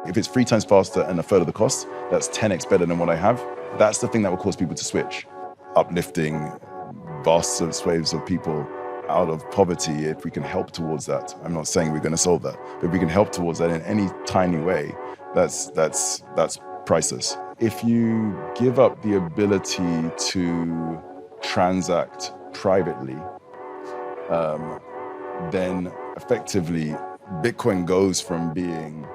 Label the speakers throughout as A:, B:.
A: If it's 3 times faster and a third of the cost, that's 10x better than what I have. That's the thing that will cause people to switch. Uplifting vast swathes of people out of poverty, if we can help towards that. I'm not saying we're going to solve that, but if we can help towards that in any tiny way, that's priceless. If you give up the ability to transact privately, then effectively Bitcoin goes from being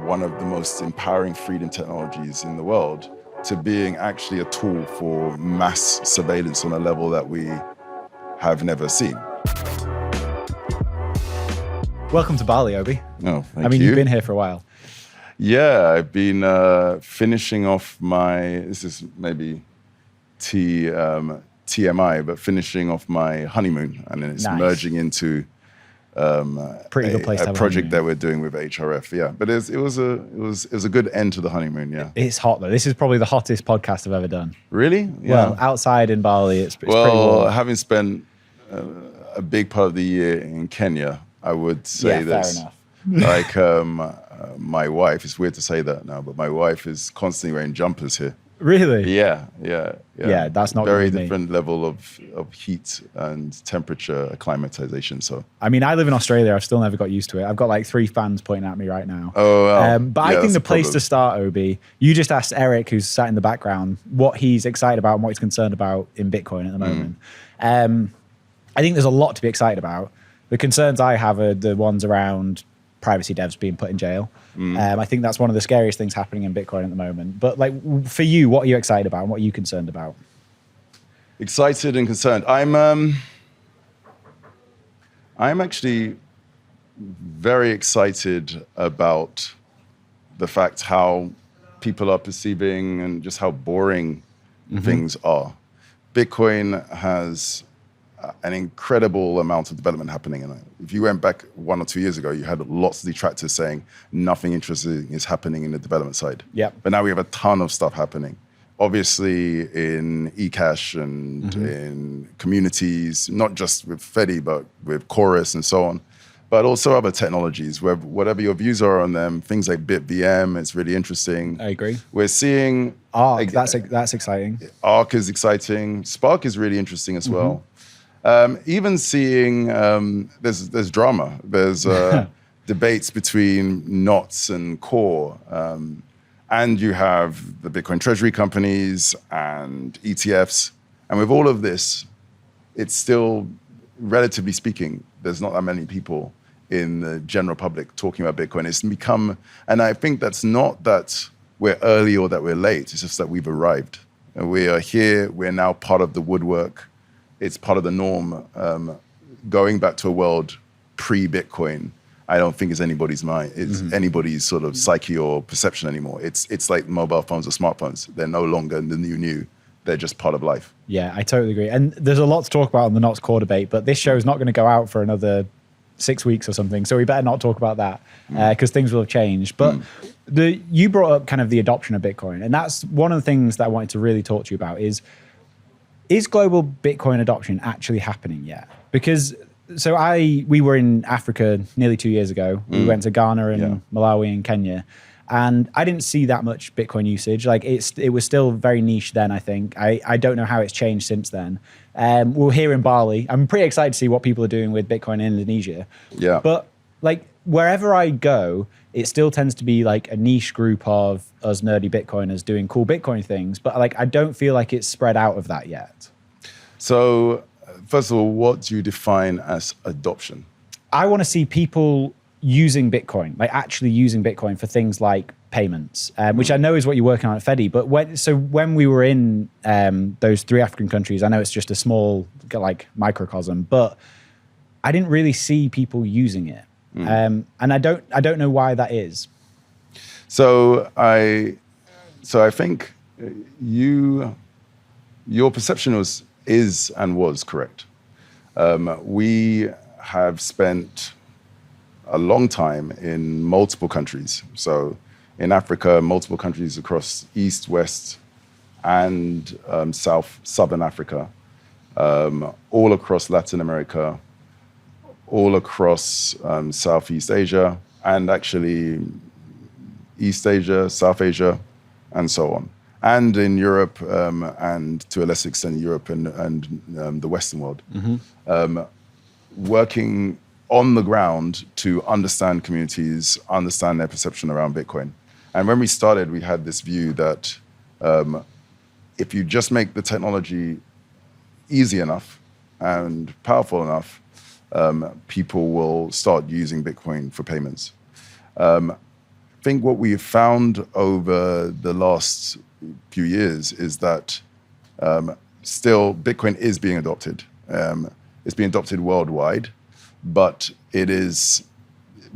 A: one of the most empowering freedom technologies in the world to being actually a tool for mass surveillance on a level that we have never seen.
B: Welcome to Bali, Obi.
A: Oh, thank you.
B: You've been here for a while.
A: Yeah, I've been finishing off this is maybe TMI, but finishing off my honeymoon, and then it's merging into
B: pretty good place to have
A: a project that we're doing with HRF. Yeah, but it was a good end to the honeymoon. Yeah,
B: it's hot though. This is probably the hottest podcast I've ever done.
A: Really? Yeah.
B: Well, outside in Bali, it's pretty warm.
A: Having spent a big part of the year in Kenya, I would say this.
B: Fair enough.
A: Like my wife, it's weird to say that now, but my wife is constantly wearing jumpers here.
B: Really?
A: Yeah.
B: Yeah, that's not
A: very different level of heat and temperature acclimatization. So
B: I live in Australia. I've still never got used to it. I've got like 3 fans pointing at me right now.
A: Oh, wow.
B: But I think the place to start, Obi, you just asked Eric, who's sat in the background, what he's excited about and what he's concerned about in Bitcoin at the moment. I think there's a lot to be excited about. The concerns I have are the ones around privacy devs being put in jail. I think that's one of the scariest things happening in Bitcoin at the moment. But like for you, what are you excited about and what are you concerned about?
A: Excited and concerned. I'm actually very excited about the fact how people are perceiving and just how boring things are. Bitcoin has an incredible amount of development happening. And if you went back 1 or 2 years ago, you had lots of detractors saying nothing interesting is happening in the development side.
B: Yep.
A: But now we have a ton of stuff happening. Obviously in eCash and in communities, not just with Fedi, but with Chorus and so on, but also other technologies where whatever your views are on them, things like BitVM, it's really interesting.
B: I agree.
A: We're seeing
B: Arc, that's exciting.
A: Arc is exciting. Spark is really interesting as well. Even seeing there's drama. There's debates between NOTs and Core, and you have the Bitcoin treasury companies and ETFs. And with all of this, it's still, relatively speaking, there's not that many people in the general public talking about Bitcoin. It's become, and I think that's not that we're early or that we're late. It's just that we've arrived. And we are here. We're now part of the woodwork. It's part of the norm. Going back to a world pre-Bitcoin, I don't think is anybody's mind. It's anybody's sort of psyche or perception anymore. It's like mobile phones or smartphones. They're no longer the new. They're just part of life.
B: Yeah, I totally agree. And there's a lot to talk about on the NOTs Core debate, but this show is not going to go out for another 6 weeks or something. So we better not talk about that because things will have changed. But you brought up kind of the adoption of Bitcoin. And that's one of the things that I wanted to really talk to you about is global Bitcoin adoption actually happening yet? Because we were in Africa nearly 2 years ago. We went to Ghana and Malawi and Kenya, and I didn't see that much Bitcoin usage. Like it was still very niche then. I think I don't know how it's changed since then. We're here in Bali. I'm pretty excited to see what people are doing with Bitcoin in Indonesia.
A: Yeah,
B: but like wherever I go, it still tends to be like a niche group of us nerdy Bitcoiners doing cool Bitcoin things. But like, I don't feel like it's spread out of that yet.
A: So first of all, what do you define as adoption?
B: I want to see people using Bitcoin, like actually using Bitcoin for things like payments, which I know is what you're working on at Fedi. But when we were in those 3 African countries, I know it's just a small like microcosm, but I didn't really see people using it. And I don't know why that is.
A: So I think your perception is and was correct. We have spent a long time in multiple countries. So in Africa, multiple countries across East, West, and Southern Africa, all across Latin America, all across Southeast Asia, and actually East Asia, South Asia, and so on. And in Europe, and to a lesser extent, Europe and the Western world. Working on the ground to understand communities, understand their perception around Bitcoin. And when we started, we had this view that if you just make the technology easy enough and powerful enough, people will start using Bitcoin for payments. I think what we've found over the last few years is that still Bitcoin is being adopted. It's being adopted worldwide, but it is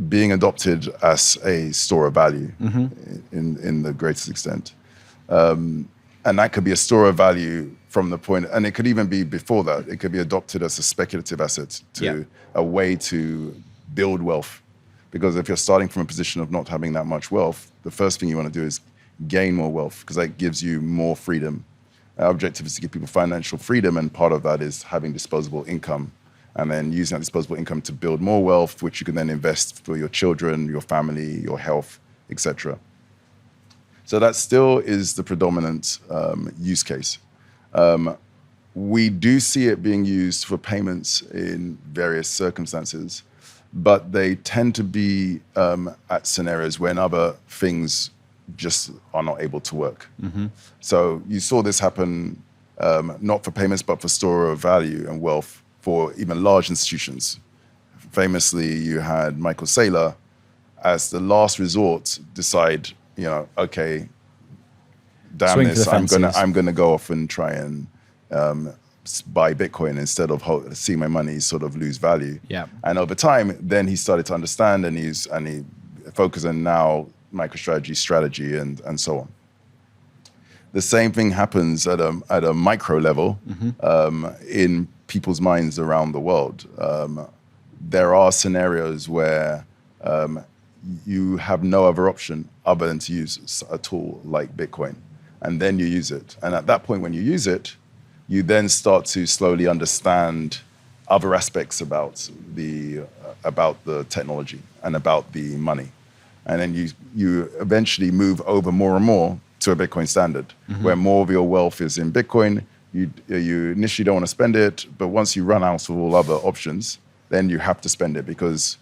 A: being adopted as a store of value in the greatest extent. And that could be a store of value from the point, and it could even be before that. It could be adopted as a speculative asset, a way to build wealth. Because if you're starting from a position of not having that much wealth, the first thing you want to do is gain more wealth, because that gives you more freedom. Our objective is to give people financial freedom, and part of that is having disposable income, and then using that disposable income to build more wealth, which you can then invest for your children, your family, your health, etc. So that still is the predominant use case. We do see it being used for payments in various circumstances, but they tend to be at scenarios when other things just are not able to work. So you saw this happen not for payments, but for store of value and wealth for even large institutions. Famously, you had Michael Saylor, as the last resort, decide, okay, damn this, I'm gonna go off and try and buy Bitcoin instead of seeing my money sort of lose value. And over time, then he started to understand, and he focused on now MicroStrategy, strategy, and so on. The same thing happens at a micro level in people's minds around the world. There are scenarios where you have no other option other than to use a tool like Bitcoin, and then you use it. And at that point, when you use it, you then start to slowly understand other aspects about the technology and about the money. And then you eventually move over more and more to a Bitcoin standard, where more of your wealth is in Bitcoin. You initially don't want to spend it, but once you run out of all other options, then you have to spend it, because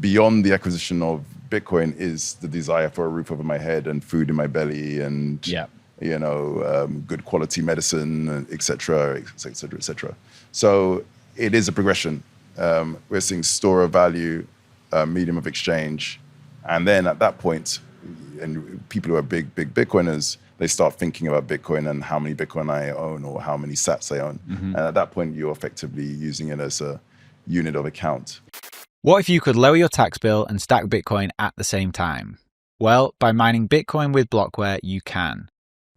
A: beyond the acquisition of Bitcoin is the desire for a roof over my head and food in my belly and good quality medicine, et cetera, et cetera, et cetera. So it is a progression. We're seeing store of value, medium of exchange, and then at that point, and people who are big Bitcoiners, they start thinking about Bitcoin and how many Bitcoin I own or how many sats I own. And at that point, you're effectively using it as a unit of account.
C: What if you could lower your tax bill and stack Bitcoin at the same time? Well, by mining Bitcoin with Blockware, you can.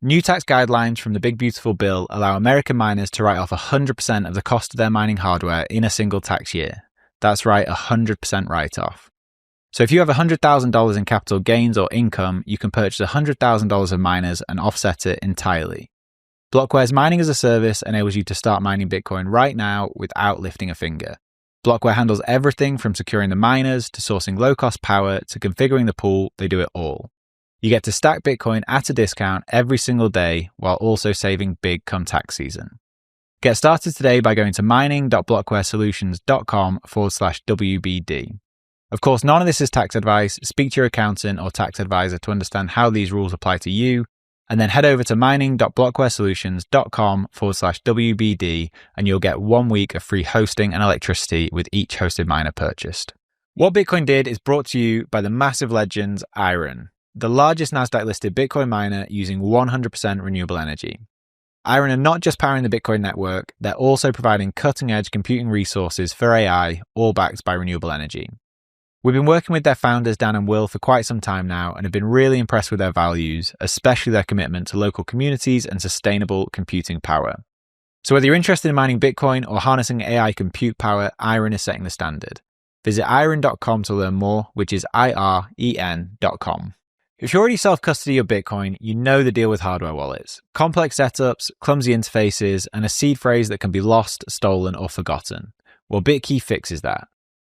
C: New tax guidelines from the Big Beautiful Bill allow American miners to write off 100% of the cost of their mining hardware in a single tax year. That's right, 100% write-off. So if you have $100,000 in capital gains or income, you can purchase $100,000 of miners and offset it entirely. Blockware's mining as a service enables you to start mining Bitcoin right now without lifting a finger. Blockware handles everything from securing the miners to sourcing low-cost power to configuring the pool. They do it all. You get to stack Bitcoin at a discount every single day while also saving big come tax season. Get started today by going to mining.blockwaresolutions.com/WBD. Of course, none of this is tax advice. Speak to your accountant or tax advisor to understand how these rules apply to you, and then head over to mining.blockwaresolutions.com/WBD and you'll get 1 week of free hosting and electricity with each hosted miner purchased. What Bitcoin did is brought to you by the massive legends Iron, the largest Nasdaq-listed Bitcoin miner using 100% renewable energy. Iron are not just powering the Bitcoin network, they're also providing cutting-edge computing resources for AI, all backed by renewable energy. We've been working with their founders, Dan and Will, for quite some time now and have been really impressed with their values, especially their commitment to local communities and sustainable computing power. So whether you're interested in mining Bitcoin or harnessing AI compute power, Iron is setting the standard. Visit iron.com to learn more, which is IREN.com. If you already self-custody your Bitcoin, you know the deal with hardware wallets. Complex setups, clumsy interfaces, and a seed phrase that can be lost, stolen, or forgotten. Well, Bitkey fixes that.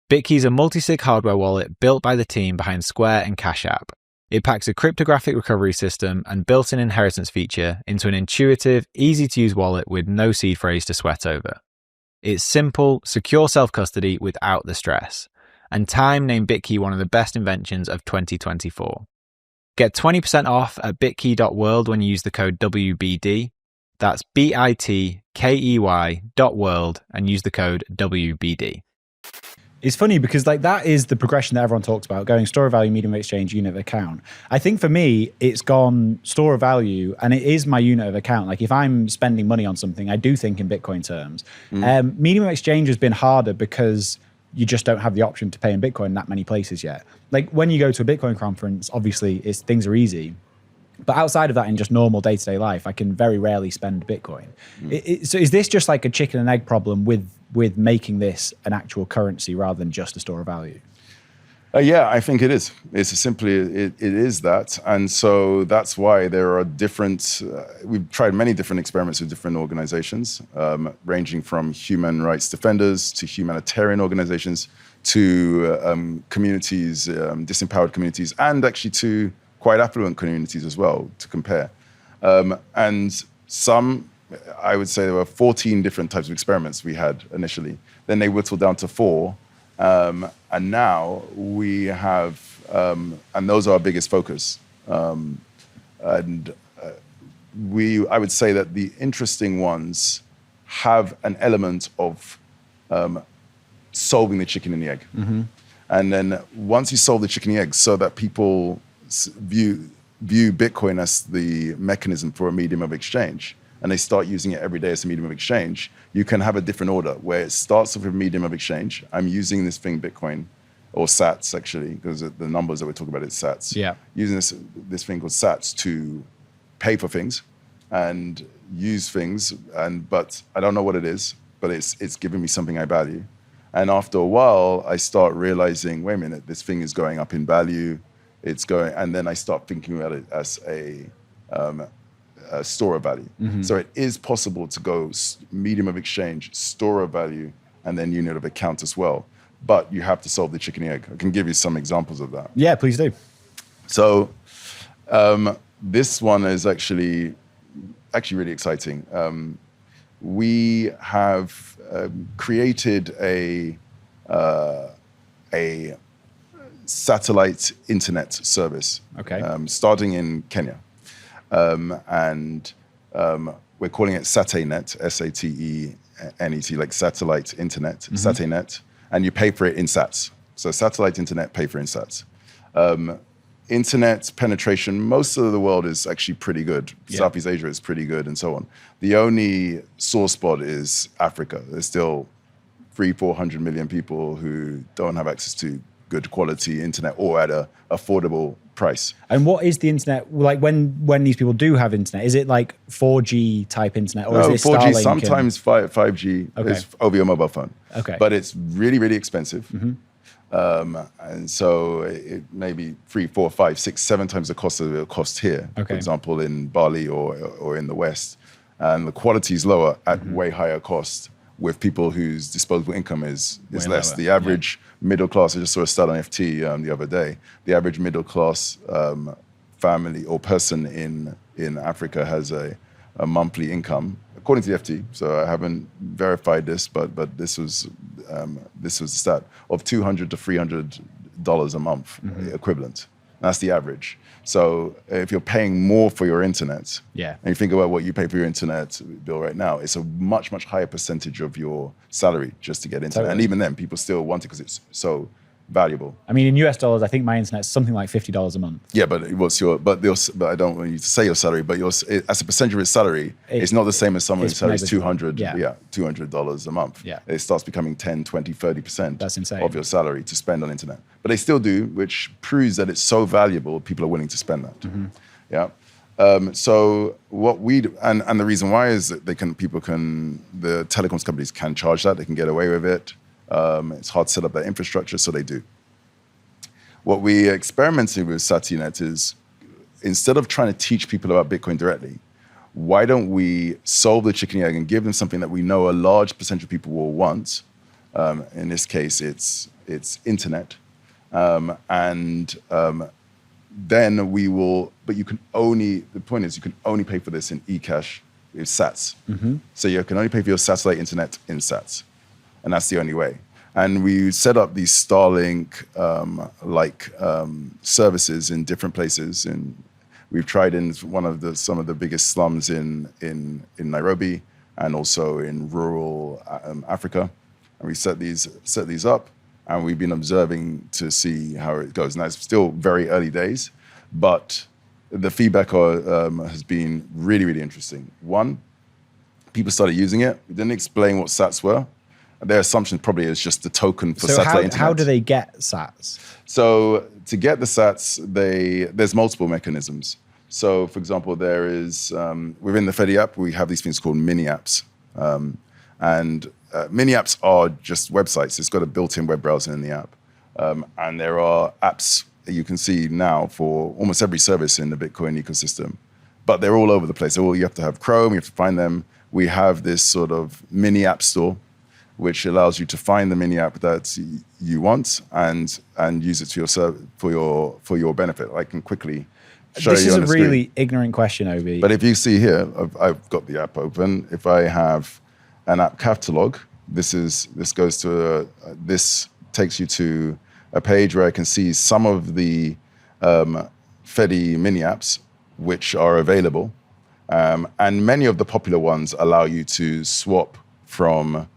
C: Bitkey is a multi-sig hardware wallet built by the team behind Square and Cash App. It packs a cryptographic recovery system and built-in inheritance feature into an intuitive, easy-to-use wallet with no seed phrase to sweat over. It's simple, secure self-custody without the stress. And Time named BitKey one of the best inventions of 2024. Get 20% off at bitkey.world when you use the code WBD. That's bitkey.world and use the code WBD.
B: It's funny because like that is the progression that everyone talks about, going store of value, medium of exchange, unit of account. I think for me, it's gone store of value and it is my unit of account. Like if I'm spending money on something, I do think in Bitcoin terms. Medium of exchange has been harder because you just don't have the option to pay in Bitcoin in that many places yet. Like when you go to a Bitcoin conference, obviously things are easy. But outside of that, in just normal day-to-day life, I can very rarely spend Bitcoin. So is this just like a chicken and egg problem with making this an actual currency rather than just a store of value?
A: Yeah, I think it is. It's simply, it is that. And so that's why there are different, we've tried many different experiments with different organizations, ranging from human rights defenders to humanitarian organizations to communities, disempowered communities, and actually to quite affluent communities as well, to compare. And some, I would say there were 14 different types of experiments we had initially. Then they whittled down to 4. And now we have, and those are our biggest focus. I would say that the interesting ones have an element of solving the chicken and the egg. And then once you solve the chicken and the egg so that people view Bitcoin as the mechanism for a medium of exchange, and they start using it every day as a medium of exchange, you can have a different order where it starts off with a medium of exchange. I'm using this thing, Bitcoin, or sats actually, because the numbers that we're talking about is sats.
B: Yeah.
A: Using this thing called sats to pay for things and use things, but I don't know what it is, but it's giving me something I value. And after a while, I start realizing, wait a minute, this thing is going up in value. And then I start thinking about it as a store of value. So it is possible to go medium of exchange, store of value, and then unit of account as well. But you have to solve the chicken and egg. I can give you some examples of that.
B: Yeah, please do.
A: So this one is actually really exciting. We have created a satellite internet service, starting in Kenya. And we're calling it SateNet, SateNet, like satellite internet, SateNet, and you pay for it in sats. So satellite internet, pay for in sats. Internet penetration, most of the world is actually pretty good. Yeah. Southeast Asia is pretty good and so on. The only sore spot is Africa. There's still 300-400 million people who don't have access to good quality internet or at a affordable price.
B: And what is the internet like when these people do have internet? Is it like 4G type internet or is it
A: 4G,
B: Starlink
A: sometimes 5G is over your mobile phone.
B: Okay.
A: But it's really, really expensive. And so it may be 3, 4, 5, 6, 7 times the cost of it cost here, for example, in Bali or in the West. And the quality is lower at way higher cost with people whose disposable income is less. Lower. The average middle class, I just saw a stat on FT the other day, the average middle class family or person in Africa has a monthly income, according to the FT, so I haven't verified this, but this was the stat, of $200 to $300 a month equivalent. That's the average. So if you're paying more for your internet, and you think about what you pay for your internet bill right now, it's a much, much higher percentage of your salary just to get internet. Totally. And even then, people still want it because it's so valuable.
B: I mean, in US dollars, I think my internet's something like $50 a month.
A: Yeah, but but I don't want you to say your salary, but as a percentage of its salary, it's not the same as someone's salary is $200 a month. Yeah. It starts becoming 10, 20, 30%
B: That's insane.
A: of your salary to spend on internet. But they still do, which proves that it's so valuable, people are willing to spend that. Yeah. So what we do, and the reason why is that the telecoms companies can charge that, they can get away with it. It's hard to set up that infrastructure, so they do. What we experimented with SateNet is, instead of trying to teach people about Bitcoin directly, why don't we solve the chicken and egg and give them something that we know a large percentage of people will want? In this case, it's internet, and then we will, but you can only, the point is you can only pay for this in eCash with sats. So you can only pay for your satellite internet in sats. And that's the only way. And we set up these Starlink services in different places. And we've tried in some of the biggest slums in Nairobi and also in rural Africa. And we set these up, and we've been observing to see how it goes. Now, it's still very early days, but the feedback has been really, really interesting. One, people started using it. We didn't explain what sats were. Their assumption probably is just the token for satellite internet.
B: How do they get sats?
A: So to get the sats, there's multiple mechanisms. So, for example, there is, within the Fedi app, we have these things called mini apps. Mini apps are just websites. It's got a built-in web browser in the app. And there are apps that you can see now for almost every service in the Bitcoin ecosystem. But they're all over the place. You have to have Chrome, you have to find them. We have this sort of mini app store, which allows you to find the mini app that you want and use it for your benefit. I can quickly show you on the screen.
B: This is a really ignorant question, Obi.
A: But if you see here, I've got the app open. If I have an app catalog, this takes you to a page where I can see some of the Fedi mini apps which are available. And many of the popular ones allow you to swap from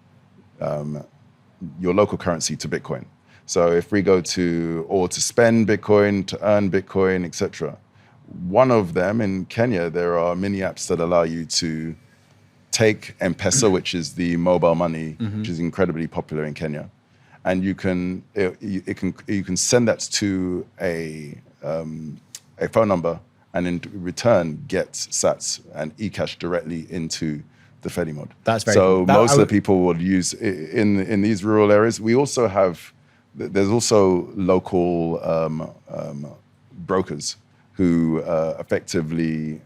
A: your local currency to Bitcoin. So if we go to spend Bitcoin, to earn Bitcoin, etc. One of them in Kenya, there are mini apps that allow you to take M-Pesa, which is the mobile money, which is incredibly popular in Kenya, and you can send that to a phone number, and in return get sats and eCash directly into the Fedi mod.
B: That's very
A: so
B: cool.
A: Most of the people would use in these rural areas. We also have there's also local brokers who effectively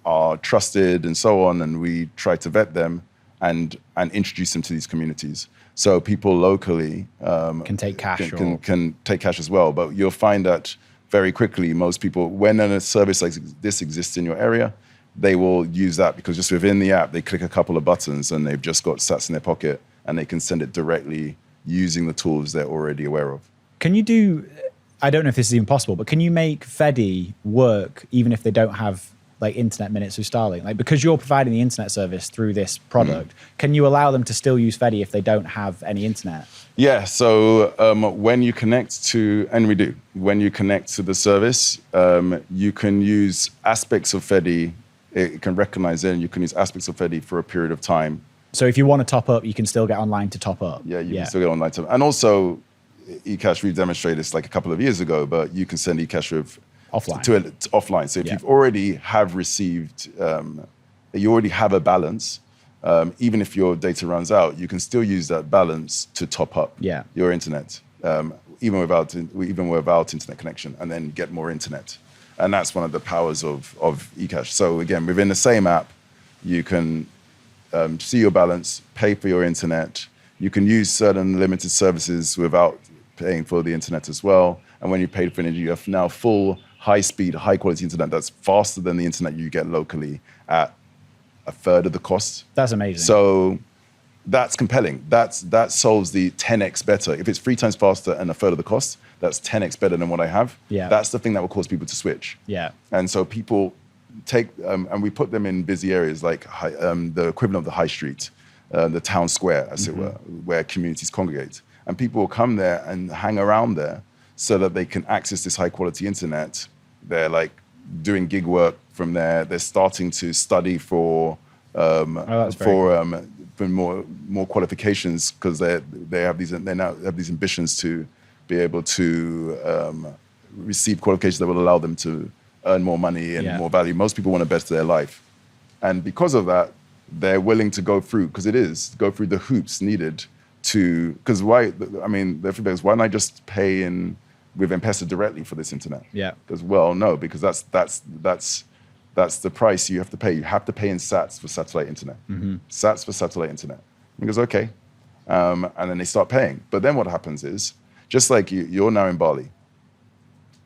A: are trusted and so on, and we try to vet them and introduce them to these communities. So people locally
B: can take cash
A: can take cash as well. But you'll find that very quickly, most people, when a service like this exists in your area, they will use that because just within the app, they click a couple of buttons and they've just got sats in their pocket and they can send it directly using the tools they're already aware of.
B: Can you do, I don't know if this is even possible, but can you make Fedi work even if they don't have like internet minutes with Starlink? Like, because you're providing the internet service through this product, can you allow them to still use Fedi if they don't have any internet?
A: Yeah, so when you connect to, and we do, when you connect to the service, you can use aspects of Fedi. It can recognize it, and you can use aspects of Fedi for a period of time.
B: So if you want to top up, you can still get online to top up.
A: Yeah, you can still get online to, and also eCash. We demonstrated this like a couple of years ago, but you can send eCash with
B: offline.
A: To offline. So if you've already have received, you already have a balance. Even if your data runs out, you can still use that balance to top up your internet, even without internet connection, and then get more internet. And that's one of the powers of eCash. So again, within the same app, you can see your balance, pay for your internet. You can use certain limited services without paying for the internet as well. And when you pay for it, you have now full, high-speed, high-quality internet that's faster than the internet you get locally at a third of the cost.
B: That's amazing.
A: So that's compelling. That solves the 10x better. If it's 3 times faster and a third of the cost, that's 10x better than what I have.
B: Yeah.
A: That's the thing that will cause people to switch.
B: Yeah.
A: And so people take, and we put them in busy areas like the equivalent of the high street, the town square, as it were, where communities congregate. And people will come there and hang around there so that they can access this high quality internet. They're like doing gig work from there. They're starting to study for more qualifications because they now have these ambitions to be able to receive qualifications that will allow them to earn more money and more value. Most people want to better their life, and because of that, they're willing to go through the hoops needed to. Because why? I mean, the feedback is, why don't I just pay in with M-Pesa directly for this internet?
B: Yeah.
A: Because because that's the price you have to pay. You have to pay in sats for satellite internet. Sats for satellite internet. He goes, okay. And then they start paying. But then what happens is, just like you're now in Bali,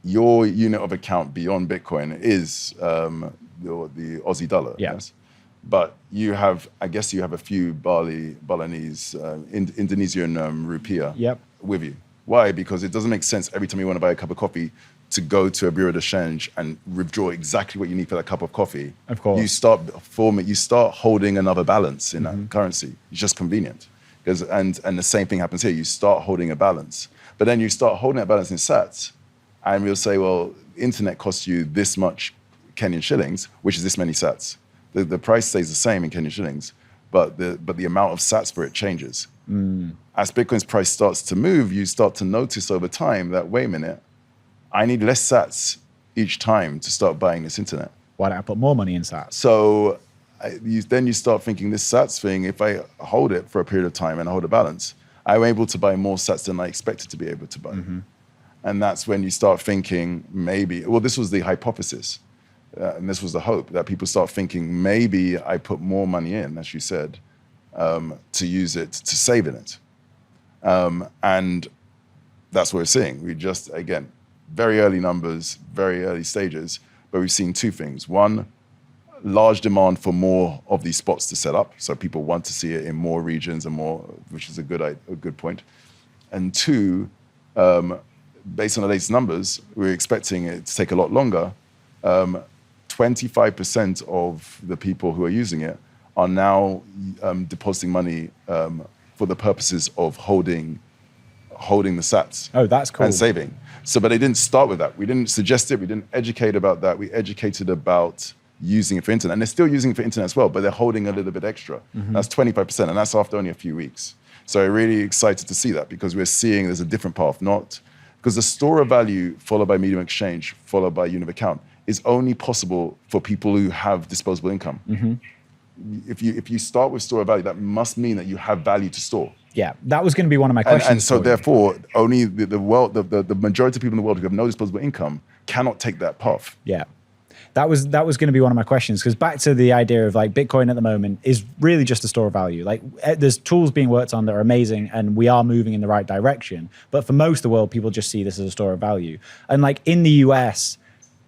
A: your unit of account beyond Bitcoin is the Aussie dollar.
B: Yeah.
A: Yes? But I guess you have a few Balinese, Indonesian rupiah with you. Why? Because it doesn't make sense every time you want to buy a cup of coffee to go to a bureau de change and withdraw exactly what you need for that cup of coffee.
B: Of course.
A: You start holding another balance in that currency. It's just convenient. And the same thing happens here. You start holding a balance. But then you start holding that balance in sats, and we'll say, well, internet costs you this much Kenyan shillings, which is this many sats. The price stays the same in Kenyan shillings, but the amount of sats for it changes. As Bitcoin's price starts to move, you start to notice over time that, wait a minute, I need less sats each time to start buying this internet.
B: Why don't I put more money in sats?
A: So then you start thinking, this sats thing, if I hold it for a period of time and I hold a balance, I'm able to buy more sats than I expected to be able to buy. And that's when you start thinking, maybe, well, this was the hypothesis. And this was the hope, that people start thinking, maybe I put more money in, as you said, to use it, to save in it. And that's what we're seeing. We just, again, very early numbers, very early stages, but we've seen two things. One, large demand for more of these spots to set up. So people want to see it in more regions and more, which is a good point. And two, based on the latest numbers, we're expecting it to take a lot longer. 25% of the people who are using it are now depositing money for the purposes of holding the sats.
B: Oh, that's cool.
A: And saving. So, but they didn't start with that. We didn't suggest it. We didn't educate about that. We educated about using it for internet. And they're still using it for internet as well, but they're holding a little bit extra. That's 25%, and that's after only a few weeks. So I'm really excited to see that, because we're seeing there's a different path, because the store of value followed by medium exchange, followed by unit of account, is only possible for people who have disposable income. If you start with store of value, that must mean that you have value to store.
B: Yeah, that was going to be one of my questions.
A: And so therefore, only the majority of people in the world who have no disposable income cannot take that path.
B: Yeah. That was going to be one of my questions, because back to the idea of like Bitcoin at the moment is really just a store of value. Like there's tools being worked on that are amazing and we are moving in the right direction. But for most of the world, people just see this as a store of value. And like in the US,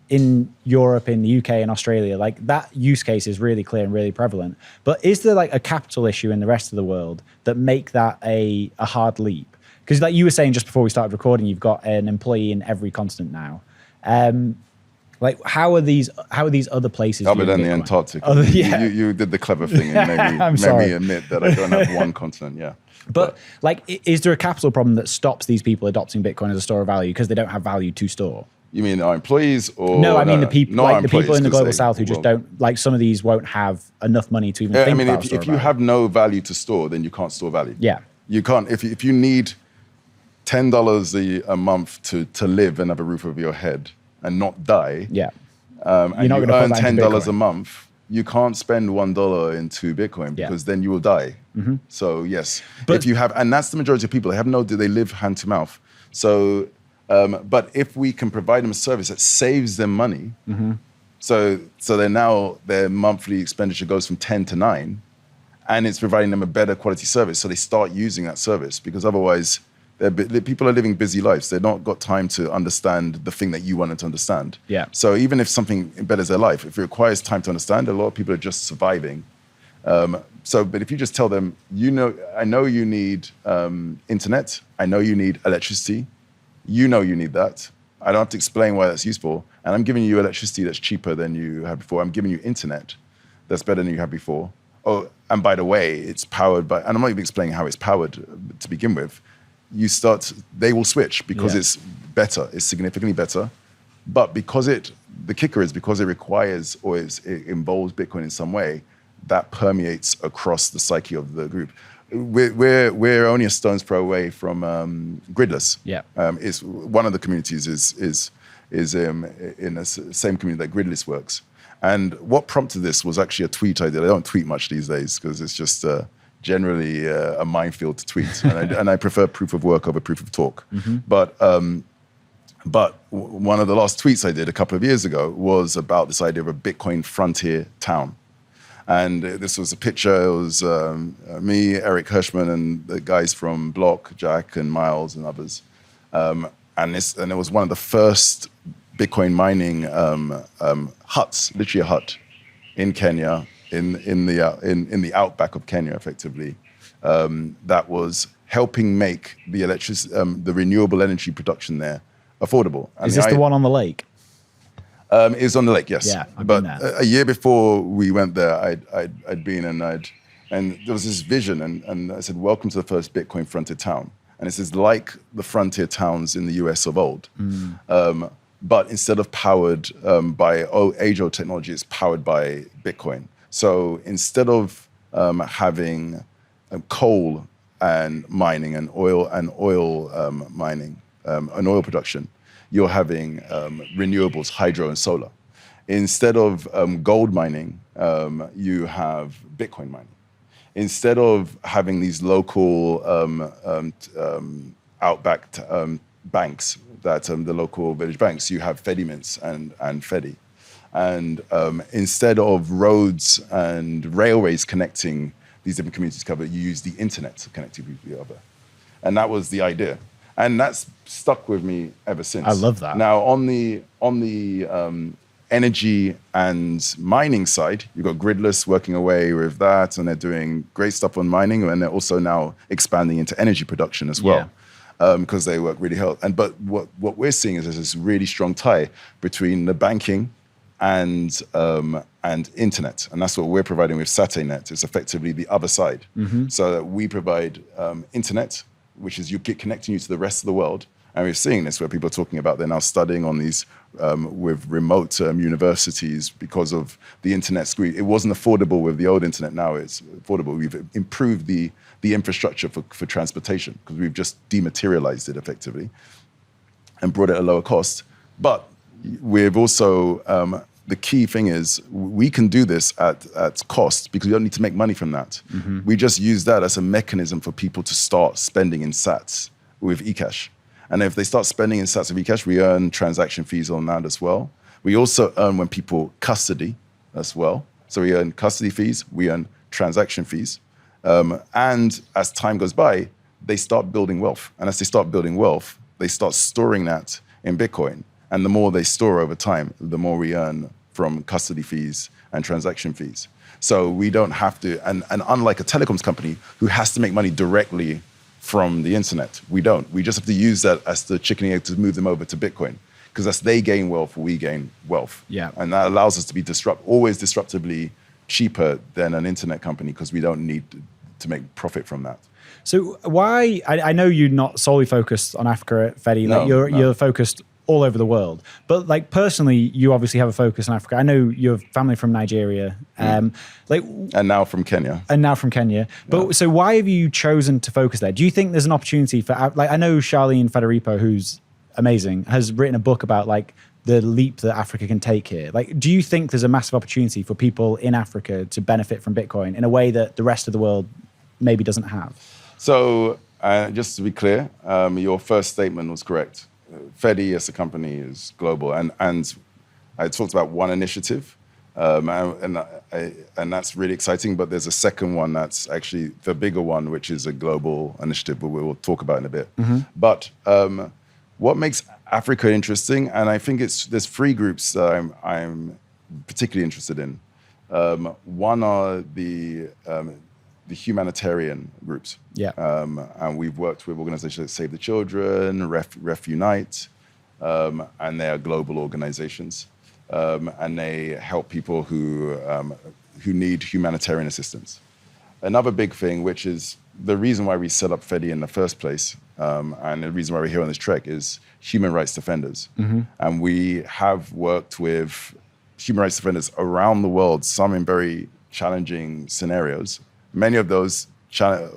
B: in Europe, in the UK, and Australia, like that use case is really clear and really prevalent. But is there like a capital issue in the rest of the world that make that a hard leap? Because like you were saying just before we started recording, you've got an employee in every continent now. Like how are these other places?
A: Other than the Antarctica. You did the clever thing and made me admit that I don't have one continent. Yeah.
B: But like, is there a capital problem that stops these people adopting Bitcoin as a store of value because they don't have value to store?
A: You mean our employees, or
B: no? I mean the people, like the people in the global south who just don't, like some of these won't have enough money to even think about.
A: If you have no value to store, then you can't store value.
B: Yeah,
A: you can't. If you need $10 a month to live and have a roof over your head and not die,
B: yeah,
A: and you earn $10 a month, you can't spend $1 into Bitcoin because then you will die. So yes, but if you have, and that's the majority of people, they live hand to mouth. So. But if we can provide them a service that saves them money, so their monthly expenditure goes from 10 to 9, and it's providing them a better quality service, so they start using that service, because otherwise people are living busy lives. They've not got time to understand the thing that you wanted to understand.
B: Yeah.
A: So even if something betters their life, if it requires time to understand, a lot of people are just surviving. But if you just tell them, I know you need internet, I know you need electricity, you need that. I don't have to explain why that's useful. And I'm giving you electricity that's cheaper than you had before. I'm giving you internet that's better than you had before. Oh, and by the way, it's powered by, and I'm not even explaining how it's powered to begin with. They will switch because it's better. It's significantly better. But the kicker is because it requires, or it involves Bitcoin in some way, that permeates across the psyche of the group. We're only a stone's throw away from gridless.
B: Yeah,
A: it's one of the communities is in the same community that gridless works. And what prompted this was actually a tweet I did. I don't tweet much these days because it's just generally a minefield to tweet, and I prefer proof of work over proof of talk. But one of the last tweets I did a couple of years ago was about this idea of a Bitcoin frontier town. And this was a picture. It was me, Eric Hirschman, and the guys from Block, Jack and Miles and others. And it was one of the first Bitcoin mining huts, literally a hut in Kenya, in the outback of Kenya, effectively, that was helping make the renewable energy production there affordable. And
B: Is this the one on the lake?
A: It's on the lake, yes.
B: Yeah, I've
A: but
B: been there.
A: a year before we went there, I'd been and there was this vision, and I said, "Welcome to the first Bitcoin frontier town." And it's like the frontier towns in the US of old. But instead of powered by age-old technology, it's powered by Bitcoin. So instead of having coal and mining and oil mining and oil production, you're having renewables, hydro and solar. Instead of gold mining, you have Bitcoin mining. Instead of having these local outback banks, the local village banks, you have Fedimints and Fedi. And instead of roads and railways connecting these different communities together, you use the internet to connect people together. And that was the idea. And that's stuck with me ever since.
B: I love that.
A: Now, on the energy and mining side, you've got Gridless working away with that, and they're doing great stuff on mining, and they're also now expanding into energy production as well. Because they work really hard. But what we're seeing is there's this really strong tie between the banking and internet, and that's what we're providing with SatNet. It's effectively the other side. So that we provide internet, which is connecting you to the rest of the world. And we're seeing this where people are talking about they're now studying on these with remote universities because of the internet squeeze. It wasn't affordable with the old internet. Now it's affordable. We've improved the infrastructure for transportation because we've just dematerialized it effectively and brought it at a lower cost. But we've also, the key thing is we can do this at cost because we don't need to make money from that. We just use that as a mechanism for people to start spending in sats with eCash. And if they start spending in sats of eCash, we earn transaction fees on that as well. We also earn when people custody as well. So we earn custody fees, we earn transaction fees. And as time goes by, they start building wealth. And as they start building wealth, they start storing that in Bitcoin. And the more they store over time, the more we earn from custody fees and transaction fees. So we don't have to, and unlike a telecoms company who has to make money directly from the internet, we don't. We just have to use that as the chicken and egg to move them over to Bitcoin. Because as they gain wealth, we gain wealth.
B: Yeah.
A: And that allows us to be always disruptively cheaper than an internet company because we don't need to make profit from that.
B: So why, I know you're not solely focused on Africa at Fedi, like
A: No.
B: you're focused all over the world. But like personally, you obviously have a focus on Africa. I know you have family from Nigeria,
A: and now from Kenya.
B: But so why have you chosen to focus there? Do you think there's an opportunity for, like, I know Charlene Federico, who's amazing, has written a book about like the leap that Africa can take here. Like, do you think there's a massive opportunity for people in Africa to benefit from Bitcoin in a way that the rest of the world maybe doesn't have?
A: So just to be clear, your first statement was correct. Fedi as a company is global, and I talked about one initiative, and that's really exciting. But there's a second one that's actually the bigger one, which is a global initiative, but we'll talk about in a bit. But what makes Africa interesting, and I think there's three groups that I'm particularly interested in. One are the humanitarian groups. And we've worked with organizations like Save the Children, Ref Unite, and they are global organizations. And they help people who need humanitarian assistance. Another big thing, which is the reason why we set up Fedi in the first place, and the reason why we're here on this trek, is human rights defenders. And we have worked with human rights defenders around the world, some in very challenging scenarios. Many of those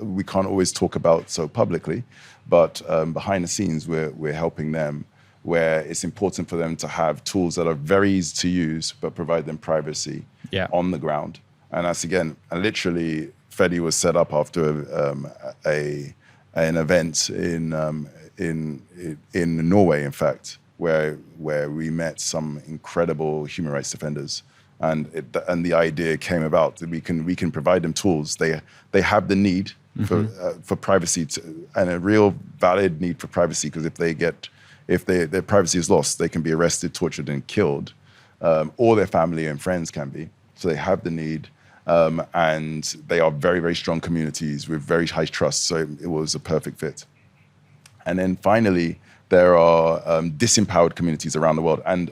A: we can't always talk about so publicly, but behind the scenes, we're helping them where it's important for them to have tools that are very easy to use, but provide them privacy on the ground. And that's, again, literally, Fedi was set up after an event in Norway, in fact, where we met some incredible human rights defenders. And the idea came about that we can provide them tools. They have the need for privacy and a real valid need for privacy, because if they get if their privacy is lost, they can be arrested, tortured, and killed, or their family and friends can be. So they have the need, and they are very, very strong communities with very high trust. So it was a perfect fit. And then finally, there are disempowered communities around the world, and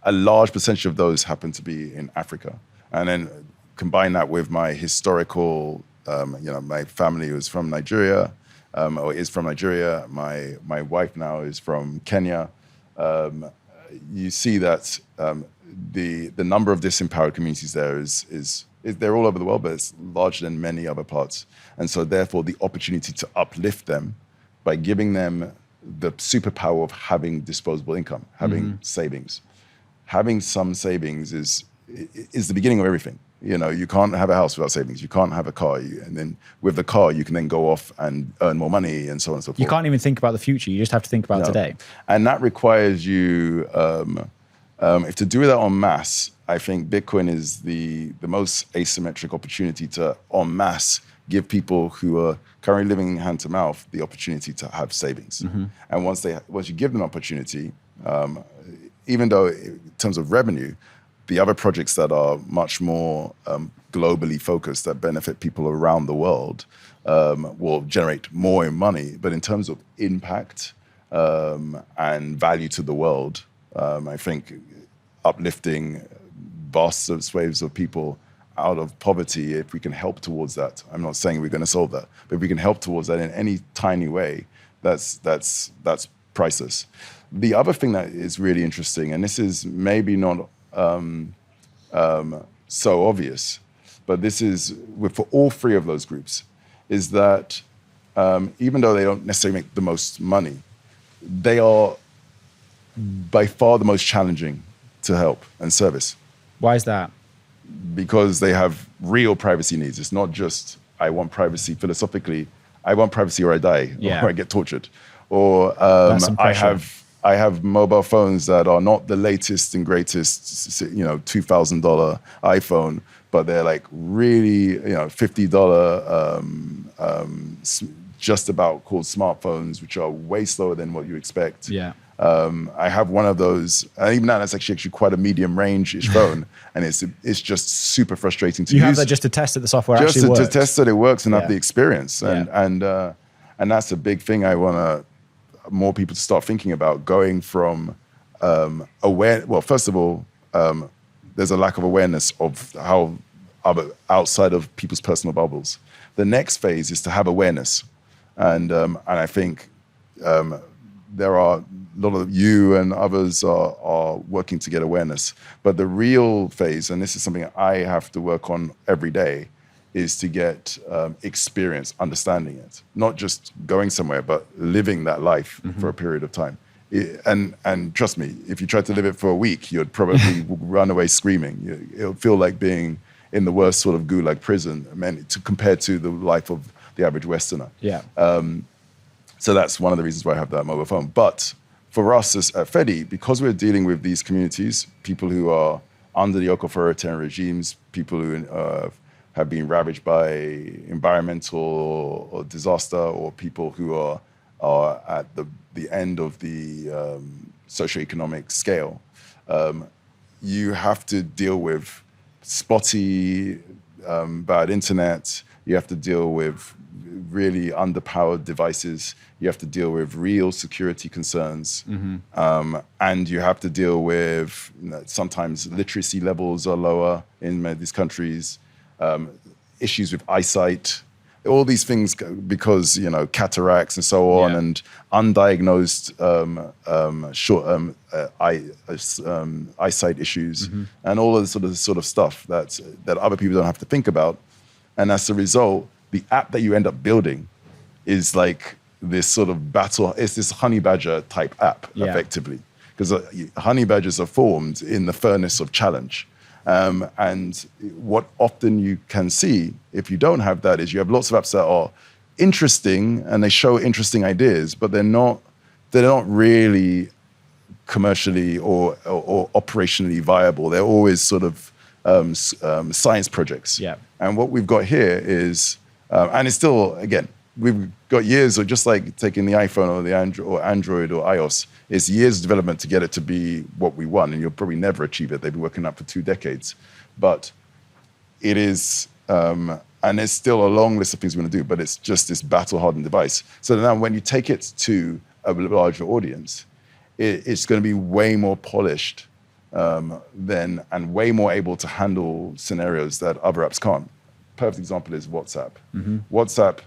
A: a large percentage of those happen to be in Africa. And then combine that with my historical, my family was from Nigeria, or is from Nigeria. My wife now is from Kenya. You see that the number of disempowered communities there is they're all over the world, but it's larger than many other parts. And so therefore the opportunity to uplift them by giving them the superpower of having disposable income, having savings. Having some savings is the beginning of everything. You can't have a house without savings. You can't have a car. And then with the car, you can then go off and earn more money and so on and so forth.
B: You can't even think about the future. You just have to think about today.
A: And that requires you, if to do that en masse, I think Bitcoin is the most asymmetric opportunity to en masse give people who are currently living hand to mouth the opportunity to have savings. And once you give them opportunity, even though in terms of revenue, the other projects that are much more globally focused that benefit people around the world will generate more in money. But in terms of impact and value to the world, I think uplifting vast swathes of people out of poverty, if we can help towards that, I'm not saying we're going to solve that, but if we can help towards that in any tiny way, that's priceless. The other thing that is really interesting, and this is maybe not so obvious, but this is for all three of those groups, is that even though they don't necessarily make the most money, they are by far the most challenging to help and service.
B: Why is that?
A: Because they have real privacy needs. It's not just, I want privacy philosophically, I want privacy or I die, or I get tortured. Or I have mobile phones that are not the latest and greatest, $2,000 iPhone, but they're like really, $50 just about called smartphones, which are way slower than what you expect.
B: Yeah.
A: I have one of those, and even now that's actually quite a medium range-ish phone, and it's just super frustrating to use.
B: You have that just to test that the software actually works.
A: Just to test that it works and have the experience, and that's a big thing I want more people to start thinking about, going from aware. Well, first of all, there's a lack of awareness of how outside of people's personal bubbles. The next phase is to have awareness, and I think there are a lot of you and others are working to get awareness. But the real phase, and this is something I have to work on every day, is to get experience, understanding it, not just going somewhere, but living that life for a period of time. And trust me, if you tried to live it for a week, you'd probably run away screaming. It would feel like being in the worst sort of gulag prison, compared to the life of the average Westerner.
B: Yeah.
A: So that's one of the reasons why I have that mobile phone. But for us at Fedi, because we're dealing with these communities, people who are under the yoke of authoritarian regimes, people who have been ravaged by environmental or disaster, or people who are at the end of the socioeconomic scale, you have to deal with spotty, bad internet. You have to deal with really underpowered devices. You have to deal with real security concerns. And you have to deal with, sometimes literacy levels are lower in many of these countries, issues with eyesight, all these things, because, cataracts and so on, and undiagnosed eyesight issues, and all of the sort of stuff that other people don't have to think about. And as a result, the app that you end up building is like this sort of battle. It's this honey badger type app, effectively, because honey badgers are formed in the furnace of challenge. And what often you can see, if you don't have that, is you have lots of apps that are interesting and they show interesting ideas, but they're not really commercially or operationally viable. They're always sort of science projects. Yeah. And what we've got here is, and it's still, again, we've got years of just like taking the iPhone or the Android or iOS. It's years of development to get it to be what we want, and you'll probably never achieve it. They've been working on it for 2 decades, but it is, and there's still a long list of things we're going to do. But it's just this battle-hardened device. So now, when you take it to a larger audience, it's going to be way more polished and way more able to handle scenarios that other apps can't. Perfect example is WhatsApp. WhatsApp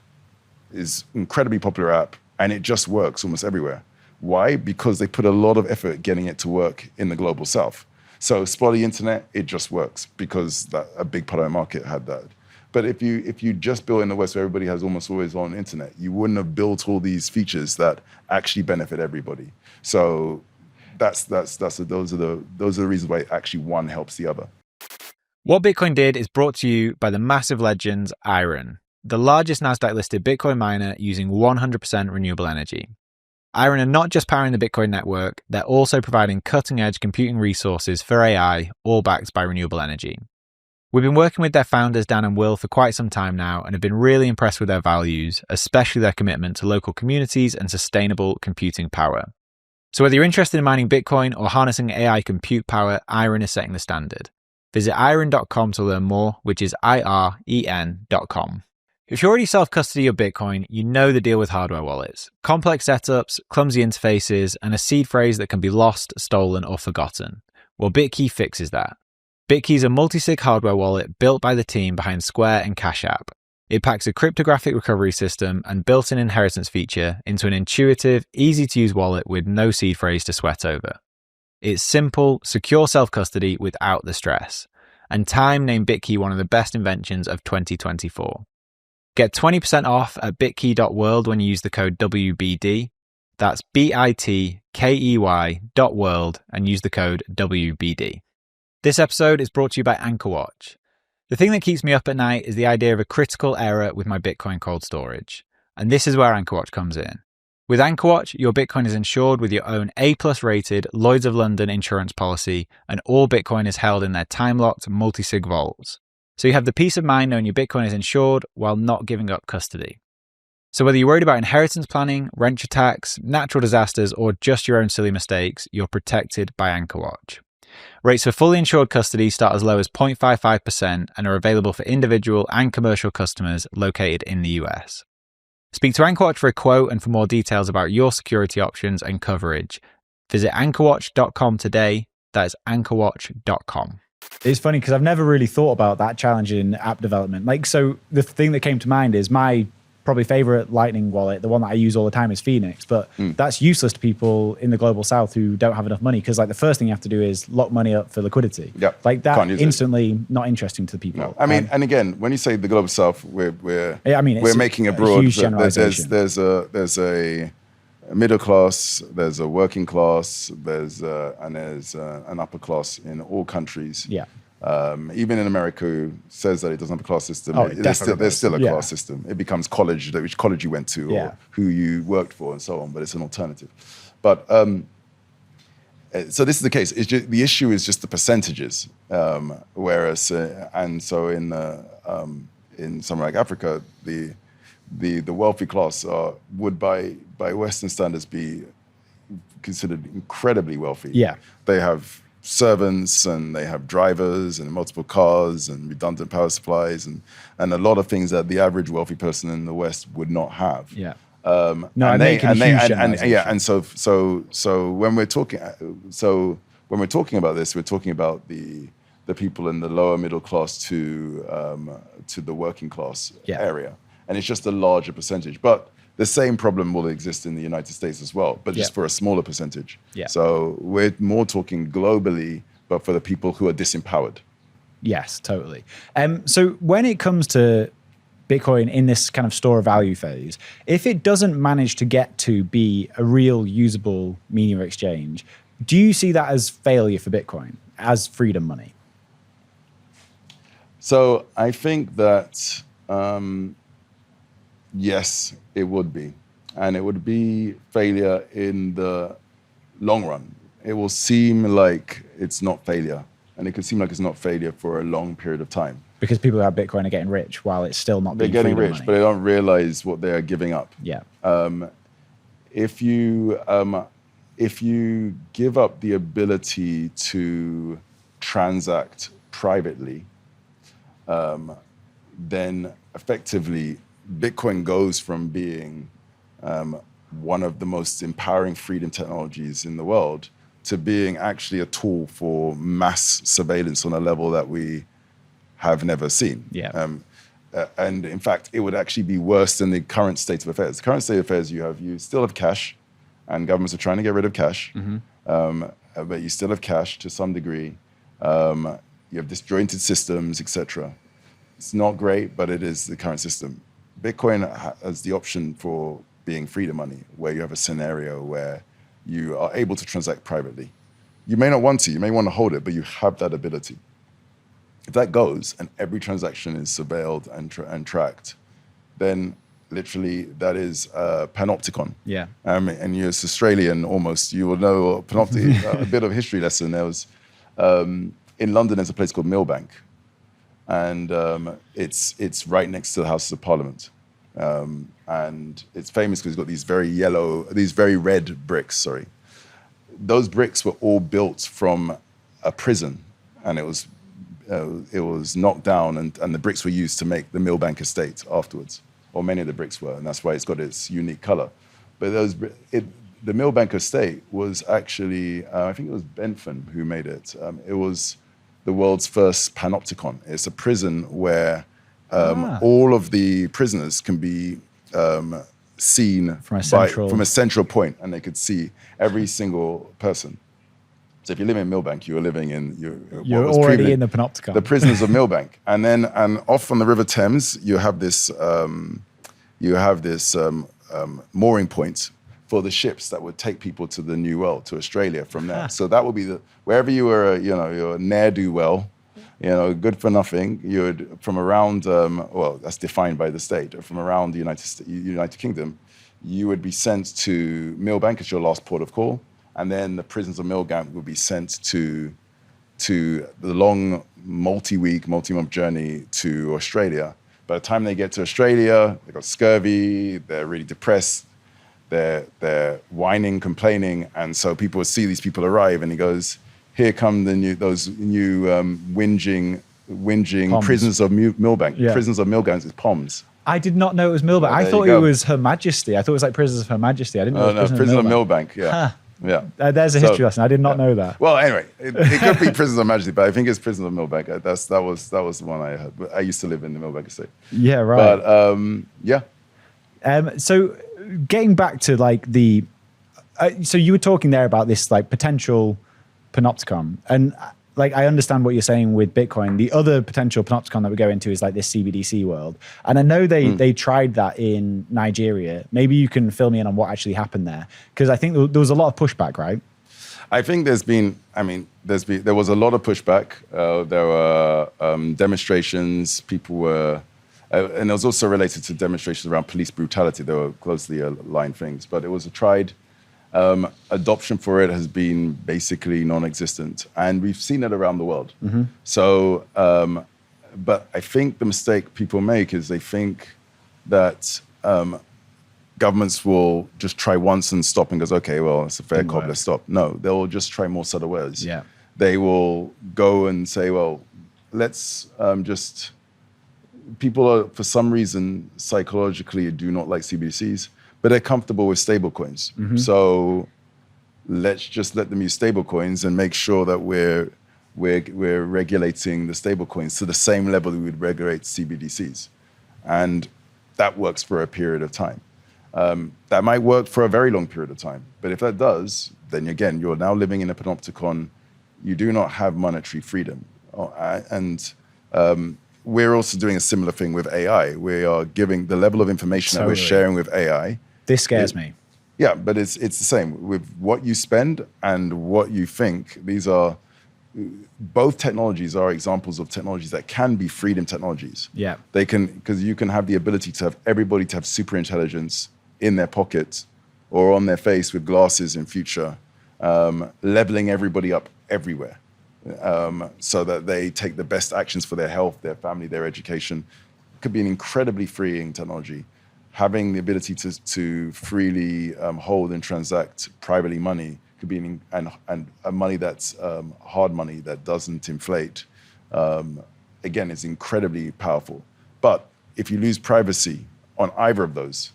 A: is an incredibly popular app, and it just works almost everywhere. Why? Because they put a lot of effort getting it to work in the global south. So spotty internet, it just works because a big part of the market had that. But if you just built in the West where everybody has almost always on internet, you wouldn't have built all these features that actually benefit everybody. So those are the reasons why actually one helps the other.
C: What Bitcoin did is brought to you by the massive legends Iron, the largest Nasdaq-listed Bitcoin miner using 100% renewable energy. Iron are not just powering the Bitcoin network, they're also providing cutting-edge computing resources for AI, all backed by renewable energy. We've been working with their founders, Dan and Will, for quite some time now and have been really impressed with their values, especially their commitment to local communities and sustainable computing power. So whether you're interested in mining Bitcoin or harnessing AI compute power, Iron is setting the standard. Visit iron.com to learn more, which is IREN.com. If you already self-custody your Bitcoin, you know the deal with hardware wallets. Complex setups, clumsy interfaces, and a seed phrase that can be lost, stolen, or forgotten. Well, Bitkey fixes that. Bitkey is a multi-sig hardware wallet built by the team behind Square and Cash App. It packs a cryptographic recovery system and built-in inheritance feature into an intuitive, easy-to-use wallet with no seed phrase to sweat over. It's simple, secure self-custody without the stress. And Time named Bitkey one of the best inventions of 2024. Get 20% off at bitkey.world when you use the code WBD. That's bitkey.world and use the code WBD. This episode is brought to you by AnchorWatch. The thing that keeps me up at night is the idea of a critical error with my Bitcoin cold storage. And this is where AnchorWatch comes in. With AnchorWatch, your Bitcoin is insured with your own A+ rated Lloyd's of London insurance policy, and all Bitcoin is held in their time-locked multi-sig vaults. So you have the peace of mind knowing your Bitcoin is insured while not giving up custody. So whether you're worried about inheritance planning, rent attacks, natural disasters, or just your own silly mistakes, you're protected by AnchorWatch. Rates for fully insured custody start as low as 0.55% and are available for individual and commercial customers located in the US. Speak to AnchorWatch for a quote and for more details about your security options and coverage. Visit anchorwatch.com today. That is anchorwatch.com.
B: It's funny because I've never really thought about that challenge in app development. Like, so the thing that came to mind is my probably favorite Lightning wallet, the one that I use all the time, is Phoenix, but that's useless to people in the global south who don't have enough money, because like the first thing you have to do is lock money up for liquidity.
A: Yep.
B: Like that instantly not interesting to the people.
A: No. I mean, and again, when you say the global south, we're making a broad.
B: Huge generalization.
A: There's a middle class, there's a working class, there's an upper class in all countries.
B: Yeah.
A: Even in America, who says that it doesn't have a class system, there's still a class system. It becomes which college you went to, or who you worked for, and so on. But it's an alternative. But so this is the case. The issue is just the percentages. Whereas, and so in somewhere like Africa, the wealthy class would by Western standards be considered incredibly wealthy.
B: Yeah,
A: they have servants and they have drivers and multiple cars and redundant power supplies and a lot of things that the average wealthy person in the West would not have.
B: Yeah.
A: So when we're talking about this, we're talking about the people in the lower middle class to the working class area, and it's just a larger percentage. But the same problem will exist in the United States as well, but just for a smaller percentage.
B: Yeah.
A: So we're more talking globally, but for the people who are disempowered.
B: Yes, totally. So when it comes to Bitcoin in this kind of store of value phase, if it doesn't manage to get to be a real usable medium of exchange, do you see that as failure for Bitcoin, as freedom money?
A: So I think that yes, it would be. And it would be failure in the long run. It will seem like it's not failure. And it could seem like it's not failure for a long period of time.
B: Because people who have Bitcoin are getting rich while it's still not
A: They're
B: being
A: getting
B: freedom
A: rich,
B: money.
A: but they don't realize what they are giving up.
B: Yeah.
A: If you give up the ability to transact privately, then effectively Bitcoin goes from being one of the most empowering freedom technologies in the world to being actually a tool for mass surveillance on a level that we have never seen.
B: Yeah.
A: And in fact, it would actually be worse than the current state of affairs. The current state of affairs, you still have cash, and governments are trying to get rid of cash, but you still have cash to some degree. You have disjointed systems, etc. It's not great, but it is the current system. Bitcoin has the option for being freedom money, where you have a scenario where you are able to transact privately. You may not want to, you may want to hold it, but you have that ability. If that goes and every transaction is surveilled and tracked, then literally that is Panopticon.
B: Yeah.
A: And you're Australian almost, you will know a bit of a history lesson. There was, in London, there's a place called Millbank. And it's right next to the Houses of Parliament. And it's famous because it's got these very red bricks, sorry. Those bricks were all built from a prison, and it was knocked down, and the bricks were used to make the Millbank estate afterwards, or many of the bricks were, and that's why it's got its unique color. But the Millbank estate was actually, I think it was Bentham who made it. It was the world's first panopticon. It's a prison where all of the prisoners can be seen from a central point, and they could see every single person. So if you live in Millbank, you're living in
B: you're already in the Panopticon.
A: The prisoners of Millbank, and off on the River Thames, you have this mooring point for the ships that would take people to the New World, to Australia from there. So that would be wherever you were, you're ne'er-do-well, good for nothing. You'd from around, that's defined by the state, from around the United Kingdom, you would be sent to Millbank as your last port of call. And then the prisoners of Millbank would be sent to the long multi-week, multi-month journey to Australia. By the time they get to Australia, they've got scurvy, they're really depressed, they're whining, complaining, and so people would see these people arrive, and he goes, "Here come those new whinging
B: Poms.
A: prisoners of Millbank."
B: Yeah.
A: Prisoners of Millbank is POMs.
B: I did not know it was Millbank. I thought it was Her Majesty. I thought it was like Prisoners of Her Majesty. I didn't know it was
A: Prisoners of Millbank. Yeah.
B: Huh.
A: Yeah.
B: There's a history lesson. I did not know that.
A: Well, anyway, it could be Prisoners of Majesty, but I think it's Prisoners of Millbank. That was the one I heard. But I used to live in the Millbank estate.
B: Yeah, right.
A: But yeah.
B: So getting back to like so you were talking there about this like potential Panopticon, and like I understand what you're saying with Bitcoin. The other potential Panopticon that we go into is like this CBDC world, and I know they tried that in Nigeria. Maybe you can fill me in on what actually happened there, because I think there was a lot of pushback, right?
A: I think there was a lot of pushback. There were demonstrations. People were, and it was also related to demonstrations around police brutality. They were closely aligned things, but it was a tried. Adoption for it has been basically non-existent, and we've seen it around the world. So, but I think the mistake people make is they think that governments will just try once and stop and goes, okay, well, it's a fair cop, let's stop. No, they'll just try more subtle ways.
B: Yeah.
A: They will go and say, well, let's just, people are, for some reason, psychologically do not like CBDCs, but they're comfortable with stablecoins. So let's just let them use stablecoins and make sure that we're regulating the stablecoins to the same level we would regulate CBDCs. And that works for a period of time. That might work for a very long period of time. But if that does, then again, you're now living in a panopticon. You do not have monetary freedom. We're also doing a similar thing with AI. We are giving the level of information that we're sharing with AI.
B: This scares me.
A: Yeah, but it's the same. With what you spend and what you think, these are, both technologies are examples of technologies that can be freedom technologies.
B: Yeah.
A: They can, because you can have the ability to have everybody to have super intelligence in their pocket or on their face with glasses in future, leveling everybody up everywhere. so that they take the best actions for their health, their family, their education. It could be an incredibly freeing technology. Having the ability to freely hold and transact privately money could be and a money that's hard money that doesn't inflate. Again, is incredibly powerful. But if you lose privacy on either of those,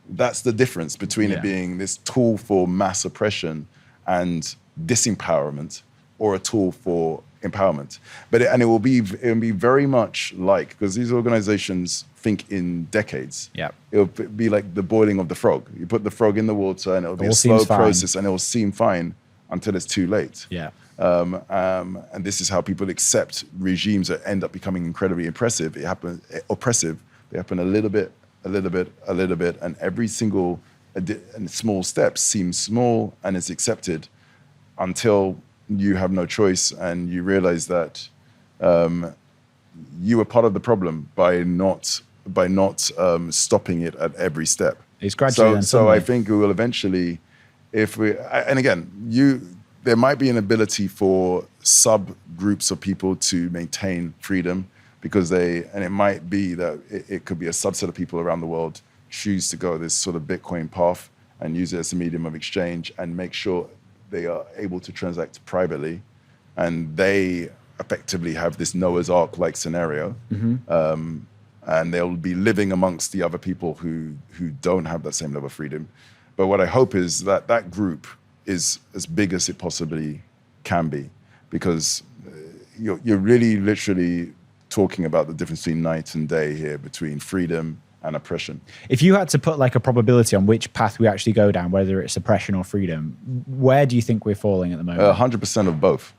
A: that's the difference between it being this tool for mass oppression and disempowerment, or a tool for empowerment. But it will be very much like, because these organizations think in decades.
B: Yeah.
A: It'll be like the boiling of the frog. You put the frog in the water and it'll be a slow process and it'll seem fine until it's too late.
B: Yeah.
A: And this is how people accept regimes that end up becoming incredibly oppressive. They happen a little bit, and every single small step seems small and is accepted until you have no choice and you realize that you were part of the problem by not stopping it at every step.
B: It's gradually.
A: So I think we will eventually, there might be an ability for subgroups of people to maintain freedom, because it might be that it could be a subset of people around the world choose to go this sort of Bitcoin path and use it as a medium of exchange and make sure they are able to transact privately, and they effectively have this Noah's Ark-like scenario, and they'll be living amongst the other people who don't have that same level of freedom. But what I hope is that that group is as big as it possibly can be, because you're really literally talking about the difference between night and day here, between freedom and oppression.
B: If you had to put like a probability on which path we actually go down, whether it's oppression or freedom, where do you think we're falling at the moment?
A: 100% of both.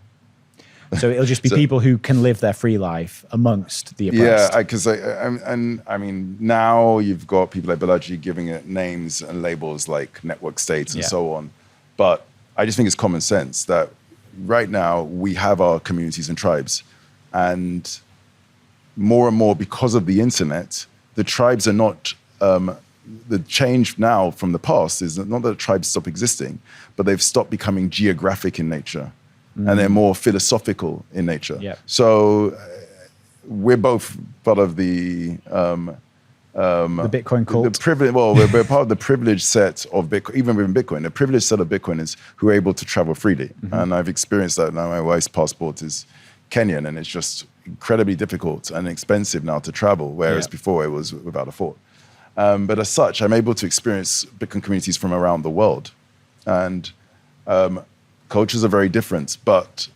B: So it'll just be people who can live their free life amongst the oppressed.
A: Yeah, because I mean, now you've got people like Balaji giving it names and labels like network states and so on. But I just think it's common sense that right now we have our communities and tribes, and more, because of the internet, the tribes are not, the change now from the past is not that tribes stop existing, but they've stopped becoming geographic in nature, and they're more philosophical in nature.
B: Yeah.
A: So we're both part of the
B: Bitcoin cult.
A: We're part of the privileged set of Bitcoin. Even within Bitcoin, the privileged set of Bitcoiners who are able to travel freely. And I've experienced that now. My wife's passport is Kenyan, and it's just incredibly difficult and expensive now to travel, whereas before it was without a fault. But as such, I'm able to experience Bitcoin communities from around the world. And cultures are very different, but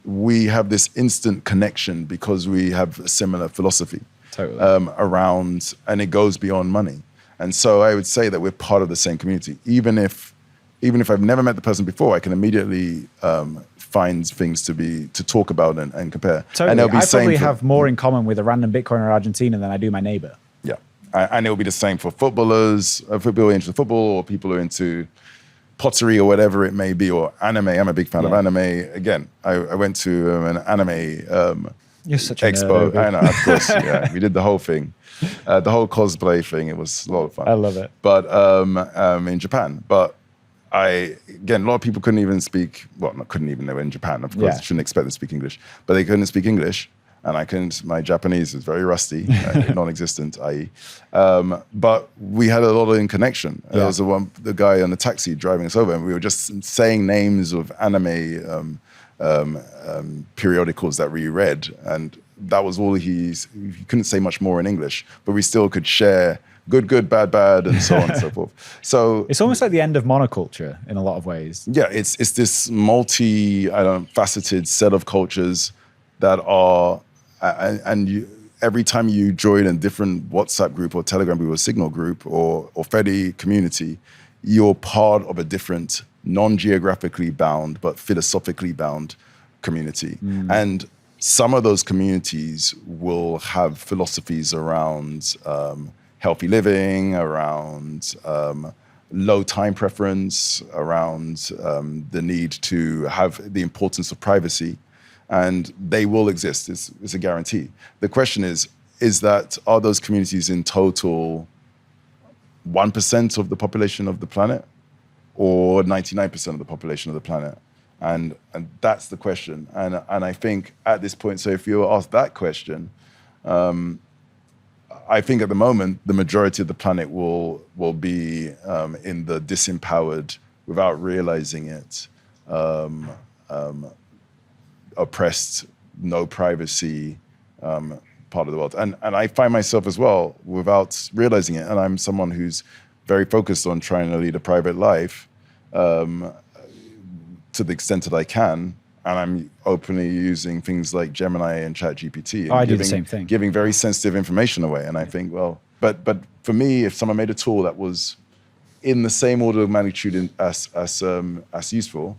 A: we have this instant connection because we have a similar philosophy around, and it goes beyond money. And so I would say that we're part of the same community. Even if I've never met the person before, I can immediately find things to talk about and compare.
B: Totally.
A: And
B: I probably have more in common with a random Bitcoiner in Argentina than I do my neighbor.
A: Yeah. And it'll be the same for footballers, people who are into football, or people who are into pottery or whatever it may be, or anime. I'm a big fan of anime. Again, I went to an anime
B: You're such
A: expo.
B: a nerd.
A: I know, of course. Yeah, we did the whole thing, the whole cosplay thing. It was a lot of fun.
B: I love it.
A: But in Japan, a lot of people couldn't even speak. Well, not couldn't even. They were in Japan, of course. You shouldn't expect them to speak English, but they couldn't speak English, and I couldn't. My Japanese is very rusty, non-existent, i.e. But we had a lot of connection. There was the guy on the taxi driving us over, and we were just saying names of anime periodicals that we read, and that was all he couldn't say much more in English, but we still could share good, bad, and so on and so forth. So
B: it's almost like the end of monoculture in a lot of ways. Yeah,
A: it's this faceted set of cultures that are, every time you join a different WhatsApp group or Telegram group or Signal group or Fedi community, you're part of a different, non-geographically bound but philosophically bound community. And some of those communities will have philosophies around healthy living, around low time preference, around the need to have the importance of privacy, and they will exist. It's a guarantee. The question is are those communities in total 1% of the population of the planet, or 99% of the population of the planet? And that's the question. And I think at this point, so if you were asked that question, I think at the moment, the majority of the planet will be in the disempowered, without realizing it, oppressed, no privacy part of the world. And I find myself as well, without realizing it, and I'm someone who's very focused on trying to lead a private life to the extent that I can. And I'm openly using things like Gemini and ChatGPT. And
B: I do the same thing.
A: Giving very sensitive information away. And I think, well, but for me, if someone made a tool that was in the same order of magnitude as useful,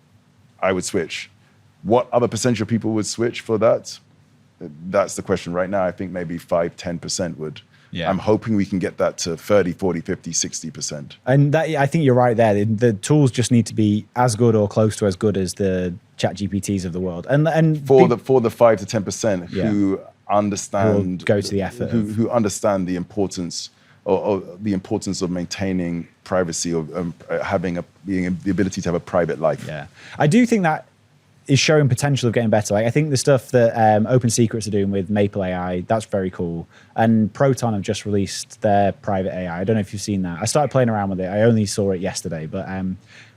A: I would switch. What other percentage of people would switch for that? That's the question right now. I think maybe 5-10% would. Yeah. I'm hoping we can get that to 30, 40, 50, 60%.
B: And that, I think you're right there. The tools just need to be as good or close to as good as the ChatGPTs of the world. And
A: for the 5 to 10% who understand,
B: who go to the effort,
A: who understand the importance or the importance of maintaining privacy, or having the ability to have a private life.
B: Yeah, I do think that is showing potential of getting better. Like, I think the stuff that Open Secrets are doing with Maple AI, that's very cool. And Proton have just released their private AI. I don't know if you've seen that. I started playing around with it. I only saw it yesterday, but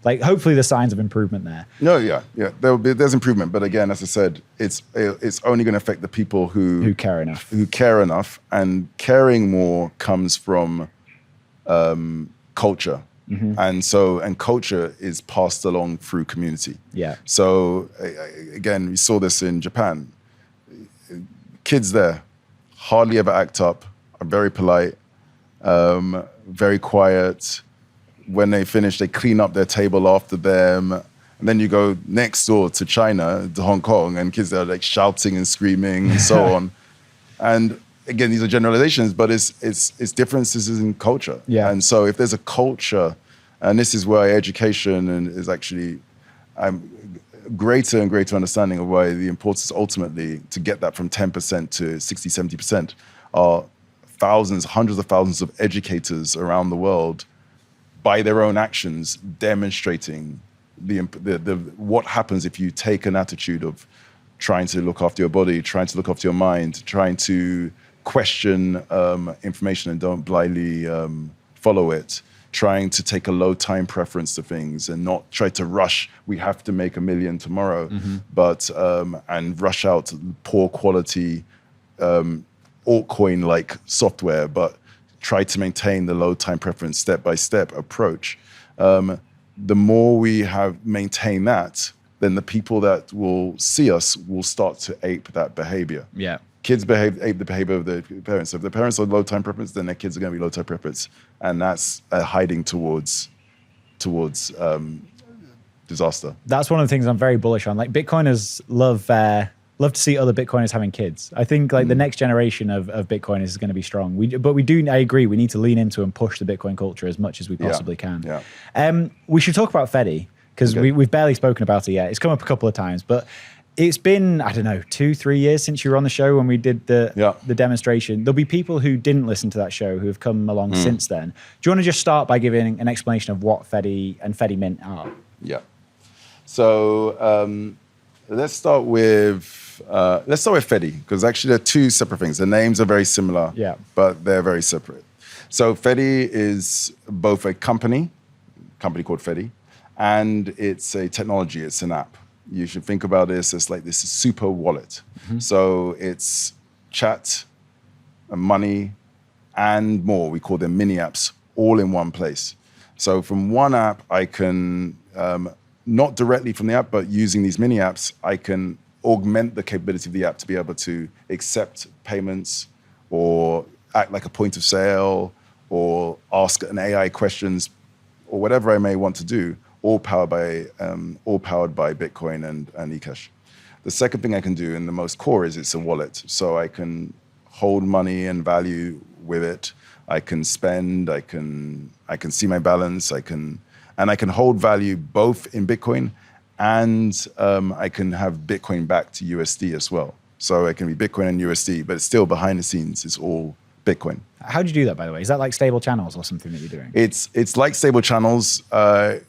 B: like, hopefully there's signs of improvement there.
A: No, yeah. There's improvement, but again, as I said, it's only going to affect the people who
B: care enough.
A: Who care enough, and caring more comes from culture. Mm-hmm. And culture is passed along through community.
B: Yeah.
A: So again, we saw this in Japan. Kids there hardly ever act up, are very polite, very quiet. When they finish, they clean up their table after them. And then you go next door to China, to Hong Kong, and kids are like shouting and screaming and so on. And again, these are generalizations, but it's differences in culture.
B: Yeah.
A: And so if there's a culture, and this is where education is actually greater and greater understanding of why the importance ultimately to get that from 10% to 60, 70% are thousands, hundreds of thousands of educators around the world by their own actions demonstrating the what happens if you take an attitude of trying to look after your body, trying to look after your mind, trying to question information and don't blindly follow it, trying to take a low time preference to things and not try to rush, we have to make 1 million tomorrow, but and rush out poor quality altcoin-like software, but try to maintain the low time preference step-by-step approach. The more we have maintained that, then the people that will see us will start to ape that behavior.
B: Yeah.
A: Kids ape the behavior of their parents. So if the parents are low time preference, then their kids are going to be low time preference. And that's hiding towards disaster.
B: That's one of the things I'm very bullish on. Like, Bitcoiners love to see other Bitcoiners having kids. I think like the next generation of Bitcoiners is going to be strong. I agree, we need to lean into and push the Bitcoin culture as much as we possibly can.
A: Yeah.
B: We should talk about Fedi, because we've barely spoken about it yet. It's come up a couple of times, but it's been, I don't know, 2-3 years since you were on the show when we did the demonstration. There'll be people who didn't listen to that show who have come along since then. Do you want to just start by giving an explanation of what Fedi and Fedimint are?
A: Yeah. So let's start with Fedi, because actually they're two separate things. The names are very similar, but they're very separate. So Fedi is both a company called Fedi, and it's a technology, it's an app. You should think about this as like this super wallet. So it's chat, and money, and more. We call them mini apps, all in one place. So from one app, I can, not directly from the app, but using these mini apps, I can augment the capability of the app to be able to accept payments or act like a point of sale or ask an AI questions or whatever I may want to do, all powered by Bitcoin and eCash. The second thing I can do, and the most core, is it's a wallet. So I can hold money and value with it. I can spend, I can see my balance, I can hold value both in Bitcoin and I can have Bitcoin back to USD as well. So it can be Bitcoin and USD, but it's still behind the scenes. It's all Bitcoin.
B: How do you do that, by the way? Is that like stable channels or something that you're doing?
A: It's like stable channels.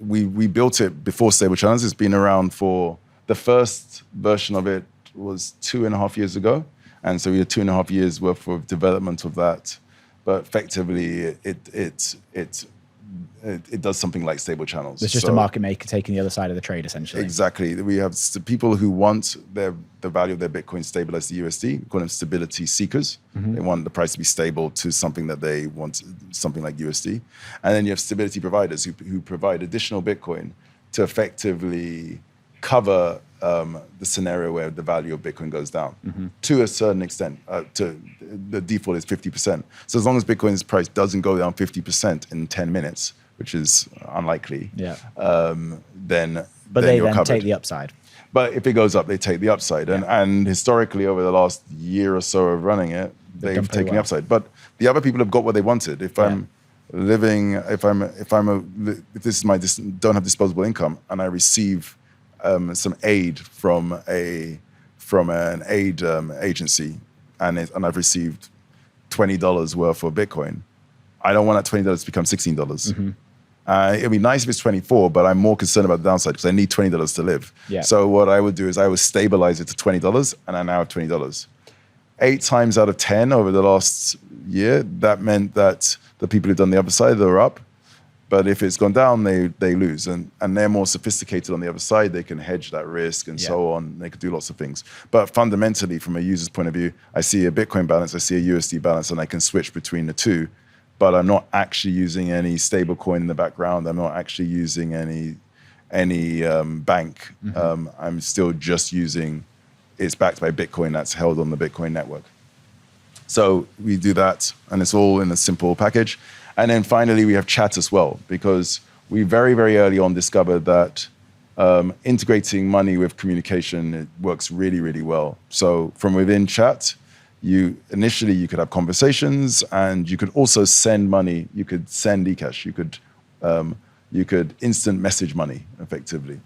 A: We built it before stable channels. It's been around for, the first version of it was 2.5 years ago. And so we had 2.5 years worth of development of that. But effectively, it does something like stable channels.
B: It's just a market maker taking the other side of the trade, essentially.
A: Exactly. We have people who want the value of their Bitcoin stabilized to USD. We call them stability seekers. They want the price to be stable to something that they want, something like USD. And then you have stability providers who provide additional Bitcoin to effectively cover the scenario where the value of Bitcoin goes down to a certain extent. The default is 50%. So as long as Bitcoin's price doesn't go down 50% in 10 minutes, which is unlikely, then
B: they
A: you're
B: then
A: covered.
B: take the upside.
A: But if it goes up, they take the upside. And historically, over the last year or so of running it, they've taken the upside. But the other people have got what they wanted. If I'm living, if this is don't have disposable income, and I receive some aid from an aid agency, and I've received $20 worth of Bitcoin, I don't want that $20 to become $16. It'd be nice if it's 24, but I'm more concerned about the downside because I need $20 to live. So what I would do is I would stabilize it to $20, and I now have $20. 8 times out of 10 over the last year, that meant that the people who've done the other side, they're up. But if it's gone down, they lose. And they're more sophisticated on the other side. They can hedge that risk and so on. They could do lots of things. But fundamentally, from a user's point of view, I see a Bitcoin balance, I see a USD balance, and I can switch between the two. But I'm not actually using any stable coin in the background. I'm not actually using any bank. I'm still just using, it's backed by Bitcoin that's held on the Bitcoin network. So we do that, and it's all in a simple package. And then finally, we have chat as well, because we very, very early on discovered that integrating money with communication, it works really, really well. So from within chat, initially you could have conversations, and you could also send money. You could send eCash. You could instant message money effectively.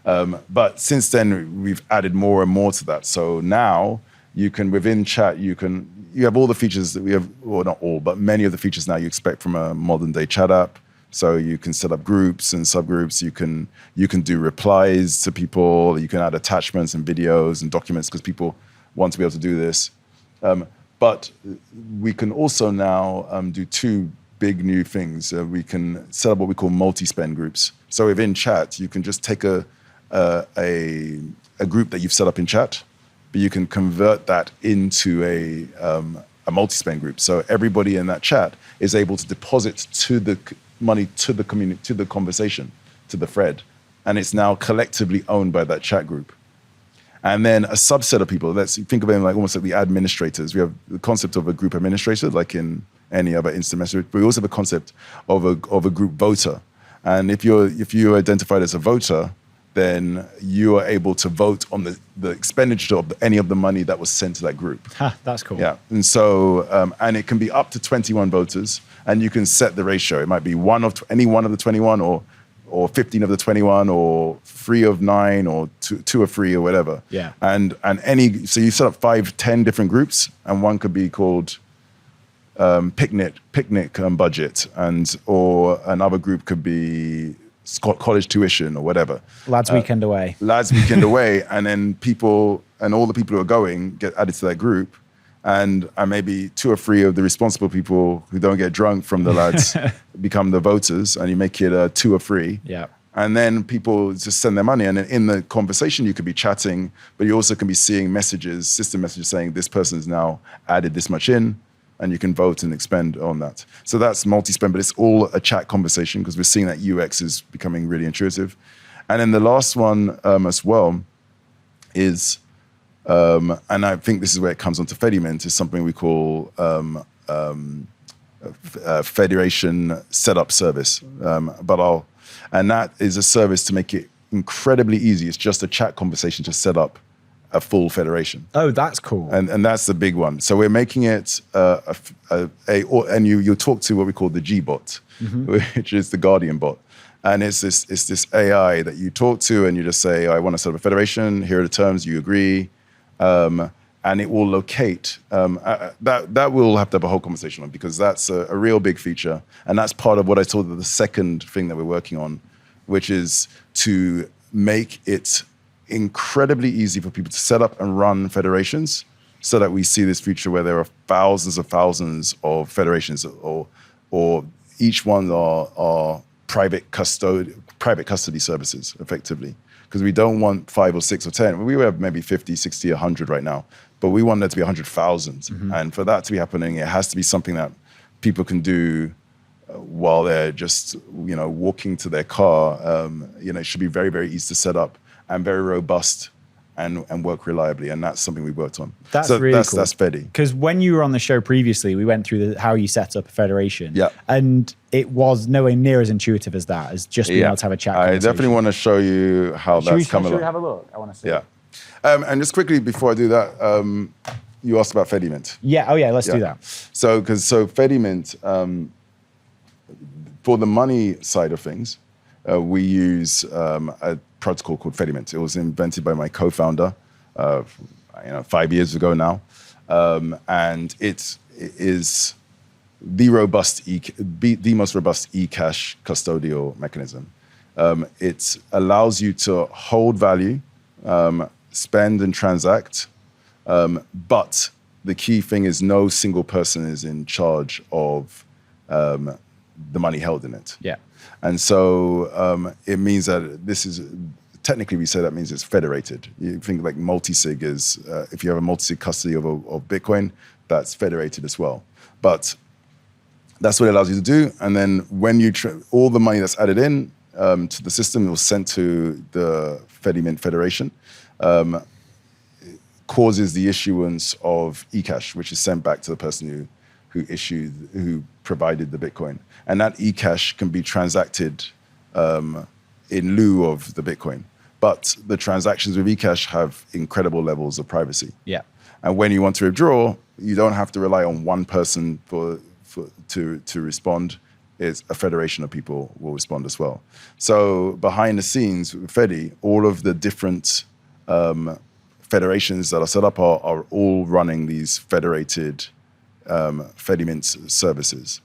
A: But since then, we've added more and more to that. So now you can, within chat, you have all the features that we have, well, not all, but many of the features now you expect from a modern day chat app. So you can set up groups and subgroups. You can do replies to people. You can add attachments and videos and documents because people want to be able to do this. But we can also now do 2 big new things. We can set up what we call multi-spend groups. So within chat, you can just take a group that you've set up in chat, but you can convert that into a multi-spend group. So everybody in that chat is able to deposit money to the community, to the conversation, to the thread, and it's now collectively owned by that chat group. And then a subset of people, let's think of them like almost like the administrators. We have the concept of a group administrator, like in any other instant message, but we also have a concept of a group voter. And if you're identified as a voter, then you are able to vote on the expenditure of any of the money that was sent to that group.
B: That's cool.
A: Yeah, and so, and it can be up to 21 voters, and you can set the ratio. It might be any one of the 21, or 15 of the 21, or 3 of 9, or 2 of 3, or whatever.
B: Yeah.
A: And so you set up 5, 10 different groups, and one could be called picnic budget, or another group could be college tuition or whatever.
B: Lads weekend away.
A: Lads weekend away, and then all the people who are going get added to that group, and maybe 2 or 3 of the responsible people who don't get drunk from the lads become the voters, and you make it 2 or 3.
B: Yeah.
A: And then people just send their money, and in the conversation you could be chatting, but you also can be seeing messages, system messages saying this person's now added this much in, and you can vote and expend on that. So that's multi-spend, but it's all a chat conversation because we're seeing that UX is becoming really intuitive. And then the last one as well is, and I think this is where it comes onto Fedimint, is something we call Federation Setup Service. And that is a service to make it incredibly easy. It's just a chat conversation to set up a full federation.
B: Oh, that's cool.
A: And that's the big one. So we're making it and you talk to what we call the G-bot, which is the Guardian bot. And it's this AI that you talk to, and you just say, I want to set up a federation. Here are the terms. You agree. and it will locate. That we'll have to have a whole conversation on, because that's a real big feature, and that's part of what I told you, the second thing that we're working on, which is to make it incredibly easy for people to set up and run federations, so that we see this future where there are thousands of federations, or each one are private custody services, effectively. Because we don't want 5 or 6 or 10. We have maybe 50, 60, 100 right now, but we want there to be 100,000. And for that to be happening, it has to be something that people can do while they're just, walking to their car. It should be very, very easy to set up and very robust and work reliably. And that's something we worked on.
B: That's really cool.
A: That's Fedi.
B: Because when you were on the show previously, we went through how you set up a federation.
A: Yeah.
B: And it was nowhere near as intuitive as that, as just being able to have a chat.
A: I definitely want to show you how that's coming along.
B: Should we have a look? I want to see.
A: Yeah. And just quickly before I do that, you asked about Fedimint.
B: Yeah. Oh, yeah. Let's do that.
A: So Fedimint, for the money side of things, we use a protocol called Fedimint. It was invented by my co-founder, 5 years ago now, and it is the most robust eCash custodial mechanism. It allows you to hold value, spend and transact, but the key thing is no single person is in charge of the money held in it.
B: Yeah.
A: And so it means that technically we say that means it's federated. You think like multi-sig is, if you have a multi-sig custody of Bitcoin, that's federated as well. But that's what it allows you to do. And then when all the money that's added in to the system, it was sent to the Fedimint Federation, causes the issuance of eCash, which is sent back to the person who provided the Bitcoin. And that eCash can be transacted in lieu of the Bitcoin. But the transactions with eCash have incredible levels of privacy.
B: Yeah.
A: And when you want to withdraw, you don't have to rely on one person to respond. It's a federation of people will respond as well. So behind the scenes with Fedi, all of the different federations that are set up are all running these federated Fedimint services.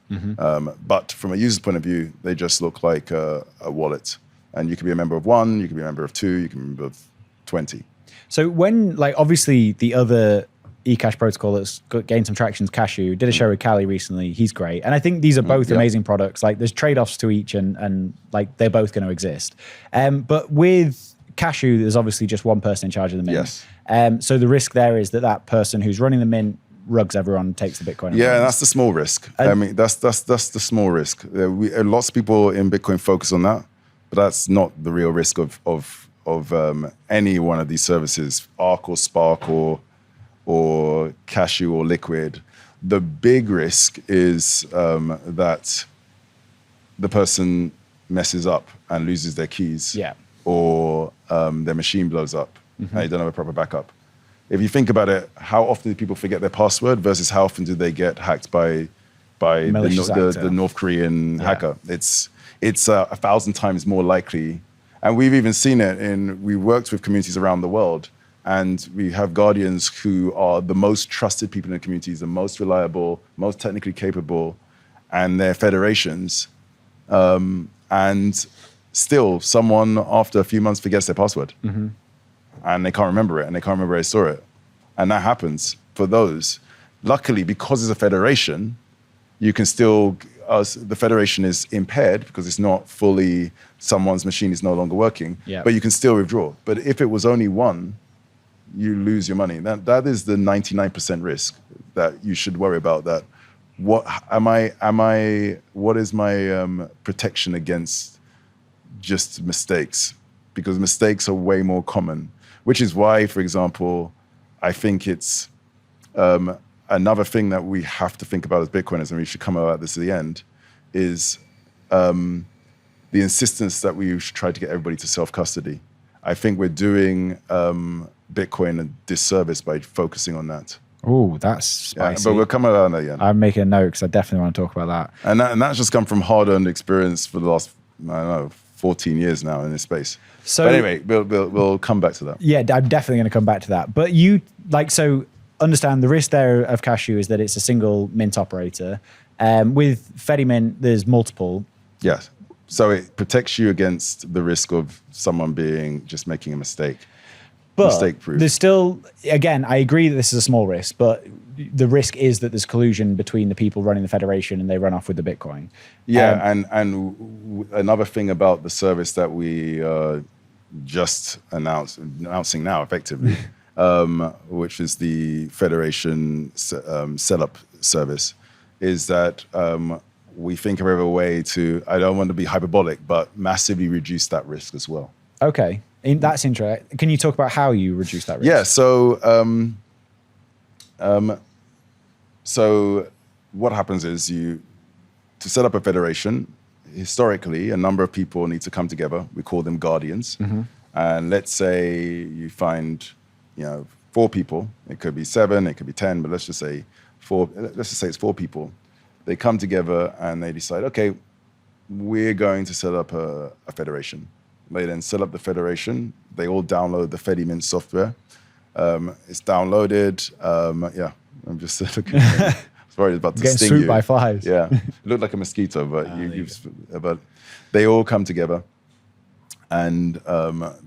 A: But from a user's point of view, they just look like a wallet. And you can be a member of 1, you can be a member of 2, you can be a member of 20.
B: So when, obviously the other eCash protocol that's gained some traction is Cashew. Did a show with Callie recently. He's great. And I think these are both amazing products. There's trade-offs to each and they're both going to exist. But with Cashew, there's obviously just one person in charge of the mint.
A: Yes.
B: So the risk there is that person who's running the mint rugs everyone, takes the Bitcoin.
A: Yeah, that's the small risk. I mean, that's the small risk. Lots of people in Bitcoin focus on that, but that's not the real risk of any one of these services, Arc or Spark or Cashew or Liquid. The big risk is that the person messes up and loses their keys, or their machine blows up and they don't have a proper backup. If you think about it, how often do people forget their password versus how often do they get hacked by the North Korean hacker? It's 1,000 times more likely. And we've even seen it we worked with communities around the world, and we have guardians who are the most trusted people in the communities, the most reliable, most technically capable, and their federations. And still, someone after a few months forgets their password. And they can't remember it, and they can't remember where they saw it. And that happens for those. Luckily, because it's a federation, you can still, the federation is impaired because it's not fully, someone's machine is no longer working, but you can still withdraw. But if it was only one, you lose your money. That is the 99% risk that you should worry about. That what is my protection against just mistakes? Because mistakes are way more common, which is why, for example, I think it's another thing that we have to think about as Bitcoiners, and we should come about this at the end, is the insistence that we should try to get everybody to self-custody. I think we're doing Bitcoin a disservice by focusing on that.
B: Oh, that's spicy.
A: But we'll come around at the end.
B: I'm making a note because I definitely want to talk about that.
A: And that's just come from hard-earned experience for the last, 14 years now in this space. So, but anyway, we'll come back to that.
B: Yeah, I'm definitely going to come back to that. But understand the risk there of Cashew is that it's a single mint operator. With Fedimint, there's multiple.
A: Yes. So it protects you against the risk of someone just making a mistake.
B: But
A: Mistake proof.
B: there's still, again, I agree that this is a small risk, but the risk is that there's collusion between the people running the federation and they run off with the Bitcoin.
A: Yeah, and another thing about the service that we just announcing now, effectively, which is the Federation setup service, is that we think of a way to, I don't want to be hyperbolic, but massively reduce that risk as well.
B: Okay, that's interesting. Can you talk about how you reduce that risk?
A: Yeah, so what happens is to set up a federation, historically, a number of people need to come together. We call them guardians. And let's say you find, 4 people. It could be 7, it could be 10, but let's just say 4. Let's just say it's 4 people. They come together and they decide, okay, we're going to set up a federation. They then set up the federation. They all download the Fedimint software. It's downloaded. Yeah, I'm just looking. Sorry, about to
B: Getting
A: sting
B: swooped
A: you.
B: by flies.
A: Yeah, it looked like a mosquito, but but they all come together, and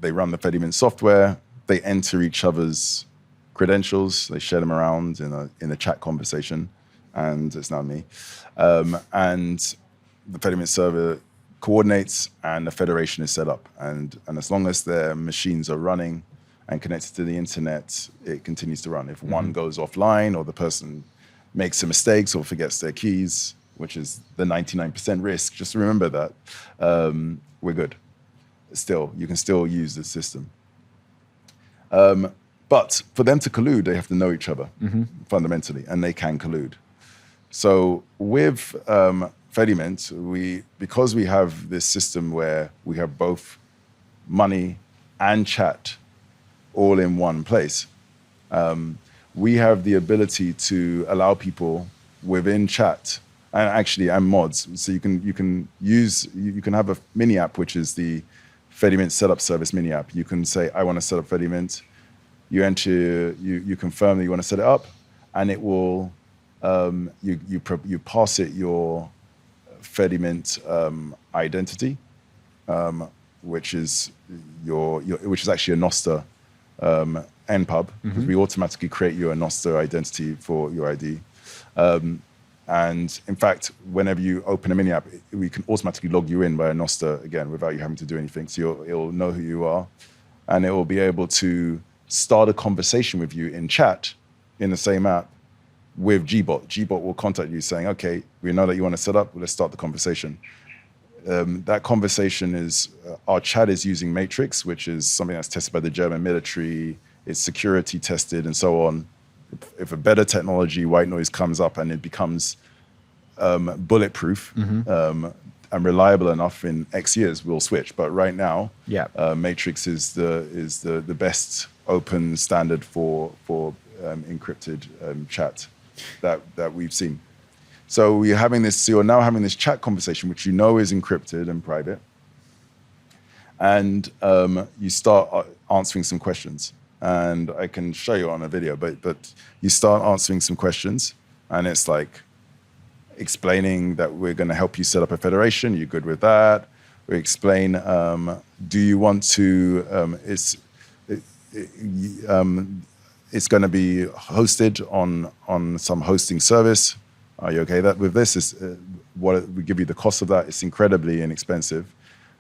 A: they run the Fedimint software. They enter each other's credentials. They share them around in a chat conversation, and it's not me. And the Fedimint server coordinates, and the federation is set up. And as long as their machines are running and connected to the internet, it continues to run. If one goes offline or the person makes some mistakes or forgets their keys, which is the 99% risk, just remember that, we're good. Still, you can still use the system. But for them to collude, they have to know each other fundamentally, and they can collude. So with Fedimint, because we have this system where we have both money and chat all in one place, we have the ability to allow people within chat and mods. So you can have a mini app, which is the Fedimint setup service mini app. You can say, I want to set up Fedimint. You enter, you confirm that you want to set it up, and it will, you pass it your Fedimint identity, which is which is actually a Nostr npub, because we automatically create you a Nostr identity for your ID. And in fact, whenever you open a mini app, we can automatically log you in by a Nostr again without you having to do anything. So it'll know who you are, and it will be able to start a conversation with you in chat in the same app with Gbot. Gbot will contact you saying, okay, we know that you want to set up, let's start the conversation. That conversation is, our chat is using Matrix, which is something that's tested by the German military. It's security tested and so on. If a better technology, white noise, comes up and it becomes bulletproof and reliable enough in X years, we'll switch. But right now, Matrix is the best open standard for encrypted chat that we've seen. So you're now having this chat conversation, which you know is encrypted and private, and you start answering some questions. And I can show you on a video, but you start answering some questions, and it's like explaining that we're going to help you set up a federation. You're good with that. We explain, do you want to? It's going to be hosted on some hosting service. Are you okay with this? What we give you the cost of that? It's incredibly inexpensive,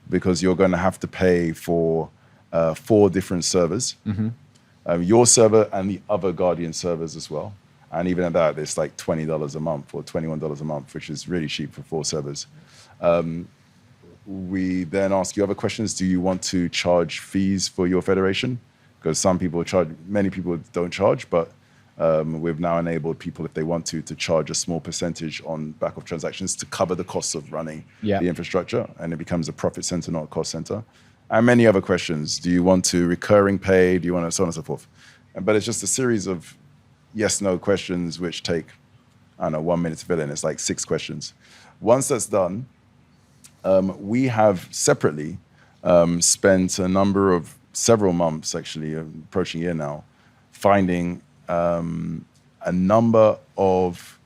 A: because you're going to have to pay for 4 different servers, your server and the other Guardian servers as well. And even at that, it's like $20 a month or $21 a month, which is really cheap for 4 servers. We then ask you other questions. Do you want to charge fees for your federation? Because some people charge, many people don't charge, but we've now enabled people, if they want to charge a small percentage on back of transactions to cover the costs of running the infrastructure, and it becomes a profit center, not a cost center. And many other questions. Do you want to recurring pay? Do you want to so on and so forth? But it's just a series of yes/no questions, which take, I don't know, 1 minute to fill in. It's like 6 questions. Once that's done, we have separately spent several months, actually, approaching a year now, finding a number of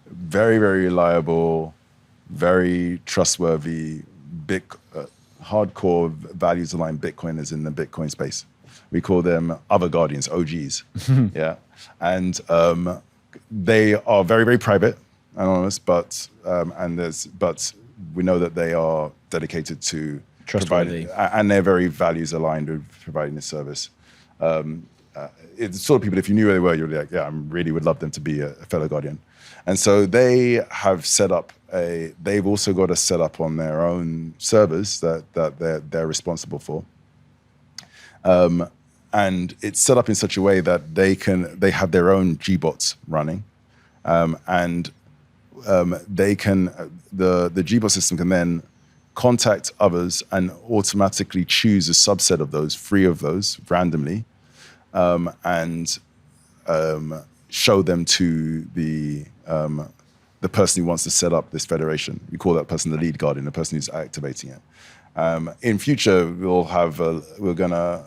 A: very, very reliable, very trustworthy, hardcore values-aligned Bitcoiners in the Bitcoin space. We call them other guardians, OGs. Yeah, and they are very, very private, anonymous, but we know that they are dedicated to
B: Trustworthy.
A: providing, and they're very values-aligned with providing this service. It's sort of people, if you knew where they were, you'd be like, yeah, I really would love them to be a fellow guardian. And so they have set up they've also got a setup on their own servers that they're responsible for. And it's set up in such a way that they have their own Gbots running. The Gbot system can then contact others and automatically choose a subset of those, 3 of those randomly, and show them to the person who wants to set up this federation. We call that person the lead guardian, the person who's activating it. In future, we're gonna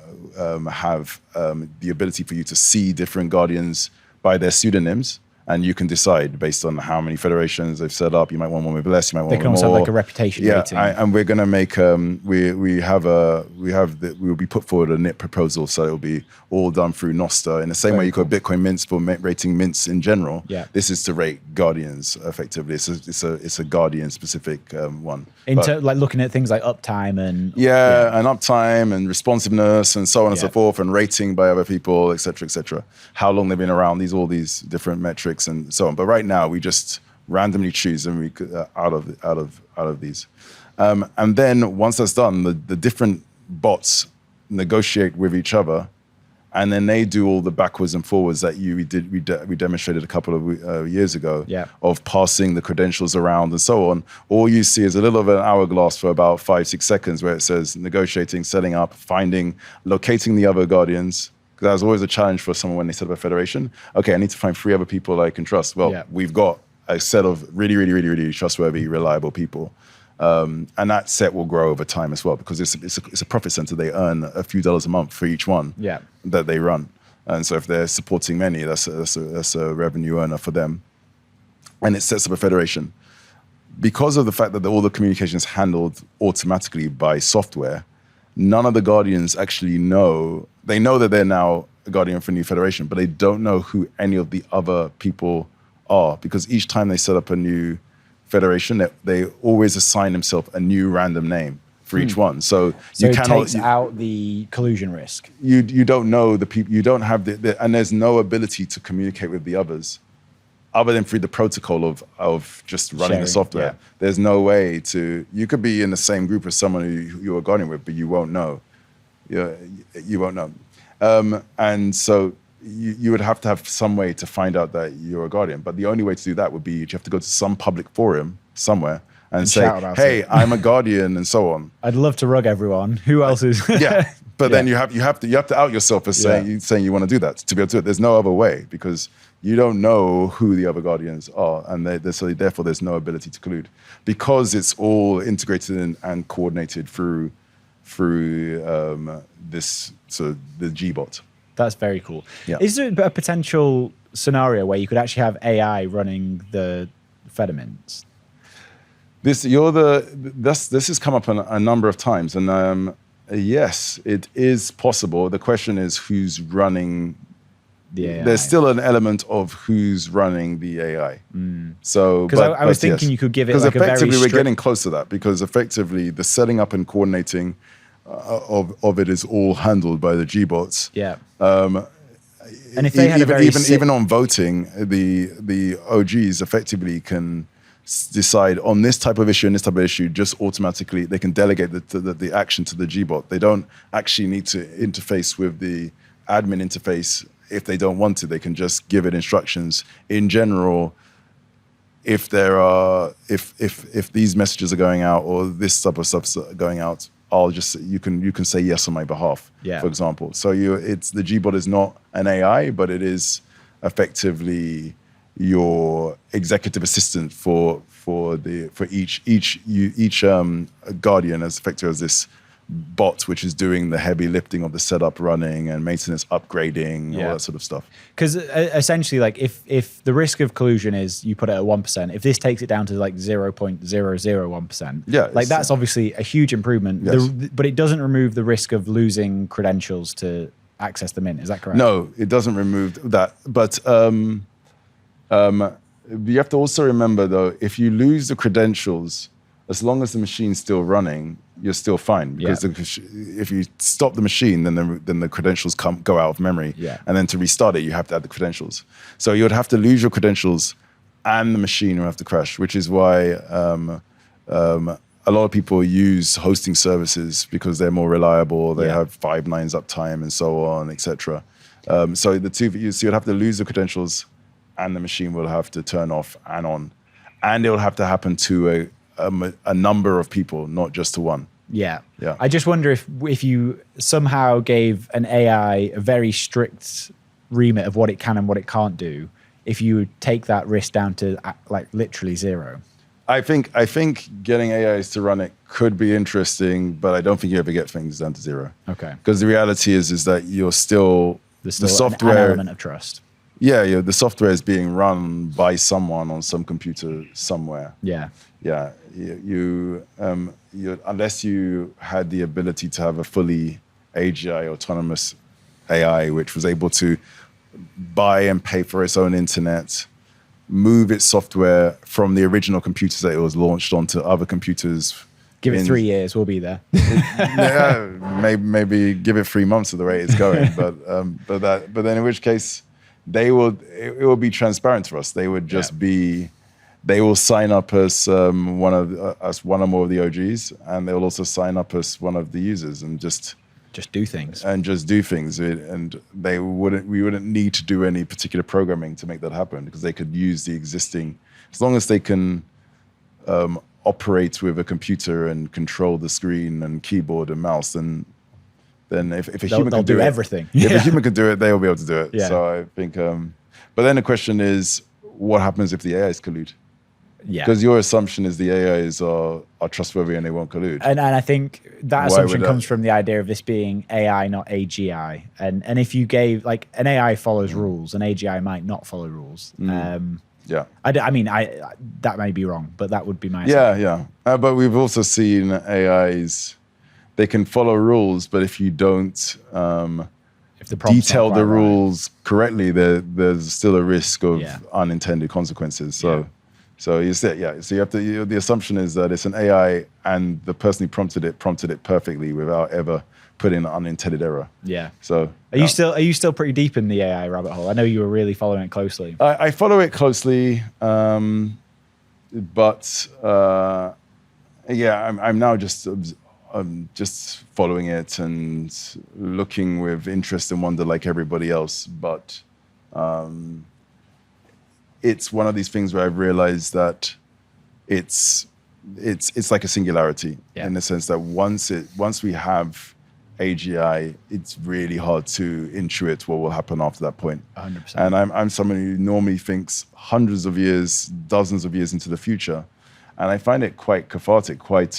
A: have the ability for you to see different guardians by their pseudonyms. And you can decide based on how many federations they've set up. You might want one with less. You might want one with more.
B: They can also have like a reputation rating.
A: And we're going to make we'll be put forward a NIP proposal, so it'll be all done through Nostr in the same way you could Bitcoin mints for rating mints in general.
B: Yeah.
A: This is to rate guardians effectively. It's a guardian specific one.
B: Like looking at things like uptime and
A: and uptime and responsiveness and so on and so forth, and rating by other people, et cetera, how long they've been around. All these different metrics and so on. But right now we just randomly choose them out of these. And then once that's done, the different bots negotiate with each other, and then they do all the backwards and forwards that we demonstrated a couple of years ago of passing the credentials around and so on. All you see is a little of an hourglass for about 5-6 seconds where it says negotiating, setting up, locating the other guardians. Because that was always a challenge for someone when they set up a federation. Okay, I need to find 3 other people I can trust. Well, we've got a set of really, really, really, really trustworthy, reliable people. And that set will grow over time as well, because it's a profit center. They earn a few dollars a month for each one that they run. And so if they're supporting many, that's a revenue earner for them. And it sets up a federation. Because of the fact that all the communication is handled automatically by software, none of the guardians actually know. They know that they're now a guardian for a new federation, but they don't know who any of the other people are, because each time they set up a new federation, they always assign themselves a new random name for each one. So you
B: it takes out the collusion risk.
A: You don't know the people. You don't have and there's no ability to communicate with the others, other than through the protocol of just running the software. Yeah. There's no way to. You could be in the same group as someone who you're guardian with, but you won't know. You won't know. And so you would have to have some way to find out that you're a guardian. But the only way to do that would be you have to go to some public forum somewhere and say, hey, I'm a guardian and so on.
B: I'd love to rug everyone. Who else is?
A: But then you have to out yourself as saying you want to do that. To be able to do it, there's no other way, because you don't know who the other guardians are, and so therefore there's no ability to collude, because it's all integrated and coordinated through this the Gbot.
B: That's very cool. Yeah. Is there a potential scenario where you could actually have AI running the Fedimints?
A: This has come up a number of times, and yes, it is possible. The question is who's running the AI. There's still an element of who's running the AI. So,
B: because I was thinking you could give it like a very
A: effectively we're getting close to that, because effectively the setting up and coordinating of it is all handled by the Gbots.
B: Yeah. And if they had
A: even on voting, the OGs effectively can decide on this type of issue and this type of issue, just automatically. They can delegate the action to the Gbot. They don't actually need to interface with the admin interface. If they don't want to, they can just give it instructions. In general, if these messages are going out or this type of stuff's going out, you can say yes on my behalf, for example. So the Gbot is not an AI, but it is effectively your executive assistant for each guardian, as effective as this bot, which is doing the heavy lifting of the setup, running, and maintenance, upgrading, all that sort of stuff.
B: Because essentially, like if the risk of collusion is you put it at 1%, if this takes it down to like 0.001%, like that's obviously a huge improvement.
A: Yes.
B: But it doesn't remove the risk of losing credentials to access the mint. Is that correct?
A: No, it doesn't remove that. But you have to also remember, though, if you lose the credentials, as long as the machine's still running, you're still fine. Because if you stop the machine, then the credentials go out of memory.
B: Yeah.
A: And then to restart it, you have to add the credentials. So you would have to lose your credentials and the machine will have to crash, which is why a lot of people use hosting services because they're more reliable. They have 5 nines uptime and so on, etc. So the two, so you'd have to lose the credentials and the machine will have to turn off and on. And it will have to happen to a number of people, not just to one.
B: Yeah.
A: Yeah.
B: I just wonder if you somehow gave an AI a very strict remit of what it can and what it can't do, if you would take that risk down to like literally zero.
A: I think getting AIs to run it could be interesting, but I don't think you ever get things down to zero.
B: Okay.
A: Because the reality is that you're still the software
B: an element of trust.
A: Yeah, the software is being run by someone on some computer somewhere.
B: Yeah.
A: Yeah, you unless you had the ability to have a fully AGI autonomous AI, which was able to buy and pay for its own internet, move its software from the original computers that it was launched onto other computers.
B: Give it 3 years, we'll be there.
A: Yeah, maybe give it 3 months of the rate it's going. But then in which case, it will be transparent to us. They would just be. They will sign up as one or more of the OGs, and they will also sign up as one of the users and just
B: do things.
A: And we wouldn't need to do any particular programming to make that happen because they could use the existing, as long as they can operate with a computer and control the screen and keyboard and mouse, then if a human can do
B: everything.
A: If a human can do it, they will be able to do it.
B: Yeah.
A: So I think, but then the question is, what happens if the AIs collude?
B: Yeah.
A: Because your assumption is the AIs are trustworthy and they won't collude.
B: And I think that assumption comes from the idea of this being AI, not AGI. And if you gave, like, an AI follows rules, an AGI might not follow rules.
A: Yeah.
B: I mean, that may be wrong, but that would be my
A: assumption. Yeah. But we've also seen AIs, they can follow rules, but if you don't
B: if the
A: detail the rules correctly, there's still a risk of unintended consequences. So you said, so you have to. The assumption is that it's an AI, and the person who prompted it perfectly without ever putting an unintended error.
B: Yeah.
A: So
B: are you still pretty deep in the AI rabbit hole? I know you were really following it closely.
A: I follow it closely, but I'm now just following it and looking with interest and wonder like everybody else, but. It's one of these things where I've realized that it's like a singularity in the sense that once we have AGI, it's really hard to intuit what will happen after that point.
B: 100%.
A: And I'm someone who normally thinks hundreds of years, dozens of years into the future, and I find it quite cathartic, quite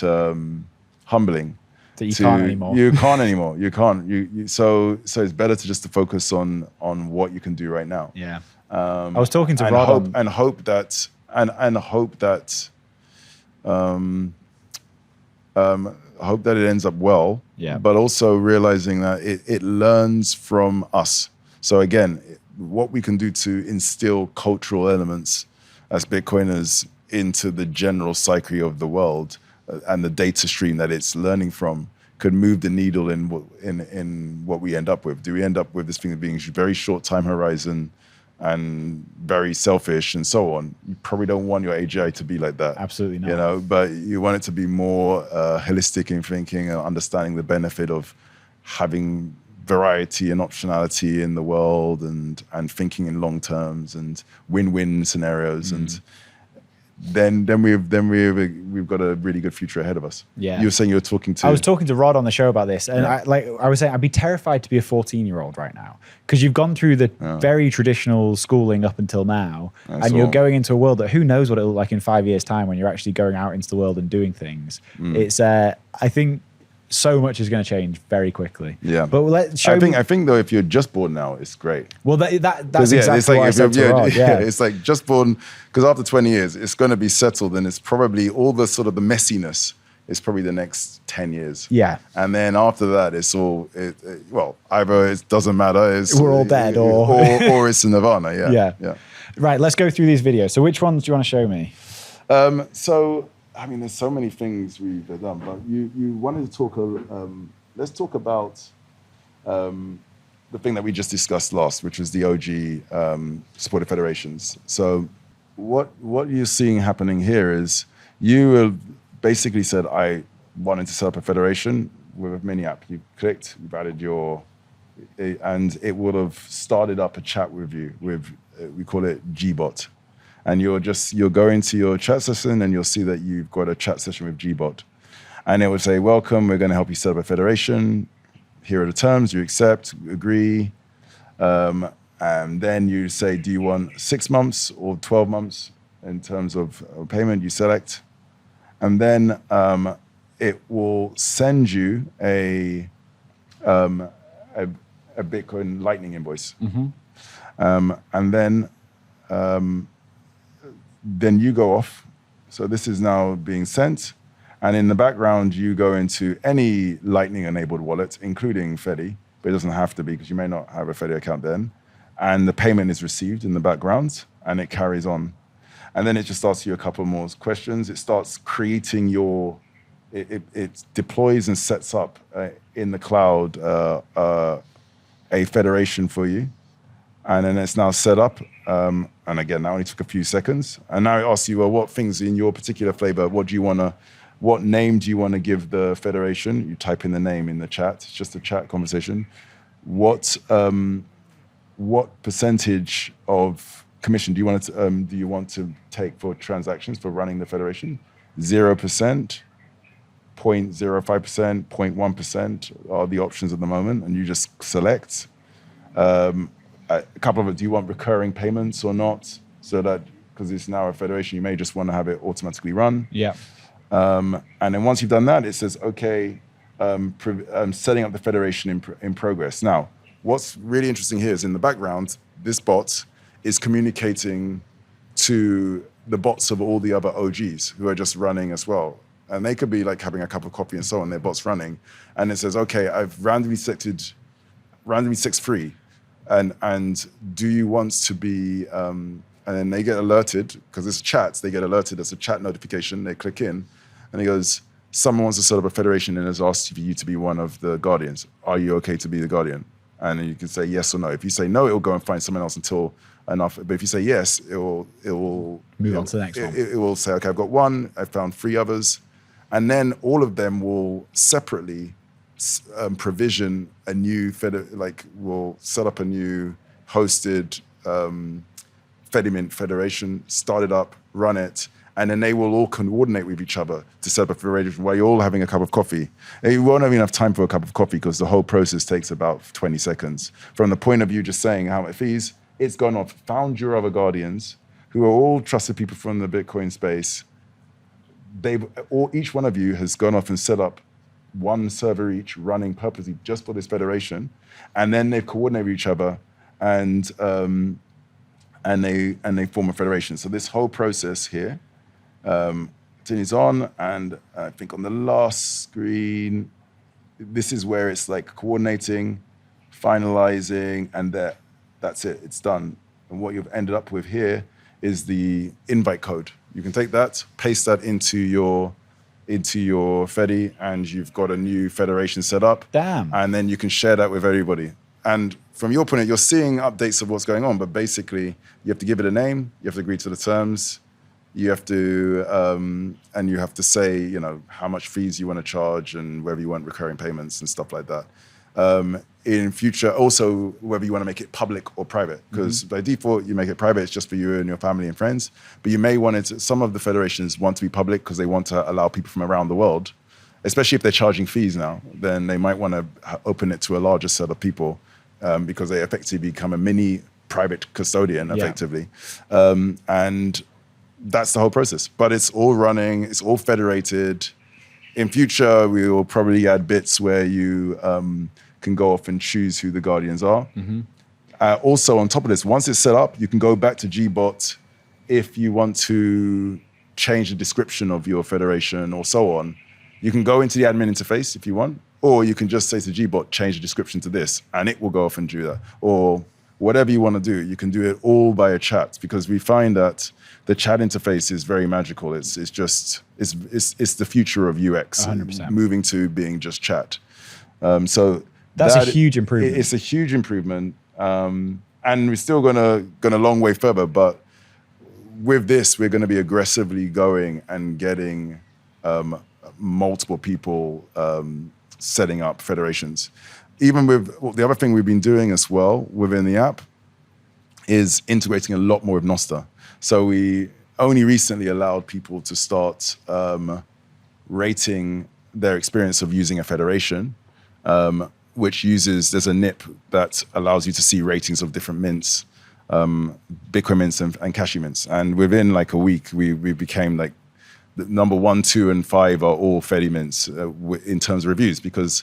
A: humbling.
B: That you can't anymore.
A: You can't anymore. You can't. So it's better to just to focus on what you can do right now.
B: Yeah. I was talking to Rod
A: hope that it ends up well.
B: Yeah.
A: But also realizing that it learns from us. So again, what we can do to instill cultural elements as Bitcoiners into the general psyche of the world and the data stream that it's learning from could move the needle in what we end up with. Do we end up with this thing being very short time horizon and very selfish and so on? You probably don't want your AGI to be like that.
B: Absolutely not.
A: But you want it to be more holistic in thinking and understanding the benefit of having variety and optionality in the world and thinking in long terms and win-win scenarios. And then we've got a really good future ahead of us.
B: Yeah.
A: You were saying you were talking to...
B: I was talking to Rod on the show about this, and I was saying I'd be terrified to be a 14-year-old right now because you've gone through the very traditional schooling up until now, and you're going into a world that who knows what it'll look like in 5 years' time when you're actually going out into the world and doing things. It's I think so much is going to change very quickly.
A: Yeah,
B: but let's show.
A: I think though, if you're just born now, it's great.
B: Well, that's
A: Yeah,
B: exactly
A: it's like
B: what I said to Rod. Yeah,
A: it's like just born, because after 20 years, it's going to be settled, and it's probably all the sort of the messiness is probably the next 10 years.
B: Yeah,
A: and then after that, it's all well, either it doesn't matter,
B: we're all dead,
A: or it's a nirvana.
B: Yeah. Right, let's go through these videos. So which ones do you want to show me?
A: So I mean, there's so many things we've done, but you wanted to talk. Let's talk about the thing that we just discussed last, which was the OG supported federations. So what you're seeing happening here is you basically said, I wanted to set up a federation with a mini app. You clicked, you've added and it would have started up a chat with you with, we call it Gbot. And you'll go into your chat session and you'll see that you've got a chat session with Gbot. And it would say, welcome, we're going to help you set up a federation. Here are the terms, you accept, agree. And then you say, do you want 6 months or 12 months in terms of payment? You select. And then it will send you a Bitcoin Lightning invoice. And then you go off. So this is now being sent. And in the background, you go into any Lightning-enabled wallet, including Fedi, but it doesn't have to be because you may not have a Fedi account then. And the payment is received in the background, and it carries on. And then it just asks you a couple more questions. It starts creating it deploys and sets up in the cloud a federation for you. And then it's now set up. And again, that only took a few seconds. And now it asks you, well, what things in your particular flavor, what name do you want to give the federation? You type in the name in the chat. It's just a chat conversation. What percentage of commission do you want to take for transactions for running the federation? 0%, 0.05%, 0.1% are the options at the moment, and you just select. A couple of it, do you want recurring payments or not? So that, because it's now a federation, you may just want to have it automatically run.
B: Yeah.
A: And then once you've done that, it says, okay, setting up the federation in progress. Now, what's really interesting here is in the background, this bot is communicating to the bots of all the other OGs who are just running as well. And they could be like having a cup of coffee and so on, their bot's running. And it says, okay, I've randomly selected 6-3. And do you want to be, and then they get alerted, because it's chats, they get alerted, there's a chat notification, they click in, and it goes, someone wants to set up a federation and has asked for you to be one of the guardians. Are you okay to be the guardian? And then you can say yes or no. If you say no, it'll go and find someone else until enough. But if you say yes, it will
B: move on to the next one.
A: It will say, okay, I've got one, I found 3 others. And then all of them will separately provision a new we'll set up a new hosted Fedimint federation, start it up, run it, and then they will all coordinate with each other to set up a federation while you're all having a cup of coffee. And you won't have enough time for a cup of coffee because the whole process takes about 20 seconds. From the point of view just saying how much fees, it's gone off, found your other guardians, who are all trusted people from the Bitcoin space. Each one of you has gone off and set up one server each running purposely just for this federation, and then they've coordinated with each other and they form a federation. So this whole process here continues on, and I think on the last screen, this is where it's like coordinating, finalizing, and that's it, it's done. And what you've ended up with here is the invite code. You can take that, paste that into your Fedi, and you've got a new federation set up.
B: Damn.
A: And then you can share that with everybody. And from your point of view, you're seeing updates of what's going on, but basically you have to give it a name, you have to agree to the terms, you have to, and you have to say, how much fees you want to charge and whether you want recurring payments and stuff like that. In future, also whether you want to make it public or private, because by default you make it private, it's just for you and your family and friends. But you may want it some of the federations want to be public because they want to allow people from around the world, especially if they're charging fees now, then they might want to open it to a larger set of people because they effectively become a mini private custodian effectively. And that's the whole process. But it's all running, it's all federated. in future, we will probably add bits where you can go off and choose who the guardians are. Also, on top of this, once it's set up, you can go back to Gbot if you want to change the description of your federation or so on. You can go into the admin interface if you want, or you can just say to Gbot, change the description to this, and it will go off and do that. Or whatever you want to do, you can do it all via chat, because we find that the chat interface is very magical. It's the future of UX,
B: 100%.
A: moving to being just chat. So
B: that's a huge improvement.
A: It's a huge improvement, and we're still gonna a long way further. But with this, we're going to be aggressively going and getting multiple people setting up federations. Even with the other thing we've been doing as well within the app is integrating a lot more with Nostr. So we only recently allowed people to start rating their experience of using a federation, which there's a NIP that allows you to see ratings of different mints, Bitcoin mints and Cashew mints. And within like a week, we became like the number 1, 2, and 5 are all Fedi mints in terms of reviews, because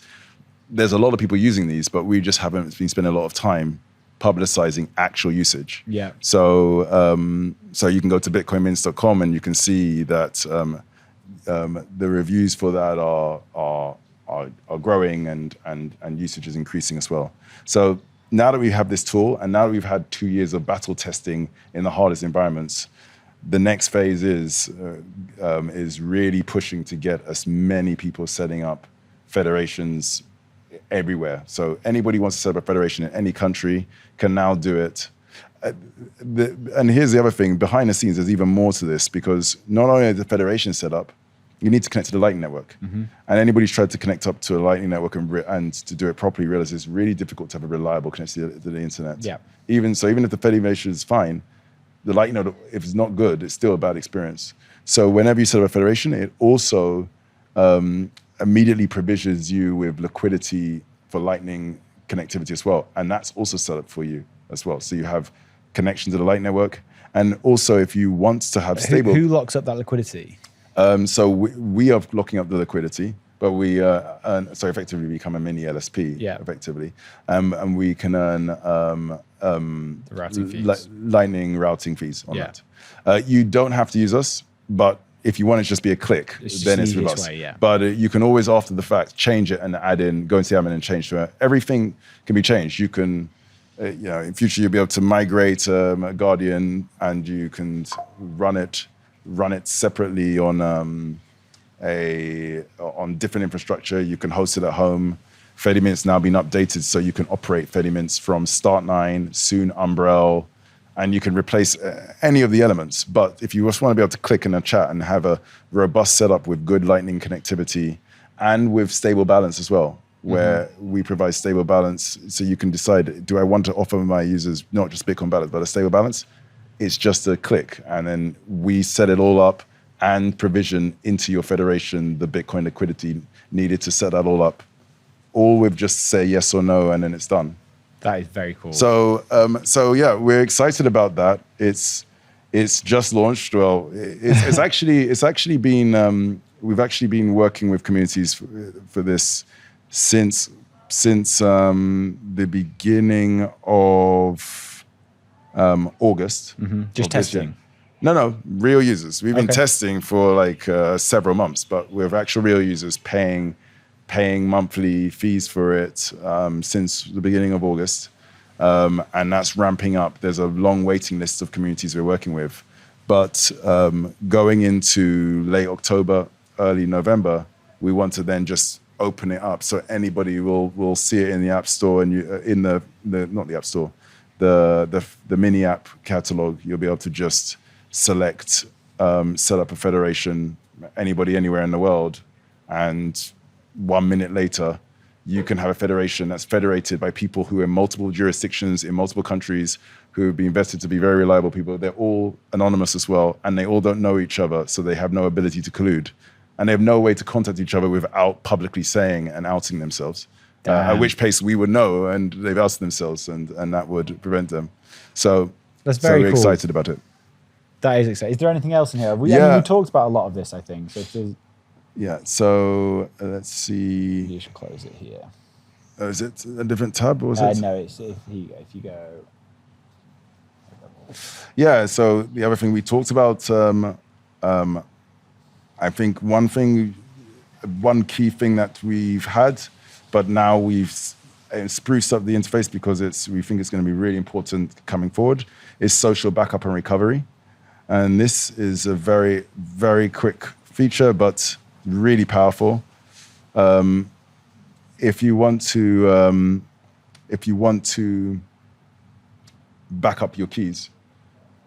A: there's a lot of people using these, but we just haven't been spending a lot of time publicizing actual usage.
B: Yeah.
A: So so you can go to bitcoinmints.com and you can see that the reviews for that are growing and usage is increasing as well. So now that we have this tool, and now that we've had 2 years of battle testing in the hardest environments, the next phase is really pushing to get as many people setting up federations everywhere. So anybody who wants to set up a federation in any country can now do it. And here's the other thing, behind the scenes, there's even more to this, because not only is the federation set up, you need to connect to the Lightning Network. And anybody's tried to connect up to a Lightning Network and to do it properly realize it's really difficult to have a reliable connection to the internet.
B: Yeah.
A: Even if the federation is fine, the Lightning Network, if it's not good, it's still a bad experience. So whenever you set up a federation, it also immediately provisions you with liquidity for Lightning connectivity as well. And that's also set up for you as well. So you have connection to the Lightning Network. And also, if you want to have stable...
B: Who locks up that liquidity?
A: So we are locking up the liquidity, but we so effectively become a mini LSP, effectively. And we can earn
B: the routing fees.
A: Lightning routing fees on that. You don't have to use us, but if you want it to just be a click, then it's with us. But you can always, after the fact, change it and add in, go into the admin and change to it. Everything can be changed. You can, in future, you'll be able to migrate a Guardian, and you can run it separately on different infrastructure. You can host it at home. Fedimints now been updated, so you can operate Fedimints from Start9, soon Umbrel, and you can replace any of the elements. But if you just want to be able to click in a chat and have a robust setup with good Lightning connectivity and with stable balance as well, where we provide stable balance, so you can decide, do I want to offer my users not just Bitcoin balance, but a stable balance? It's just a click, and then we set it all up and provision into your federation the Bitcoin liquidity needed to set that all up, all with just say yes or no, and then it's done.
B: That is very cool.
A: So, yeah, we're excited about that. It's just launched. Well, it's actually been we've actually been working with communities for this since the beginning of August.
B: Just testing.
A: No, real users. We've been testing for like several months, but with actual real users paying monthly fees for it since the beginning of August. And that's ramping up. There's a long waiting list of communities we're working with. But going into late October, early November, we want to then just open it up so anybody will see it in the App Store and in the not the App Store, the mini app catalog. You'll be able to just select, set up a federation, anybody anywhere in the world, and 1 minute later, you can have a federation that's federated by people who are in multiple jurisdictions, in multiple countries, who have been vetted to be very reliable people. They're all anonymous as well, and they all don't know each other, so they have no ability to collude. And they have no way to contact each other without publicly saying and outing themselves, at which pace we would know, and they've outed themselves, and that would prevent them. So
B: that's very
A: we're
B: cool.
A: excited about it.
B: That is exciting. Is there anything else in here? I mean, we talked about a lot of this, I think. So
A: Yeah. So let's see.
B: You should close it here.
A: Is it a different tab or was it?
B: No, it's here you go. If you go.
A: Yeah. So the other thing we talked about, I think one key thing that we've had, but now we've spruced up the interface because we think it's going to be really important coming forward, is social backup and recovery. And this is a very, very quick feature, but really powerful. If you want to back up your keys,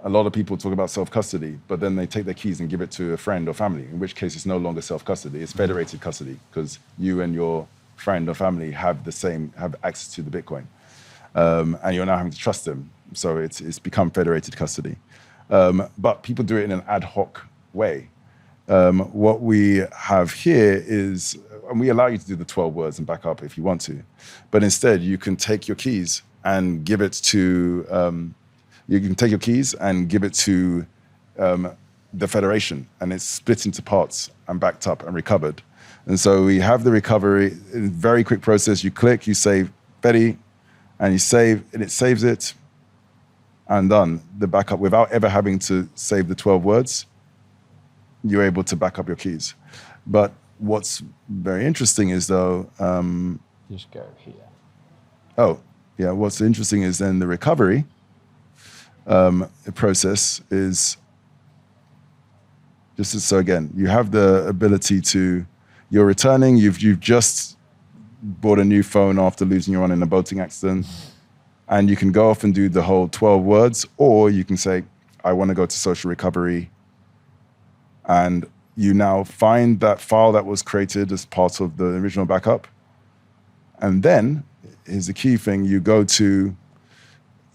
A: a lot of people talk about self-custody, but then they take their keys and give it to a friend or family, in which case it's no longer self-custody, it's federated custody, because you and your friend or family have access to the Bitcoin. And you're now having to trust them. So it's become federated custody. But people do it in an ad hoc way. What we have here is, and we allow you to do the 12 words and back up if you want to, but instead you can take your keys and give it to, the federation, and it's split into parts and backed up and recovered. And so we have the recovery, very quick process. You click, you say Fedi, and you save, and it saves it, and done. The backup without ever having to save the 12 words, you're able to back up your keys. But what's very interesting is though,
B: Just go here.
A: Oh, yeah. What's interesting is then the recovery process is just so again, you have the ability to, you're returning, you've just bought a new phone after losing your one in a boating accident, and you can go off and do the whole 12 words, or you can say, I want to go to social recovery, and you now find that file that was created as part of the original backup. And then, here's the key thing, you go to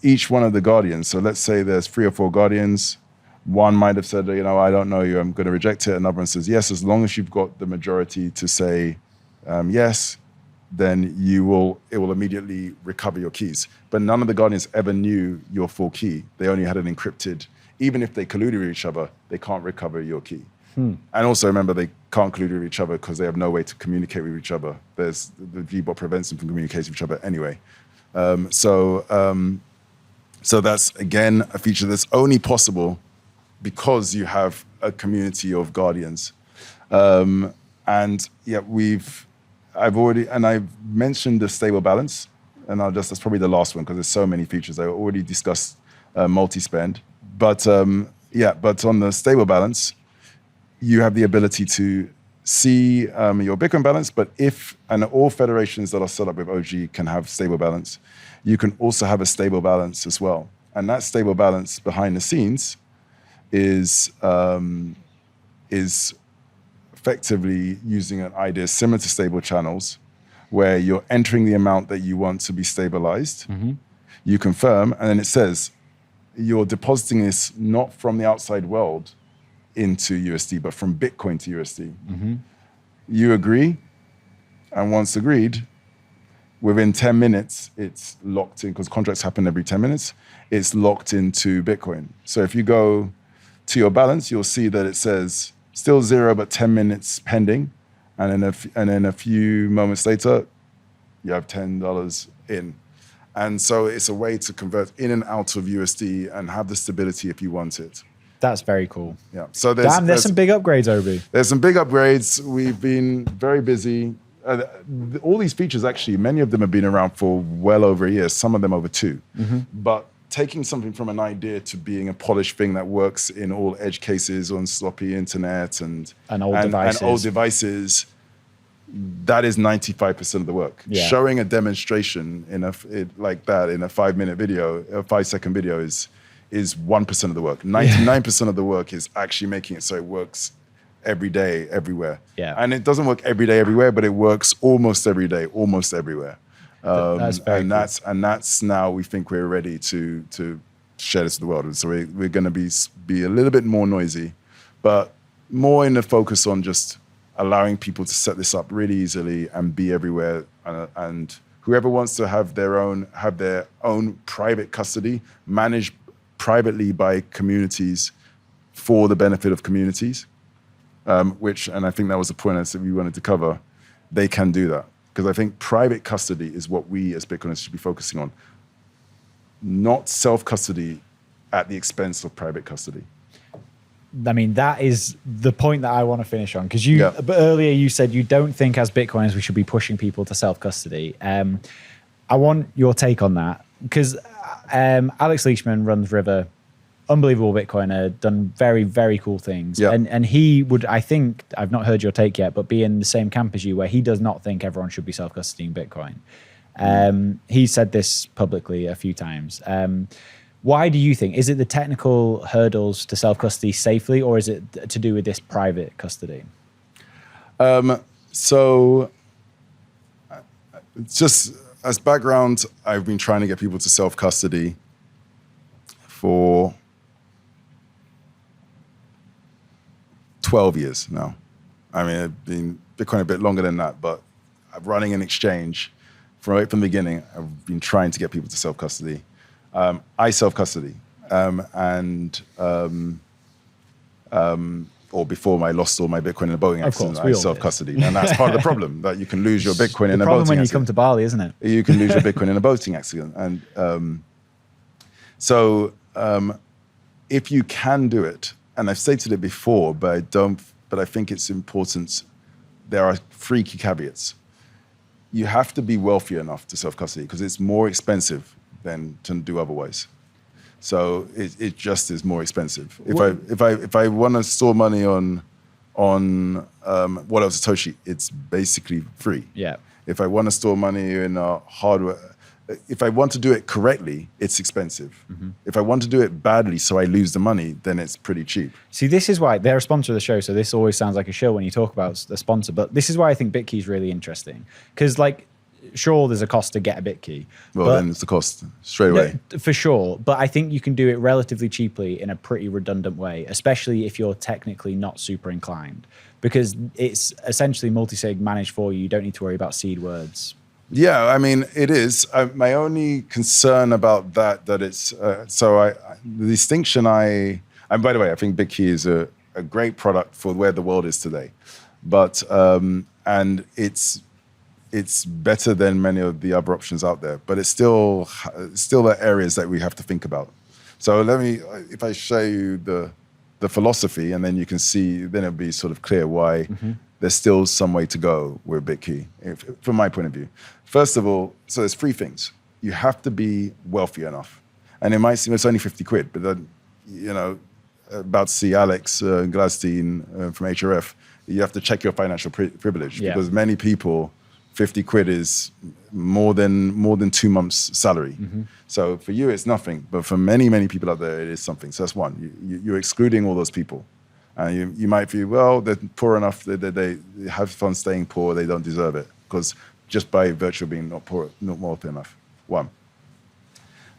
A: each one of the guardians. So let's say there's 3 or 4 guardians. One might have said, I don't know you, I'm going to reject it. Another one says yes. As long as you've got the majority to say yes, then it will immediately recover your keys. But none of the guardians ever knew your full key. They only had it encrypted. Even if they colluded with each other, they can't recover your key. And also remember, they can't collude with each other because they have no way to communicate with each other. The VBot prevents them from communicating with each other anyway. So that's, again, a feature that's only possible because you have a community of guardians. And yeah, I've mentioned the stable balance, and that's probably the last one because there's so many features. I already discussed multi-spend, but on the stable balance, you have the ability to see your Bitcoin balance, but all federations that are set up with OG can have stable balance. You can also have a stable balance as well. And that stable balance behind the scenes is effectively using an idea similar to stable channels, where you're entering the amount that you want to be stabilized. You confirm, and then it says you're depositing this not from the outside world into USD, but from Bitcoin to USD. You agree, and once agreed, within 10 minutes, it's locked in, because contracts happen every 10 minutes, it's locked into Bitcoin. So if you go to your balance, you'll see that it says still 0, but 10 minutes pending. And then a few moments later, you have $10 in. And so it's a way to convert in and out of USD and have the stability if you want it.
B: That's very cool.
A: Yeah. So
B: there's some big upgrades, Obi.
A: There's some big upgrades. We've been very busy. All these features, actually, many of them have been around for well over a year, some of them over 2. But taking something from an idea to being a polished thing that works in all edge cases on sloppy internet and old devices, that is 95% of the work.
B: Yeah.
A: Showing a demonstration like that in a 5-minute video, a 5-second video is 1% of the work. 99% of the work is actually making it so it works every day, everywhere.
B: Yeah.
A: And it doesn't work every day, everywhere, but it works almost every day, almost everywhere.
B: That's very cool.
A: That's now we think we're ready to share this with the world. So we're going to be a little bit more noisy, but more in the focus on just allowing people to set this up really easily and be everywhere. And whoever wants to have their own private custody managed privately by communities for the benefit of communities, which, and I think that was the point that we wanted to cover, they can do that. Because I think private custody is what we as Bitcoiners should be focusing on, not self-custody at the expense of private custody.
B: I mean, that is the point that I want to finish on, because but earlier you said you don't think as Bitcoiners we should be pushing people to self-custody. I want your take on that, because Alex Leishman runs River, unbelievable Bitcoiner, done very, very cool things.
A: Yeah.
B: And he would, I think, I've not heard your take yet, but be in the same camp as you, where he does not think everyone should be self-custodying Bitcoin. He said this publicly a few times. Why do you think? Is it the technical hurdles to self-custody safely, or is it to do with this private custody?
A: So just as background, I've been trying to get people to self-custody for 12 years now. I mean, I've been Bitcoin a bit longer than that, but I'm running an exchange right from the beginning. I've been trying to get people to self-custody. I self-custody, or before I lost all my Bitcoin in a boating accident, I self-custody. And that's part of the problem, that you can lose your Bitcoin in a boating accident. The
B: problem when you come to Bali, isn't it?
A: You can lose your Bitcoin in a boating accident. And if you can do it, and I've stated it before, but I think it's important, there are 3 key caveats. You have to be wealthy enough to self-custody, because it's more expensive than to do otherwise. So it just is more expensive. If I want to store money on Wallet of Satoshi, it's basically free.
B: Yeah.
A: If I want to store money in hardware, if I want to do it correctly, it's expensive. Mm-hmm. If I want to do it badly so I lose the money, then it's pretty cheap.
B: See, this is why they're a sponsor of the show, so this always sounds like a show when you talk about the sponsor, but this is why I think BitKey is really interesting. Because sure, there's a cost to get a BitKey.
A: Well, then it's the cost straight away.
B: No, for sure. But I think you can do it relatively cheaply in a pretty redundant way, especially if you're technically not super inclined, because it's essentially multi-sig managed for you. You don't need to worry about seed words.
A: Yeah, I mean, it is. My only concern about that it's, the distinction and by the way, I think BitKey is a great product for where the world is today. But, and it's better than many of the other options out there, but it's still the areas that we have to think about. So if I show you the philosophy, and then you can see, then it'll be sort of clear why there's still some way to go with BitKey, from my point of view. First of all, so there's 3 things. You have to be wealthy enough. And it might seem it's only 50 quid, but then, about to see Alex Gladstein from HRF, you have to check your financial privilege, because many people, 50 quid is more than 2 months' salary. Mm-hmm. So for you, it's nothing. But for many, many people out there, it is something. So that's one. You're excluding all those people. And you might feel, well, they're poor enough, they have fun staying poor, they don't deserve it. Because just by virtue of being not wealthy enough. One.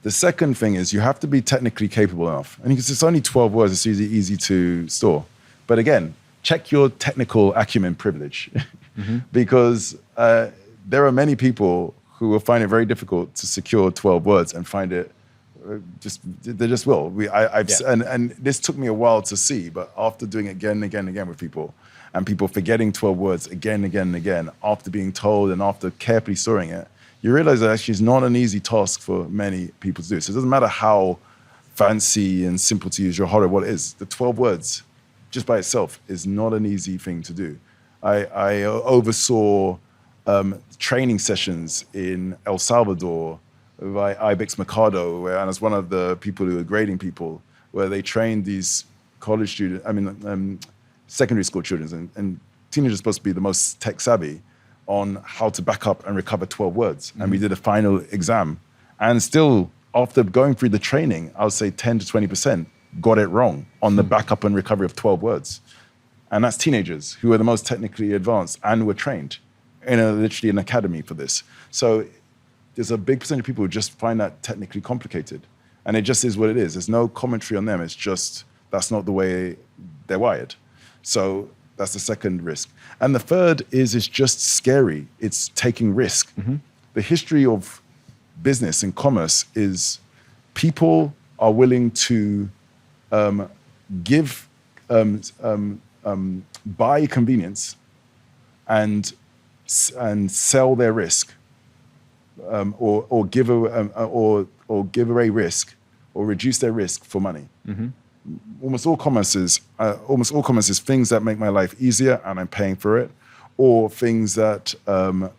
A: The second thing is you have to be technically capable enough. And because it's only 12 words, it's easy to store. But again, check your technical acumen privilege. Because there are many people who will find it very difficult to secure 12 words and find it they just will. And this took me a while to see, but after doing it again and again and again with people, and people forgetting 12 words again and again and again, after being told and after carefully storing it, you realize that actually it's not an easy task for many people to do. So it doesn't matter how fancy and simple to use your hardware, what it is. The 12 words, just by itself, is not an easy thing to do. I oversaw training sessions in El Salvador by Ibex Mercado, and as one of the people who were grading people, where they trained these college students, secondary school children, and teenagers are supposed to be the most tech savvy, on how to back up and recover 12 words. Mm-hmm. And we did a final exam, and still, after going through the training, I would say 10 to 20% got it wrong on the backup and recovery of 12 words. And that's teenagers who are the most technically advanced and were trained in literally an academy for this. So there's a big percentage of people who just find that technically complicated. And it just is what it is. There's no commentary on them. It's just, that's not the way they're wired. So that's the second risk. And the third is it's just scary. It's taking risk. Mm-hmm. The history of business and commerce is people are willing to give buy convenience and sell their risk, or give away risk, or reduce their risk for money. Almost all commerce is things that make my life easier and I'm paying for it, or things that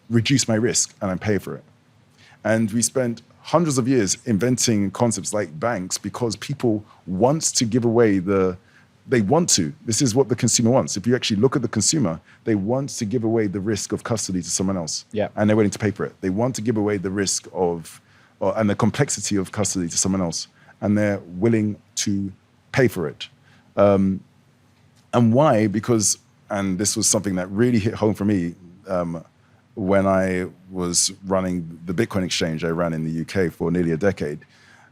A: reduce my risk and I'm paying for it. And we spent hundreds of years inventing concepts like banks because people want to give away this is what the consumer wants. If you actually look at the consumer, they want to give away the risk of custody to someone else.
B: Yeah.
A: And they're willing to pay for it. They want to give away the risk and the complexity of custody to someone else. And they're willing to pay for it. And why? Because, and this was something that really hit home for me when I was running the Bitcoin exchange I ran in the UK for nearly a decade,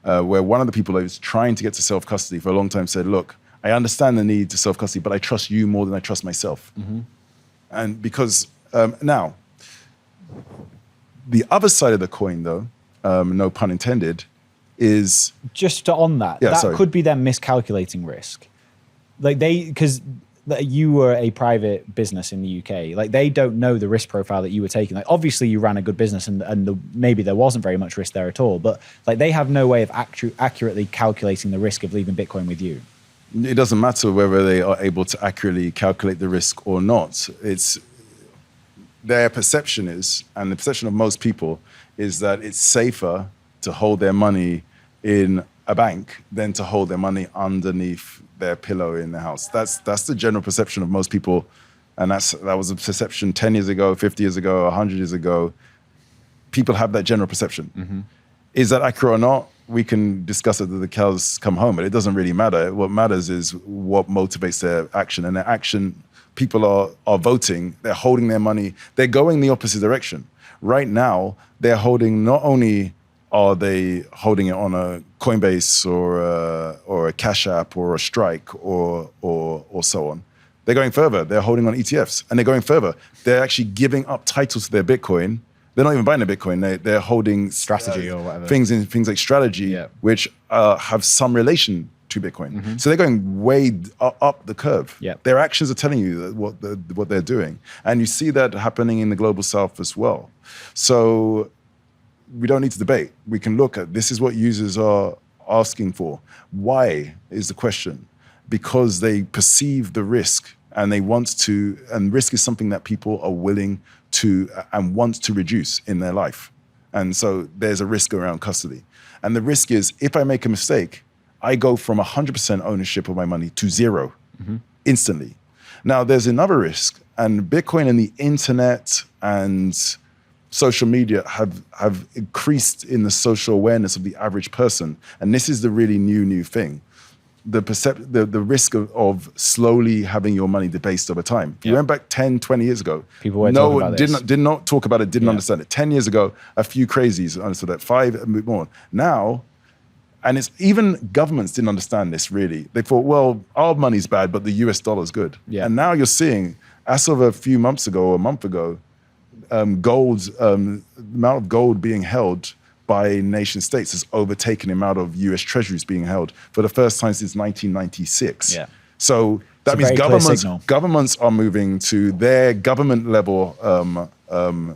A: where one of the people I was trying to get to self-custody for a long time said, look, I understand the need to self-custody, but I trust you more than I trust myself. And because now, the other side of the coin though, no pun intended, is...
B: Just on that, could be them miscalculating risk. Like because you were a private business in the UK, like they don't know the risk profile that you were taking. Like obviously you ran a good business and maybe there wasn't very much risk there at all, but like they have no way of accurately calculating the risk of leaving Bitcoin with you.
A: It doesn't matter whether they are able to accurately calculate the risk or not. It's their perception is, and the perception of most people is that it's safer to hold their money in a bank than to hold their money underneath their pillow in the house. That's the general perception of most people. And that was a perception 10 years ago, 50 years ago, 100 years ago. People have that general perception. Is that accurate or not? We can discuss it till the cows come home, but it doesn't really matter. What matters is what motivates their action. And their action, people are voting, they're holding their money, they're going the opposite direction. Right now, they're holding, not only are they holding it on a Coinbase or a Cash App or a Strike or so on, they're going further. They're holding on ETFs and they're going further. They're actually giving up titles to their Bitcoin. They're not even buying the Bitcoin. They're holding
B: strategy or whatever
A: things like strategy, which have some relation to Bitcoin. So they're going way up the curve. Their actions are telling you what they're doing, and you see that happening in the global South as well. So we don't need to debate. We can look at this is what users are asking for. Why is the question? Because they perceive the risk and they want to, and risk is something that people are willing to and want to reduce in their life. And so there's a risk around custody. And the risk is if I make a mistake, I go from 100% ownership of my money to zero instantly. Now there's another risk, and Bitcoin and the internet and social media have increased in the social awareness of the average person. And this is the really new thing. The risk of slowly having your money debased over time. If you went back 10, 20 years ago,
B: people were talking about this.
A: did not talk about it, didn't understand it. 10 years ago, a few crazies understood that, 5 and more. Now, and it's even governments didn't understand this really. They thought, well, our money's bad, but the US dollar is good. And now you're seeing, as of a few months ago or a month ago, the amount of gold being held by nation states has overtaken the amount of US treasuries being held for the first time since 1996. So that means governments are moving to their government level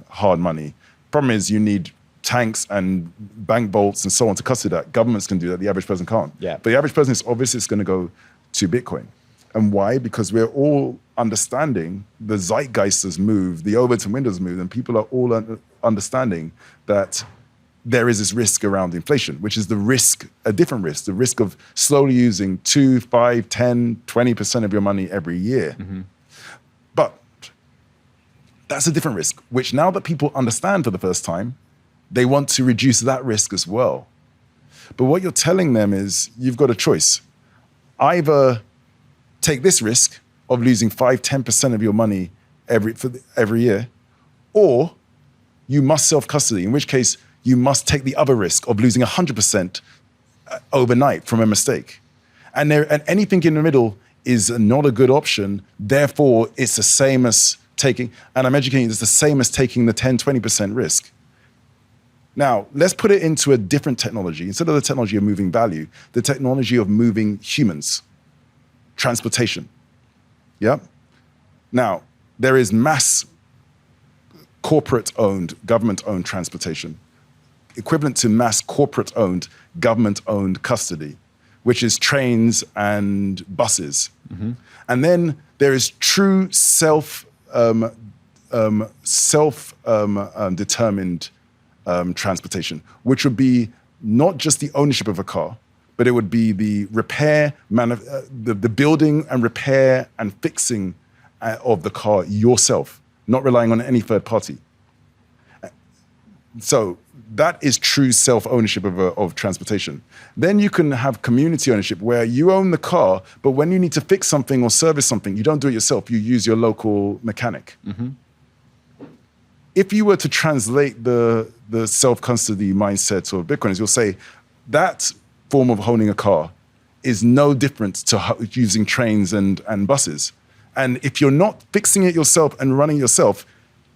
A: hard money. Problem is you need tanks and bank bolts and so on to custody that. Governments can do that, the average person can't. But the average person is obviously going to go to Bitcoin. And why? Because we're all understanding the zeitgeist has moved, the Overton windows moved, and people are all understanding that there is this risk around inflation, which is the risk, a different risk, the risk of slowly using 2, 5, 10, 20% of your money every year. But that's a different risk, which now that people understand for the first time, they want to reduce that risk as well. But what you're telling them is you've got a choice. Either take this risk of losing 5, 10% of your money every year, or you must self-custody, in which case you must take the other risk of losing 100% overnight from a mistake. And anything in the middle is not a good option. Therefore, it's the same as taking, and I'm educating you, it's the same as taking the 10, 20% risk. Now, let's put it into a different technology. Instead of the technology of moving value, the technology of moving humans, transportation. Yep. Now, there is mass corporate-owned, government-owned transportation, equivalent to mass corporate-owned, government-owned custody, which is trains and buses. Mm-hmm. And then there is true self-determined transportation, which would be not just the ownership of a car, but it would be the repair, the building and repair and fixing of the car yourself, not relying on any third party. So that is true self-ownership of transportation. Then you can have community ownership where you own the car, but when you need to fix something or service something, you don't do it yourself, you use your local mechanic. Mm-hmm. If you were to translate the self-custody mindset of Bitcoiners, you'll say that form of owning a car is no different to using trains and buses. And if you're not fixing it yourself and running yourself,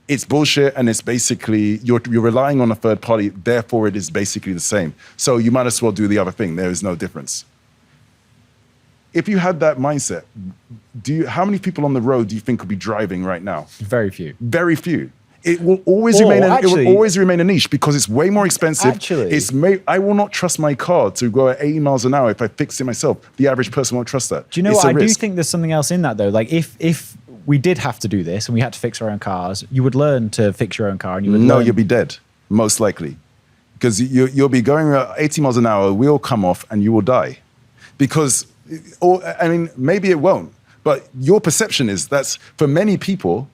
A: it's bullshit, and it's basically, you're relying on a third party, therefore it is basically the same. So you might as well do the other thing. There is no difference. If you had that mindset, how many people on the road do you think could be driving right now?
B: Very few.
A: Very few. It will always remain a niche because it's way more expensive. I will not trust my car to go at 80 miles an hour if I fix it myself. The average person won't trust that.
B: Do you know what? I do think there's something else in that though. Like if we did have to do this and we had to fix our own cars, you would learn to fix your own car and you would
A: you'll be dead, most likely. Because you'll be going at 80 miles an hour, wheel come off and you will die. Because, maybe it won't, but your perception is that's, for many people,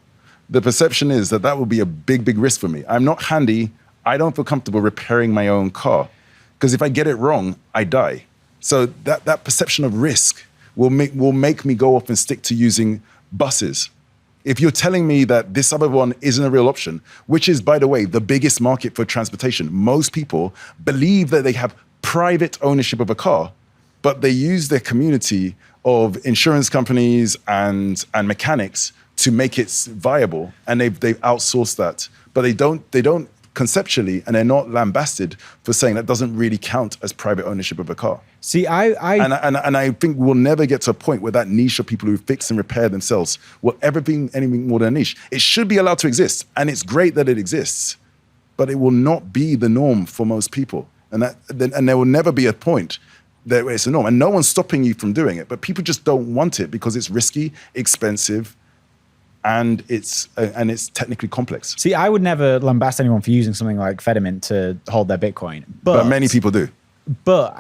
A: the perception is that will be a big, big risk for me. I'm not handy. I don't feel comfortable repairing my own car. Because if I get it wrong, I die. So that perception of risk will make me go off and stick to using buses. If you're telling me that this other one isn't a real option, which is, by the way, the biggest market for transportation, most people believe that they have private ownership of a car, but they use their community of insurance companies and mechanics to make it viable, and they've outsourced that. But they don't conceptually, and they're not lambasted for saying that doesn't really count as private ownership of a car.
B: See,
A: I think we'll never get to a point where that niche of people who fix and repair themselves will ever be anything more than a niche. It should be allowed to exist, and it's great that it exists, but it will not be the norm for most people. And there will never be a point that it's a norm, and no one's stopping you from doing it, but people just don't want it because it's risky, expensive, and it's technically complex.
B: See, I would never lambast anyone for using something like Fedimint to hold their Bitcoin. But
A: many people do.
B: But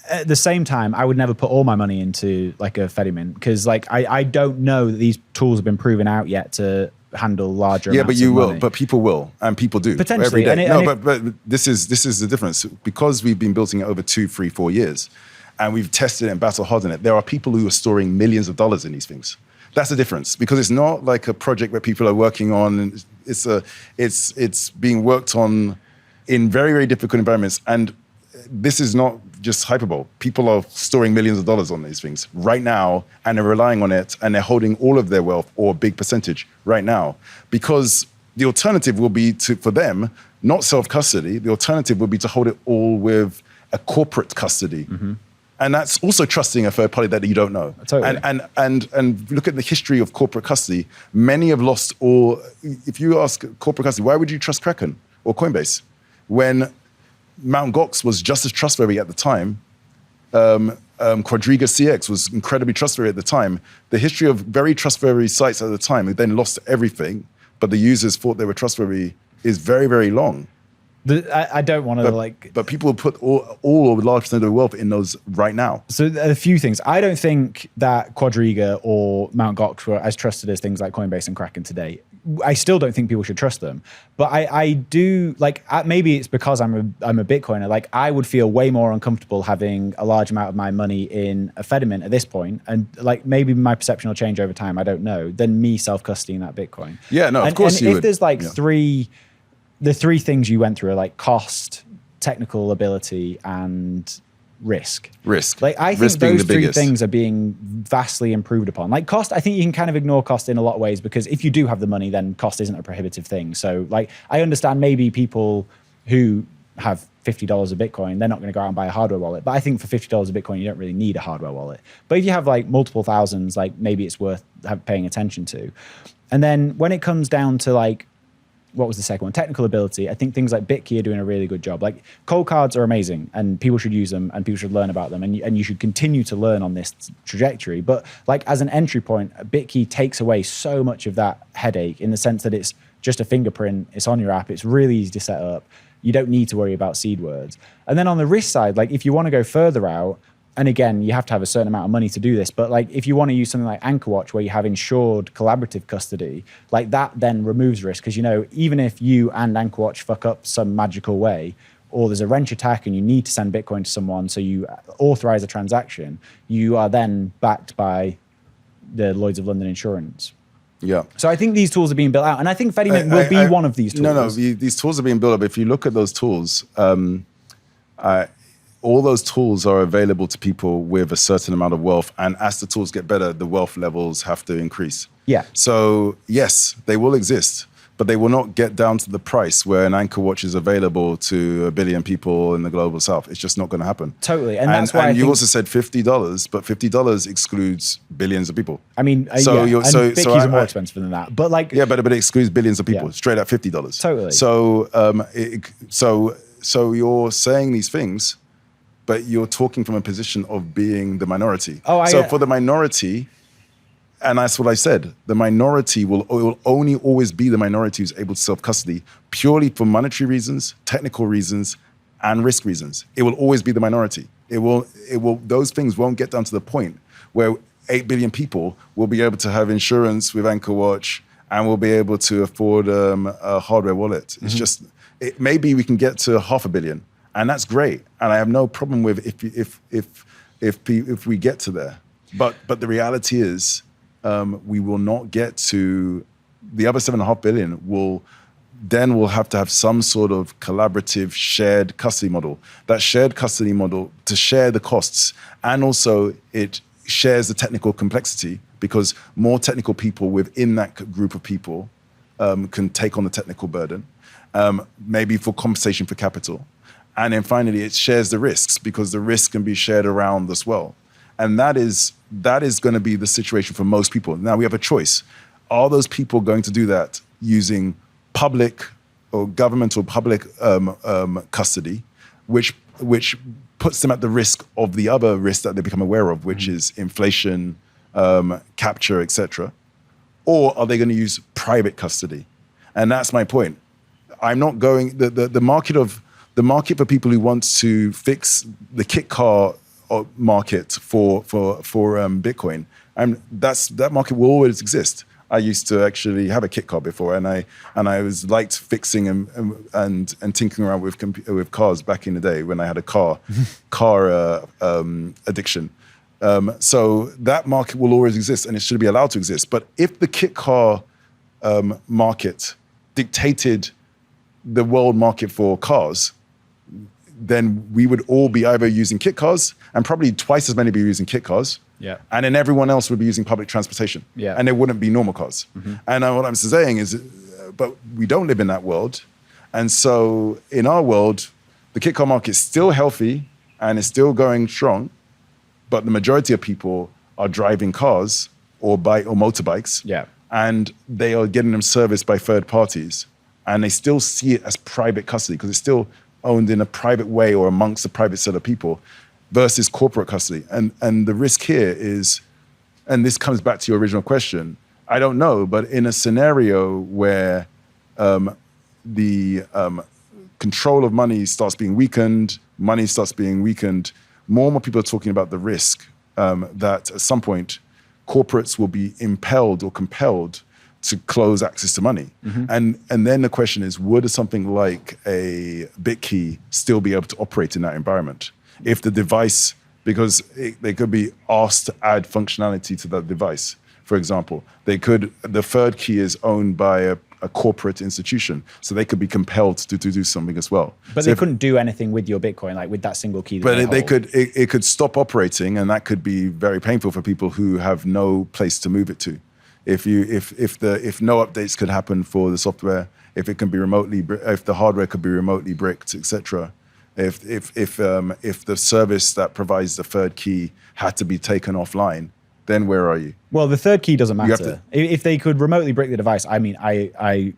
B: at the same time, I would never put all my money into like a Fedimint because I don't know that these tools have been proven out yet to handle larger amounts
A: but you
B: of
A: will.
B: money.
A: But people will, and people do.
B: Potentially.
A: Every day. But this is the difference. Because we've been building it over 2, 3, 4 years, and we've tested it and battle hardened it, there are people who are storing millions of dollars in these things. That's the difference, because it's not like a project where people are working on. And it's being worked on in very, very difficult environments. And this is not just hyperbole. People are storing millions of dollars on these things right now, and they're relying on it, and they're holding all of their wealth or a big percentage right now, because the alternative will be for them, not self-custody. The alternative would be to hold it all with a corporate custody. Mm-hmm. And that's also trusting a third party that you don't know.
B: Totally.
A: And look at the history of corporate custody. Many have lost all. If you ask corporate custody, why would you trust Kraken or Coinbase? When Mt. Gox was just as trustworthy at the time, Quadriga CX was incredibly trustworthy at the time. The history of very trustworthy sites at the time who then lost everything, but the users thought they were trustworthy, is very, very long.
B: I don't want to
A: But people will put all or a large percent of their wealth in those right now.
B: So a few things. I don't think that Quadriga or Mt. Gox were as trusted as things like Coinbase and Kraken today. I still don't think people should trust them. But I do, maybe it's because I'm a Bitcoiner. Like, I would feel way more uncomfortable having a large amount of my money in a Fedimint at this point, and maybe my perception will change over time, I don't know, than me self-custodying that Bitcoin.
A: Yeah, no, of course you would.
B: If there's the three things you went through are like cost, technical ability, and risk. I think those three things are being vastly improved upon. Like cost, I think you can kind of ignore cost in a lot of ways, because if you do have the money, then cost isn't a prohibitive thing. So I understand maybe people who have $50 of Bitcoin, they're not going to go out and buy a hardware wallet. But I think for $50 of Bitcoin, you don't really need a hardware wallet. But if you have like multiple thousands, like maybe it's worth paying attention to. And then when it comes down to like, what was the second one? Technical ability. I think things like BitKey are doing a really good job. Like cold cards are amazing and people should use them and people should learn about them and you should continue to learn on this trajectory. But like as an entry point, BitKey takes away so much of that headache in the sense that it's just a fingerprint, it's on your app, it's really easy to set up. You don't need to worry about seed words. And then on the risk side, like if you want to go further out, and again, you have to have a certain amount of money to do this, but like if you want to use something like AnchorWatch where you have insured collaborative custody, like that then removes risk because, you know, even if you and AnchorWatch fuck up some magical way or there's a wrench attack and you need to send Bitcoin to someone, so you authorize a transaction, you are then backed by the Lloyd's of London insurance.
A: Yeah.
B: So I think these tools are being built out, and I think Fedimint will be one of these tools.
A: No, these tools are being built up. If you look at those tools, all those tools are available to people with a certain amount of wealth. And as the tools get better, the wealth levels have to increase.
B: Yeah.
A: So yes, they will exist, but they will not get down to the price where an AnchorWatch is available to 1 billion people in the global south. It's just not going to happen.
B: Totally. And that's why
A: you also said $50, but $50 excludes billions of people.
B: I mean, Bitkeys are more expensive than that. But like,
A: yeah, but it excludes billions of people, straight at $50.
B: Totally.
A: So you're saying these things, but you're talking from a position of being the minority. For the minority, and that's what I said, the minority will only always be the minority who's able to self-custody purely for monetary reasons, technical reasons, and risk reasons. It will always be the minority. Those things won't get down to the point where 8 billion people will be able to have insurance with AnchorWatch and will be able to afford a hardware wallet. It's just, maybe we can get to 500 million. And that's great, and I have no problem with if we get to there. But the reality is, we will not get to the other 7.5 billion. We'll have to have some sort of collaborative shared custody model. That shared custody model to share the costs, and also it shares the technical complexity because more technical people within that group of people can take on the technical burden, maybe for compensation for capital. And then finally, it shares the risks because the risk can be shared around as well. And that is going to be the situation for most people. Now we have a choice. Are those people going to do that using public or government or public custody, which puts them at the risk of the other risks that they become aware of, which is inflation, capture, etc. Or are they going to use private custody? And that's my point. I'm not going, the market for people who want to fix the kit car market for Bitcoin, that market will always exist. I used to actually have a kit car before, and I liked fixing and tinkering around with cars back in the day when I had a car addiction. So that market will always exist, and it should be allowed to exist. But if the kit car market dictated the world market for cars, then we would all be either using kit cars, and probably twice as many be using kit cars.
B: Yeah.
A: And then everyone else would be using public transportation.
B: Yeah.
A: And there wouldn't be normal cars. And what I'm saying is, but we don't live in that world. And so in our world, the kit car market is still healthy and is still going strong, but the majority of people are driving cars or motorbikes.
B: Yeah.
A: And they are getting them serviced by third parties. And they still see it as private custody because it's still owned in a private way or amongst a private set of people versus corporate custody. And the risk here is, and this comes back to your original question, I don't know, but in a scenario where the control of money starts being weakened, more and more people are talking about the risk that at some point corporates will be impelled or compelled to close access to money. And then the question is, would something like a BitKey still be able to operate in that environment? If the device, because they could be asked to add functionality to that device, for example. The third key is owned by a corporate institution, so they could be compelled to do something as well.
B: But they couldn't do anything with your Bitcoin, like with that single key.
A: But it could stop operating, and that could be very painful for people who have no place to move it to. If no updates could happen for the software, if it can be remotely, if the hardware could be remotely bricked, etc. If the service that provides the third key had to be taken offline, then where are you?
B: Well, the third key doesn't matter. If they could remotely brick the device, I mean, I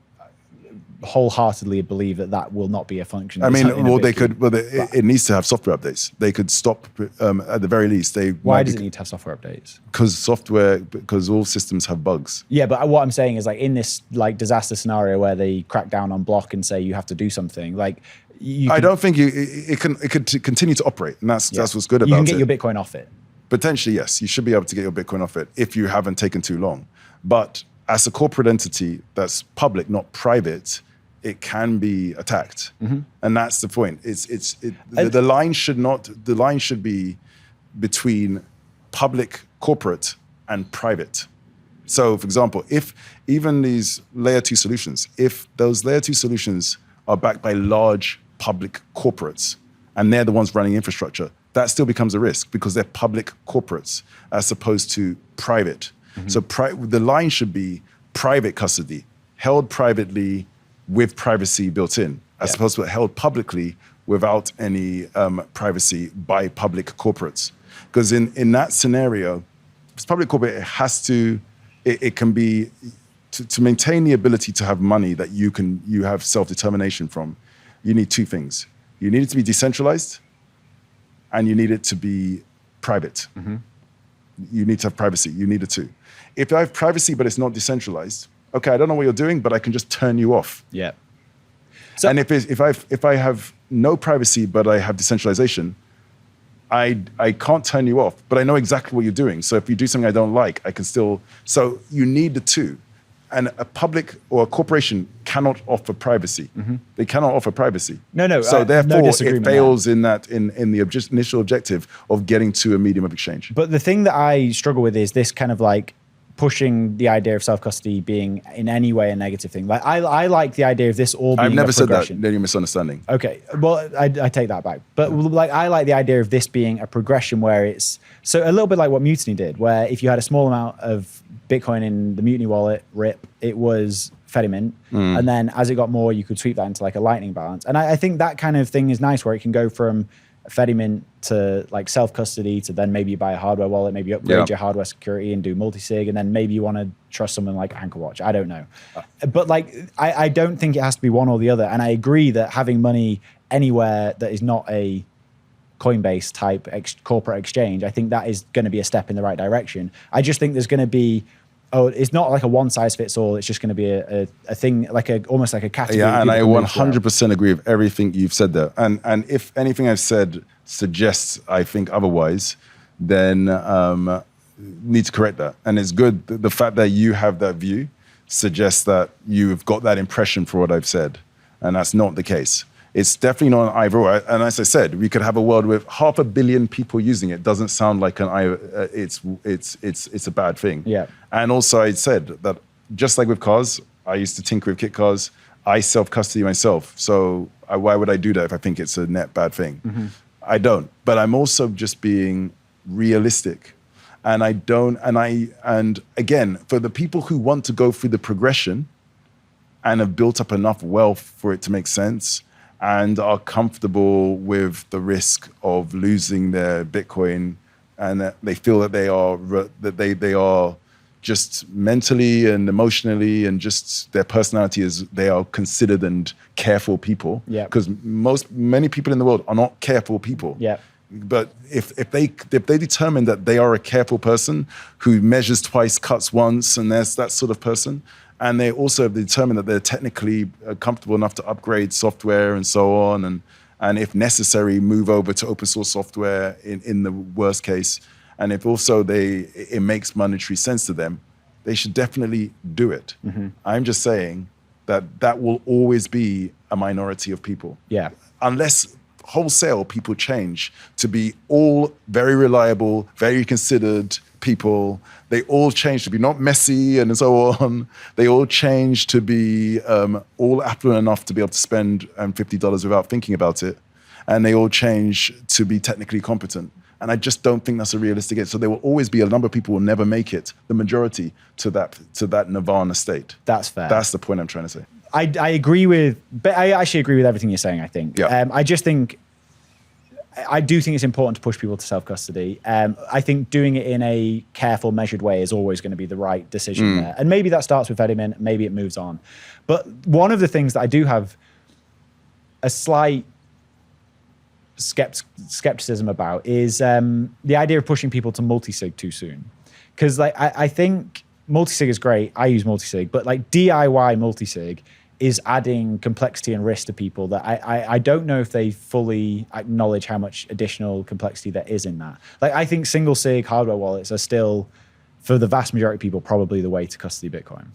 B: wholeheartedly believe that will not be a function.
A: I mean, well, they could. Well, it needs to have software updates. They could stop at the very least.
B: Why does it need to have software updates?
A: Because all systems have bugs.
B: Yeah, but what I'm saying is, like, in this like disaster scenario where they crack down on block and say you have to do something, like, I
A: don't think it could continue to operate, and that's what's good about it.
B: You can get your Bitcoin off it.
A: Potentially, yes, you should be able to get your Bitcoin off it if you haven't taken too long. But as a corporate entity that's public, not private, it can be attacked, and that's the point. The line should be between public, corporate, and private. So, for example, if even these layer 2 solutions, if those layer 2 solutions are backed by large public corporates, and they're the ones running infrastructure, that still becomes a risk because they're public corporates as opposed to private. So the line should be private custody, held privately with privacy built in, as opposed to held publicly without any privacy by public corporates. Because in that scenario, it's public corporate, it can be, to maintain the ability to have money that you have self-determination from, you need two things. You need it to be decentralized, and you need it to be private. You need to have privacy. You need the two. If I have privacy but it's not decentralized, okay, I don't know what you're doing, but I can just turn you off.
B: Yeah. So,
A: and if I have no privacy but I have decentralization, I can't turn you off, but I know exactly what you're doing. So if you do something I don't like, I can still. So you need the two. And a public or a corporation cannot offer privacy. They cannot offer privacy.
B: No.
A: So therefore,
B: no
A: it fails in the initial objective of getting to a medium of exchange.
B: But the thing that I struggle with is this kind of like pushing the idea of self-custody being in any way a negative thing. Like I like the idea of this all being
A: I've never said that.
B: progression.
A: Then you're misunderstanding.
B: Okay, well, I take that back. But like I like the idea of this being a progression where it's so a little bit like what Mutiny did, where if you had a small amount of Bitcoin in the Mutiny wallet, RIP, it was Fedimint. And then as it got more, you could sweep that into like a Lightning balance. And I think that kind of thing is nice where it can go from Fedimint to like self-custody to then maybe you buy a hardware wallet, maybe upgrade your hardware security and do multi-sig, and then maybe you want to trust someone like Anchorwatch. I don't know. But like, I don't think it has to be one or the other. And I agree that having money anywhere that is not a Coinbase type corporate exchange, I think that is going to be a step in the right direction. I just think there's going to be, it's not like a one size fits all. It's just going to be a thing, like almost like a category.
A: Yeah, and I 100% agree with everything you've said there. And if anything I've said suggests I think otherwise, then need to correct that. And it's good. The fact that you have that view suggests that you've got that impression for what I've said. And that's not the case. It's definitely not an either or. And as I said, we could have a world with 500 million people using it. Doesn't sound like it's a bad thing.
B: Yeah.
A: And also I said that just like with cars, I used to tinker with kit cars. I self-custody myself. So why would I do that if I think it's a net bad thing? I don't. But I'm also just being realistic. And and again, for the people who want to go through the progression and have built up enough wealth for it to make sense, and are comfortable with the risk of losing their Bitcoin, and that they feel that they are just mentally and emotionally and just their personality is they are considered and careful people.
B: Yeah.
A: Because many people in the world are not careful people.
B: Yeah.
A: But if they determine that they are a careful person who measures twice, cuts once, and there's that sort of person, and they also have determined that they're technically comfortable enough to upgrade software and so on, and if necessary, move over to open source software in the worst case, and if also it makes monetary sense to them, they should definitely do it. I'm just saying that will always be a minority of people.
B: Yeah.
A: Unless wholesale people change to be all very reliable, very considered people. They all change to be not messy and so on. They all change to be all affluent enough to be able to spend $50 without thinking about it. And they all change to be technically competent. And I just don't think that's a realistic end. So there will always be a number of people who will never make it, the majority, to that nirvana state.
B: That's fair.
A: That's the point I'm trying to say.
B: I agree with, but I actually agree with everything you're saying, I think.
A: Yeah.
B: I do think it's important to push people to self-custody. I think doing it in a careful, measured way is always going to be the right decision there. And maybe that starts with Fedimint, maybe it moves on. But one of the things that I do have a slight skepticism about is the idea of pushing people to multi-sig too soon. Because like I think multi-sig is great. I use multi-sig, but like DIY multi-sig is adding complexity and risk to people that I don't know if they fully acknowledge how much additional complexity there is in that. Like I think single sig hardware wallets are still, for the vast majority of people, probably the way to custody Bitcoin.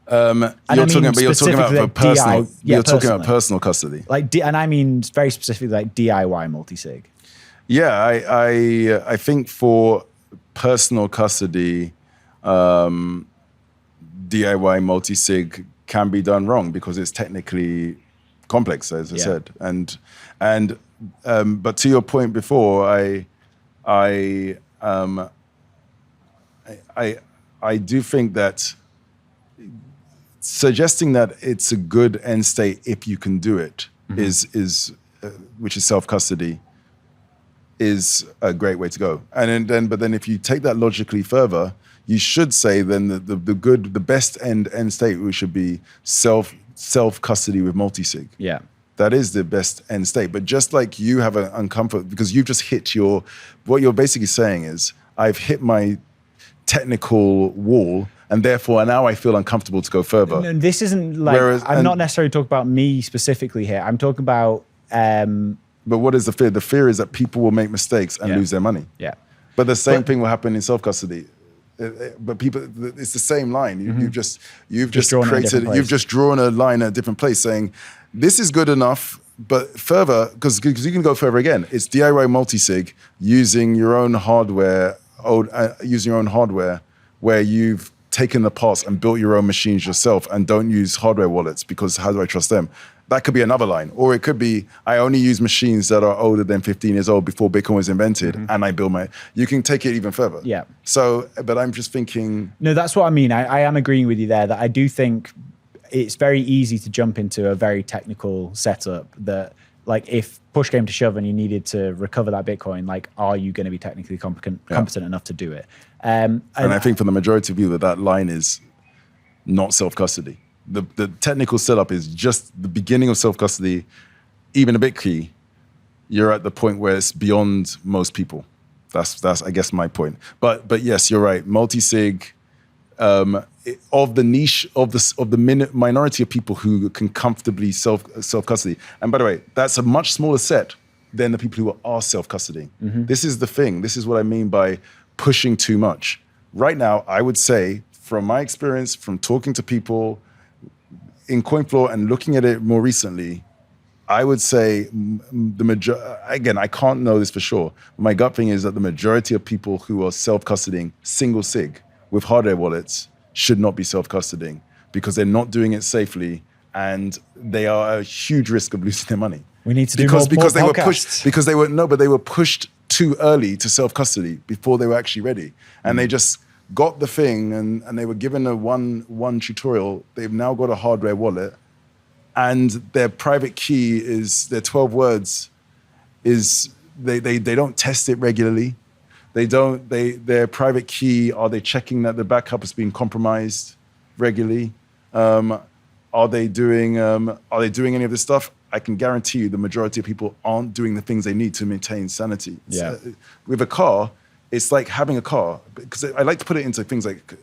A: You're talking about for personal. You're talking about personal custody.
B: And I mean very specifically like DIY multi-sig.
A: Yeah, I think for personal custody, DIY multi-sig can be done wrong because it's technically complex, as I said. But to your point before, I do think that suggesting that it's a good end state if you can do it which is self-custody, is a great way to go. But then if you take that logically further, you should say then the best end state we should be self-custody with multi-sig.
B: Yeah.
A: That is the best end state. But just like you have an uncomfort, because you've just hit what you're basically saying is, I've hit my technical wall, and therefore now I feel uncomfortable to go further.
B: No, this isn't like, I'm not necessarily talking about me specifically here. I'm talking about...
A: But what is the fear? The fear is that people will make mistakes and lose their money.
B: Yeah.
A: But the same thing will happen in self-custody. But people, it's the same line. You've just drawn a line at a different place, saying this is good enough, but further, because you can go further again. It's DIY multi-sig using your own hardware, where you've taken the parts and built your own machines yourself, and don't use hardware wallets because how do I trust them? That could be another line. Or it could be, I only use machines that are older than 15 years old before Bitcoin was invented, and I build you can take it even further.
B: Yeah.
A: So, but I'm just thinking.
B: No, that's what I mean. I am agreeing with you there that I do think it's very easy to jump into a very technical setup that, like, if push came to shove and you needed to recover that Bitcoin, like, are you going to be technically competent enough to do it? And
A: I think for the majority of you that line is not self-custody. The technical setup is just the beginning of self-custody, even a bit key. You're at the point where it's beyond most people. That's I guess my point. But yes, you're right. Multi-sig, of the niche of the minority of people who can comfortably self-custody. And by the way, that's a much smaller set than the people who are self-custodying. This is the thing. This is what I mean by pushing too much. Right now, I would say, from my experience, from talking to people in CoinFloor and looking at it more recently, I would say again, I can't know this for sure. My gut thing is that the majority of people who are self-custodying single sig with hardware wallets should not be self-custodying because they're not doing it safely and they are a huge risk of losing their money.
B: We need to do more podcasts.
A: They were pushed too early to self-custody before they were actually ready. And they just got the thing and they were given a one tutorial. They've now got a hardware wallet and their private key is, their 12 words is, they don't test it regularly. Their private key, are they checking that the backup has been compromised regularly? Are they doing any of this stuff? I can guarantee you the majority of people aren't doing the things they need to maintain sanity.
B: Yeah.
A: With a car, it's like having a car, because I like to put it into things like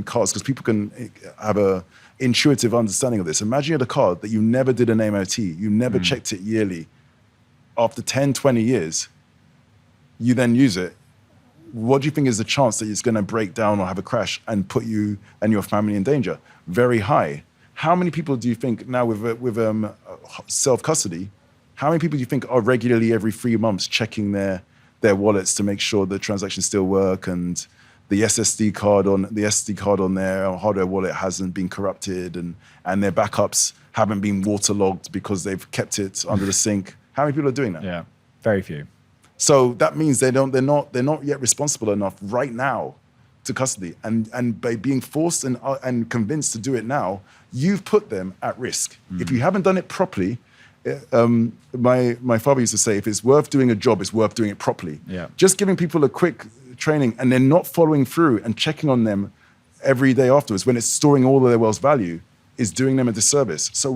A: cars, because people can have a intuitive understanding of this. Imagine you had a car that you never did an MOT, you never checked it yearly. After 10, 20 years, you then use it. What do you think is the chance that it's going to break down or have a crash and put you and your family in danger? Very high. How many people do you think now with self-custody, how many people do you think are regularly every 3 months checking their wallets to make sure the transactions still work and the SD card on their hardware wallet hasn't been corrupted and their backups haven't been waterlogged because they've kept it under the sink? How many people are doing that?
B: Yeah, very few.
A: So that means they're not yet responsible enough right now to custody. And by being forced and convinced to do it now, you've put them at risk. If you haven't done it properly, my father used to say, if it's worth doing a job, it's worth doing it properly.
B: Yeah.
A: Just giving people a quick training and then not following through and checking on them every day afterwards when it's storing all of their wealth value is doing them a disservice. So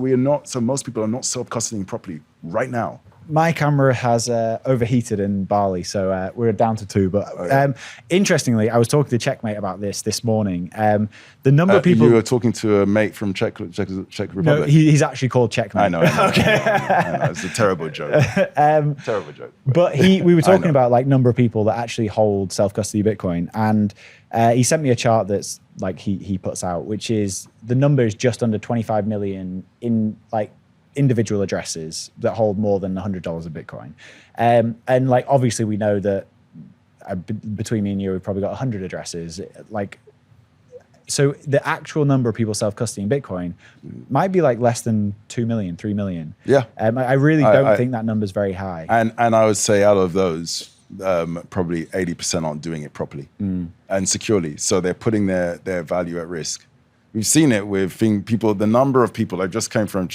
A: most people are not self-custodying properly right now.
B: My camera has overheated in Bali, so we're down to 2. But interestingly, I was talking to Checkmate about this morning. The number of people...
A: You were talking to a mate from Czech Republic?
B: No, he's actually called Checkmate.
A: I know. Okay. I know. It's a terrible joke. Terrible joke.
B: But we were talking about like number of people that actually hold self-custody Bitcoin. And he sent me a chart that's like he puts out, which is the number is just under 25 million in like individual addresses that hold more than $100 of Bitcoin. And like, obviously we know that between me and you, we've probably got 100 addresses. Like, so the actual number of people self-custodying Bitcoin might be like less than 2 million, 3 million.
A: Yeah.
B: I really don't think that number's very high.
A: And I would say out of those, probably 80% aren't doing it properly and securely. So they're putting their value at risk. We've seen it with people, the number of people, I just came from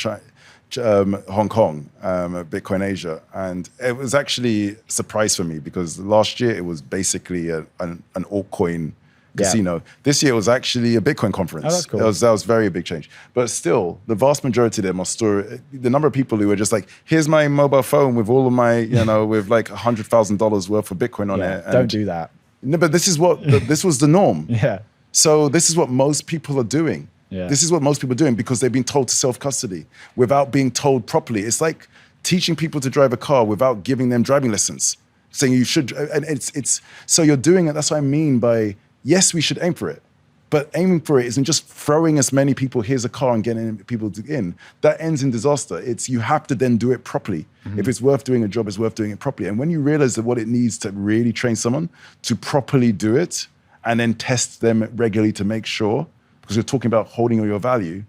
A: Hong Kong, Bitcoin Asia, and it was actually a surprise for me because last year it was basically an altcoin casino. This year it was actually a Bitcoin conference.
B: Oh, that's cool.
A: That was very big change. But still, the vast majority of them are still, the number of people who were just like, here's my mobile phone with all of my, with like $100,000 worth of Bitcoin on it. And
B: don't do that.
A: No, but this is this was the norm.
B: Yeah.
A: So this is what most people are doing.
B: Yeah.
A: This is what most people are doing because they've been told to self-custody without being told properly. It's like teaching people to drive a car without giving them driving lessons, saying you should, and it's so you're doing it. That's what I mean by, yes, we should aim for it, but aiming for it isn't just throwing as many people, here's a car and getting people in. That ends in disaster. It's, you have to then do it properly. If it's worth doing a job, it's worth doing it properly. And when you realize that what it needs to really train someone to properly do it and then test them regularly to make sure, because you're talking about holding all your value,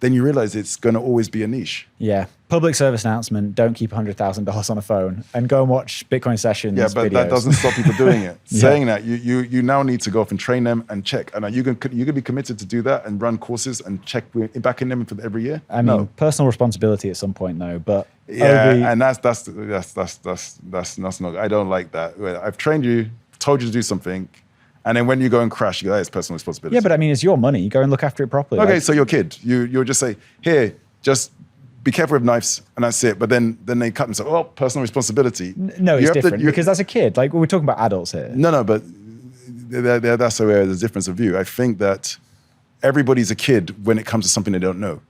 A: then you realize it's going to always be a niche.
B: Yeah. Public service announcement, don't keep $100,000 on a phone and go and watch Bitcoin sessions.
A: Yeah, but
B: videos.
A: that doesn't stop people doing it. Saying that, you now need to go off and train them and check. And you can be committed to do that and run courses and check back in them for every year?
B: I mean, personal responsibility at some point though, but...
A: Yeah, and that's not, I don't like that. I've trained you, told you to do something, and then when you go and crash, you go, it's personal responsibility.
B: Yeah, but I mean, it's your money. You go and look after it properly.
A: Okay, so you're a kid. You'll just say, here, just be careful with knives, and that's it. But then they cut and say, oh, personal responsibility.
B: No, it's different because that's a kid. Like, we're talking about adults here.
A: No, but that's where there's a difference of view. I think that everybody's a kid when it comes to something they don't know.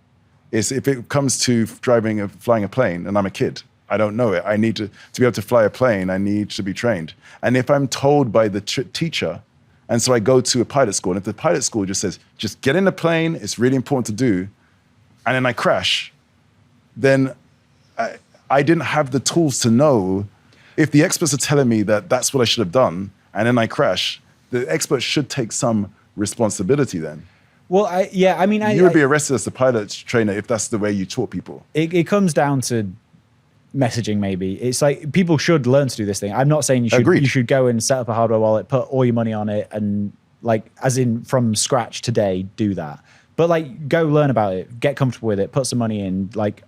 A: If it comes to flying a plane, and I'm a kid, I don't know it. I need to be able to fly a plane, I need to be trained. And if I'm told by the teacher, and so I go to a pilot school, and if the pilot school just says, just get in the plane, it's really important to do, and then I crash, then I didn't have the tools to know. If the experts are telling me that that's what I should have done, and then I crash, the experts should take some responsibility then.
B: Well,
A: you would be arrested as a pilot trainer if that's the way you taught people.
B: It comes down to messaging, maybe. It's like people should learn to do this thing. I'm not saying you should go and set up a hardware wallet, put all your money on it, and like, as in from scratch today, do that. But like, go learn about it, get comfortable with it, put some money in, like,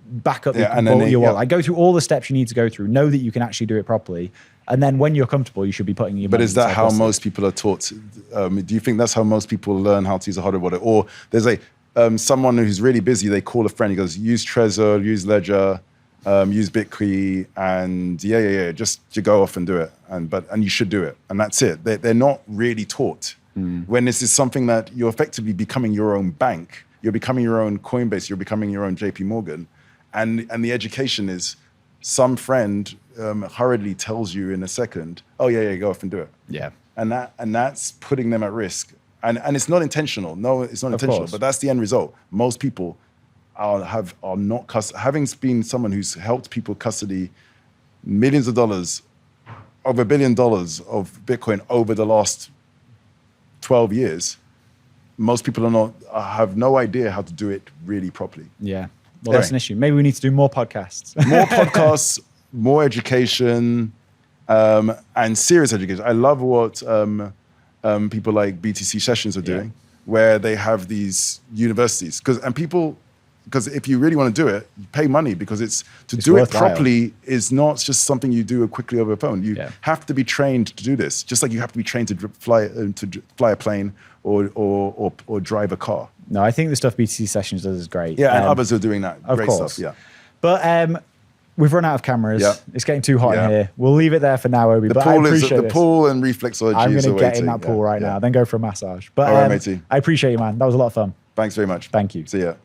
B: back up your wallet. Like, go through all the steps you need to go through. Know that you can actually do it properly. And then when you're comfortable, you should be putting your money.
A: But is that how most people are taught? Do you think that's how most people learn how to use a hardware wallet? Or there's someone who's really busy, they call a friend, he goes, use Trezor, use Ledger, use Bitcoin, and just you go off and do it. And you should do it. And that's it. They're not really taught. When this is something that you're effectively becoming your own bank, you're becoming your own Coinbase, you're becoming your own JP Morgan. And the education is some friend hurriedly tells you in a second, oh yeah, go off and do it. Yeah. And that's putting them at risk. And it's not intentional. No, it's not intentional. But that's the end result. Most people are not having been someone who's helped people custody millions of dollars, over $1 billion of Bitcoin over the last 12 years. Most people have no idea how to do it really properly.
B: Yeah. Well, that's an issue. Maybe we need to do more podcasts.
A: More podcasts, more education, and serious education. I love what people like BTC Sessions are doing, where they have these universities. Because if you really want to do it, you pay money, because it's do it properly is not just something you do quickly over a phone. You have to be trained to do this, just like you have to be trained to fly a plane or drive a car.
B: No, I think the stuff BTC Sessions does is great.
A: Yeah, and others are doing that.
B: Of
A: great
B: course.
A: stuff. Yeah.
B: But we've run out of cameras.
A: Yeah.
B: It's getting too hot
A: Yeah.
B: in here. We'll leave it there for now, Obi.
A: The
B: but I appreciate
A: the pool and reflexology.
B: I'm going
A: to
B: get in that pool right now, then go for a massage. But
A: all right, matey.
B: I appreciate you, man. That was a lot of fun.
A: Thanks very much.
B: Thank you.
A: See ya.